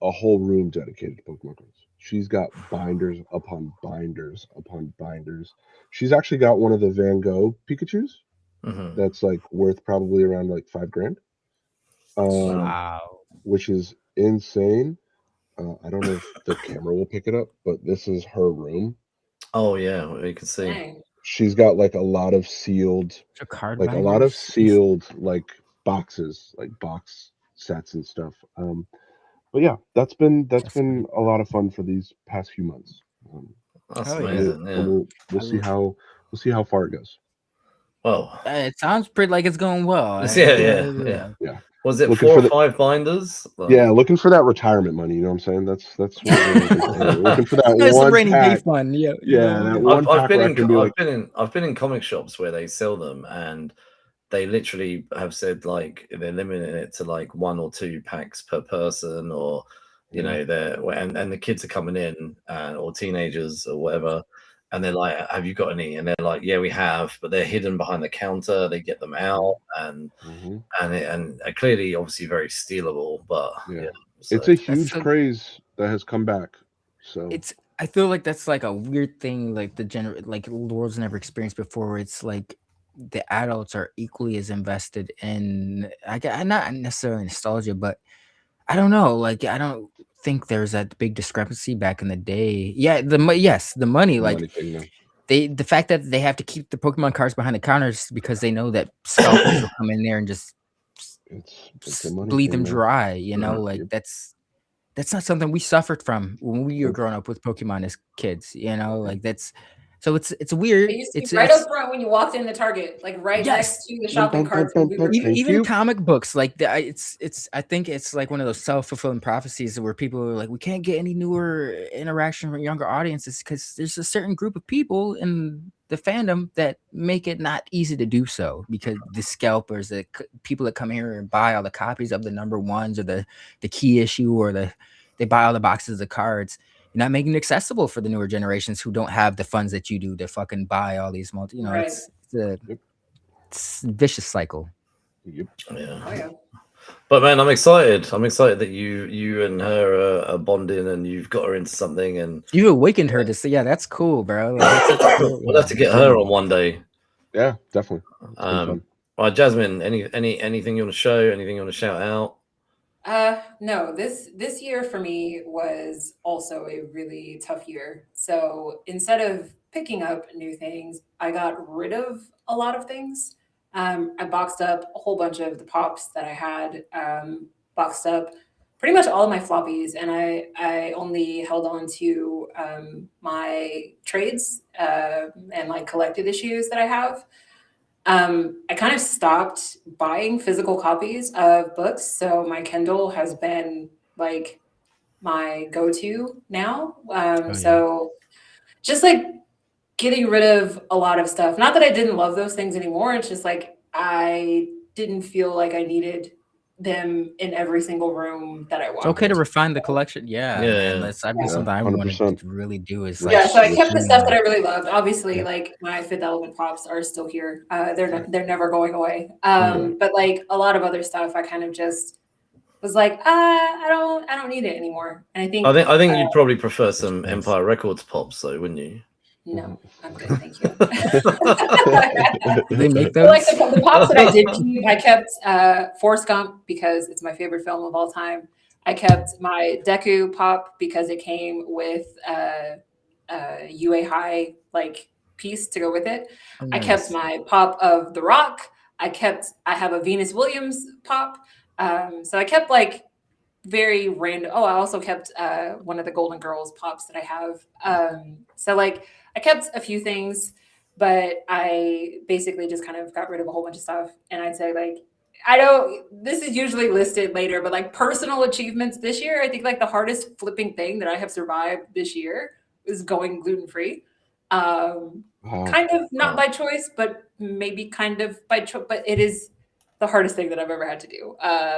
a whole room dedicated to Pokemon cards. She's got binders upon binders upon binders. She's actually got one of the Van Gogh Pikachus. That's like worth probably around like $5,000. Wow. Which is insane. I don't know if the camera will pick it up, but this is her room. Oh yeah, you can see. Dang. She's got like a lot of sealed, like boxes, like box sets and stuff. But yeah, that's been a lot of fun for these past few months. That's amazing. We'll see how far it goes. Well, it sounds pretty like it's going well. Yeah. Was it looking 4 or 5 binders? Yeah, looking for that retirement money. You know what I'm saying? That's what we're looking for. That it's one a rainy day fund. Yeah. That one I've been in comic shops where they sell them, and they literally have said like they're limiting it to like 1 or 2 packs per person, or and the kids are coming in or teenagers or whatever. And they're like, have you got any? And they're like, yeah, we have, but they're hidden behind the counter. They get them out, and clearly, obviously, very stealable. But it's a huge craze that has come back. So I feel like that's like a weird thing, like the world's never experienced before. Where it's like the adults are equally as invested in, not necessarily nostalgia, but I don't know. Like I don't think there's that big discrepancy back in the day. Yeah, the money. The fact that they have to keep the Pokemon cards behind the counters because they know that scalpers will come in there and just bleed them dry. Like that's not something we suffered from when we were growing up with Pokemon as kids. Like that's. So it's weird. It's right up front when you walked in the Target, like next to the shopping carts. Even comic books, like it's. I think it's like one of those self-fulfilling prophecies where people are like, we can't get any newer interaction from younger audiences because there's a certain group of people in the fandom that make it not easy to do so, because the scalpers, the people that come here and buy all the copies of the number 1s or the key issue, or they buy all the boxes of cards. not making it accessible for the newer generations who don't have the funds that you do to fucking buy all these it's a vicious cycle. Yep. Yeah. Oh, yeah. But man, I'm excited. I'm excited that you and her are bonding, and you've got her into something, and you awakened her to say, yeah, that's cool, bro. Like, we'll have to get her on one day. Yeah, definitely. Fun. All right, Jasmine, anything you want to show? Anything you want to shout out? No, this year for me was also a really tough year. So instead of picking up new things, I got rid of a lot of things. I boxed up a whole bunch of the pops that I had, boxed up pretty much all of my floppies, and I only held on to my trades and like collected issues that I have. I kind of stopped buying physical copies of books, so my Kindle has been like my go-to now. So just like getting rid of a lot of stuff. Not that I didn't love those things anymore. It's just like I didn't feel like I needed them in every single room that I walked. It's okay to refine the collection. Man. That'd be something I wanted to really do. Is like, so I kept the stuff that I really loved. Obviously, like my Fifth Element pops are still here. They're never going away. But like a lot of other stuff, I kind of just was like, I don't need it anymore. And I think you'd probably prefer some Empire Records pops, though, wouldn't you? No, I'm good, thank you. Do they make those? Like the pops that I did keep, I kept Forrest Gump because it's my favorite film of all time. I kept my Deku pop because it came with UA High like piece to go with it. Oh, nice. I kept my pop of The Rock. I have a Venus Williams pop. So I kept like very random. Oh, I also kept one of the Golden Girls pops that I have. So like I kept a few things, but I basically just kind of got rid of a whole bunch of stuff. And I'd say like, this is usually listed later, but like personal achievements this year, I think like the hardest flipping thing that I have survived this year is going gluten-free. Kind of not by choice, but maybe kind of by choice, but it is the hardest thing that I've ever had to do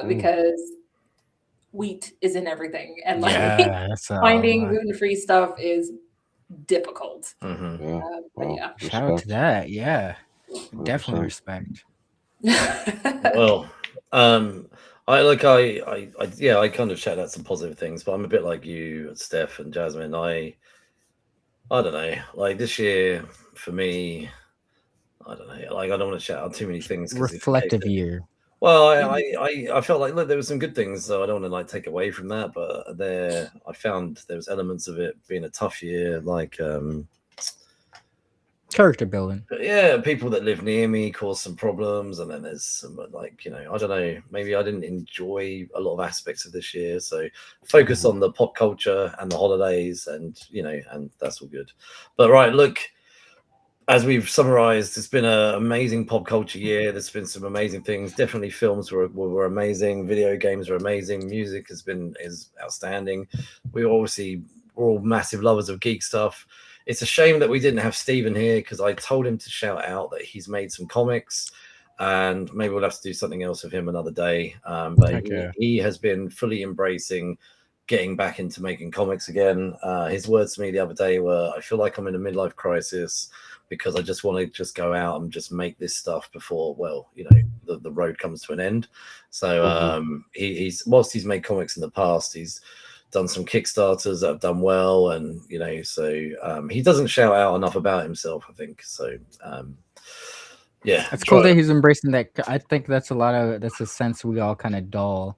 because wheat is in everything. And like finding gluten-free stuff is difficult. Shout out to that. Yeah, definitely respect. Well, I kind of shout out some positive things, but I'm a bit like you, Steph and Jasmine. I don't know, like this year for me, I don't know, like I don't want to shout out too many things. Reflective year. Well, I felt like, look, there were some good things, so I don't want to like take away from that, but I found there was elements of it being a tough year, like character building. Yeah, people that live near me caused some problems, and then there's some like, I don't know, maybe I didn't enjoy a lot of aspects of this year, so focus on the pop culture and the holidays, and and that's all good. But right, look, as we've summarized, it's been an amazing pop culture year. There's been some amazing things. Definitely films were amazing. Video games were amazing. Music is outstanding. We're all massive lovers of geek stuff. It's a shame that we didn't have Steven here, because I told him to shout out that he's made some comics, and maybe we'll have to do something else with him another day. But he has been fully embracing getting back into making comics again. His words to me the other day were, I feel like I'm in a midlife crisis, because I just want to just go out and just make this stuff before, the road comes to an end. So whilst he's made comics in the past, he's done some Kickstarters that have done well, and so he doesn't shout out enough about himself, I think. So it's cool that he's embracing that. I think that's a sense we all kind of dull.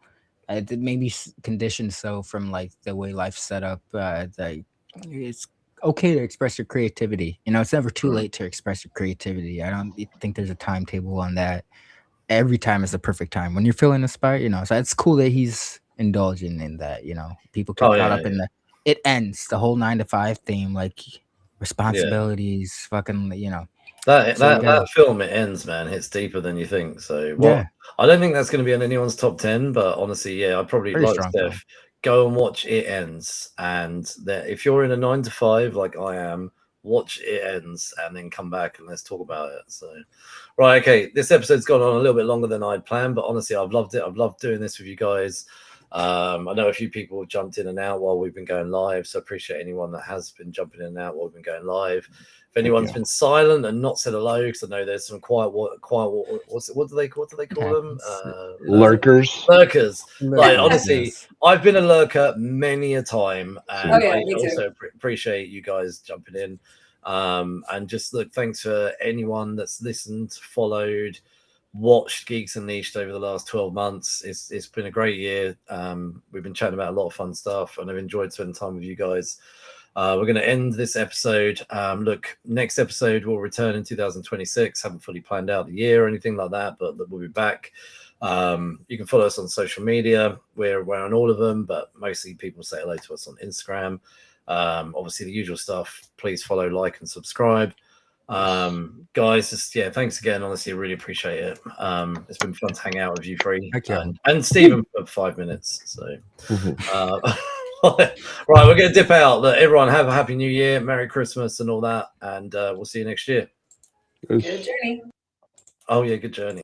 Maybe conditioned so from like the way life's set up that it's okay to express your creativity. It's never too late to express your creativity. I don't think there's a timetable on that. Every time is the perfect time when you're feeling inspired. So it's cool that he's indulging in that. People get caught up in it ends the whole 9 to 5 theme, like responsibilities, fucking that film, it ends, man, hits deeper than you think. So I don't think that's going to be in anyone's top 10, but honestly, I'd probably like Steph, go and watch It Ends, and if you're in a 9 to 5 like I am, watch It Ends and then come back and let's talk about it. So right, okay, this episode's gone on a little bit longer than I'd planned, but honestly, I've loved it. I've loved doing this with you guys. I know a few people have jumped in and out while we've been going live, so appreciate anyone that has been jumping in and out while we've been going live. If anyone's been silent and not said hello, because I know there's some quiet. What do they call them? Lurkers. Like honestly, I've been a lurker many a time, and I also appreciate you guys jumping in. And just look, thanks for anyone that's listened, followed, watched Geeks Unleashed over the last 12 months. It's been a great year. We've been chatting about a lot of fun stuff, and I've enjoyed spending time with you guys. We're going to end this episode. Look, next episode will return in 2026. Haven't fully planned out the year or anything like that, but we'll be back. You can follow us on social media. We're on all of them, but mostly people say hello to us on Instagram. Obviously the usual stuff. Please follow, like, and subscribe. Guys, just thanks again. Honestly, I really appreciate it. It's been fun to hang out with you three and Stephen for 5 minutes. So right, we're gonna dip out. Look, everyone have a happy new year, Merry Christmas and all that, and we'll see you next year. Good journey. Oh yeah, good journey.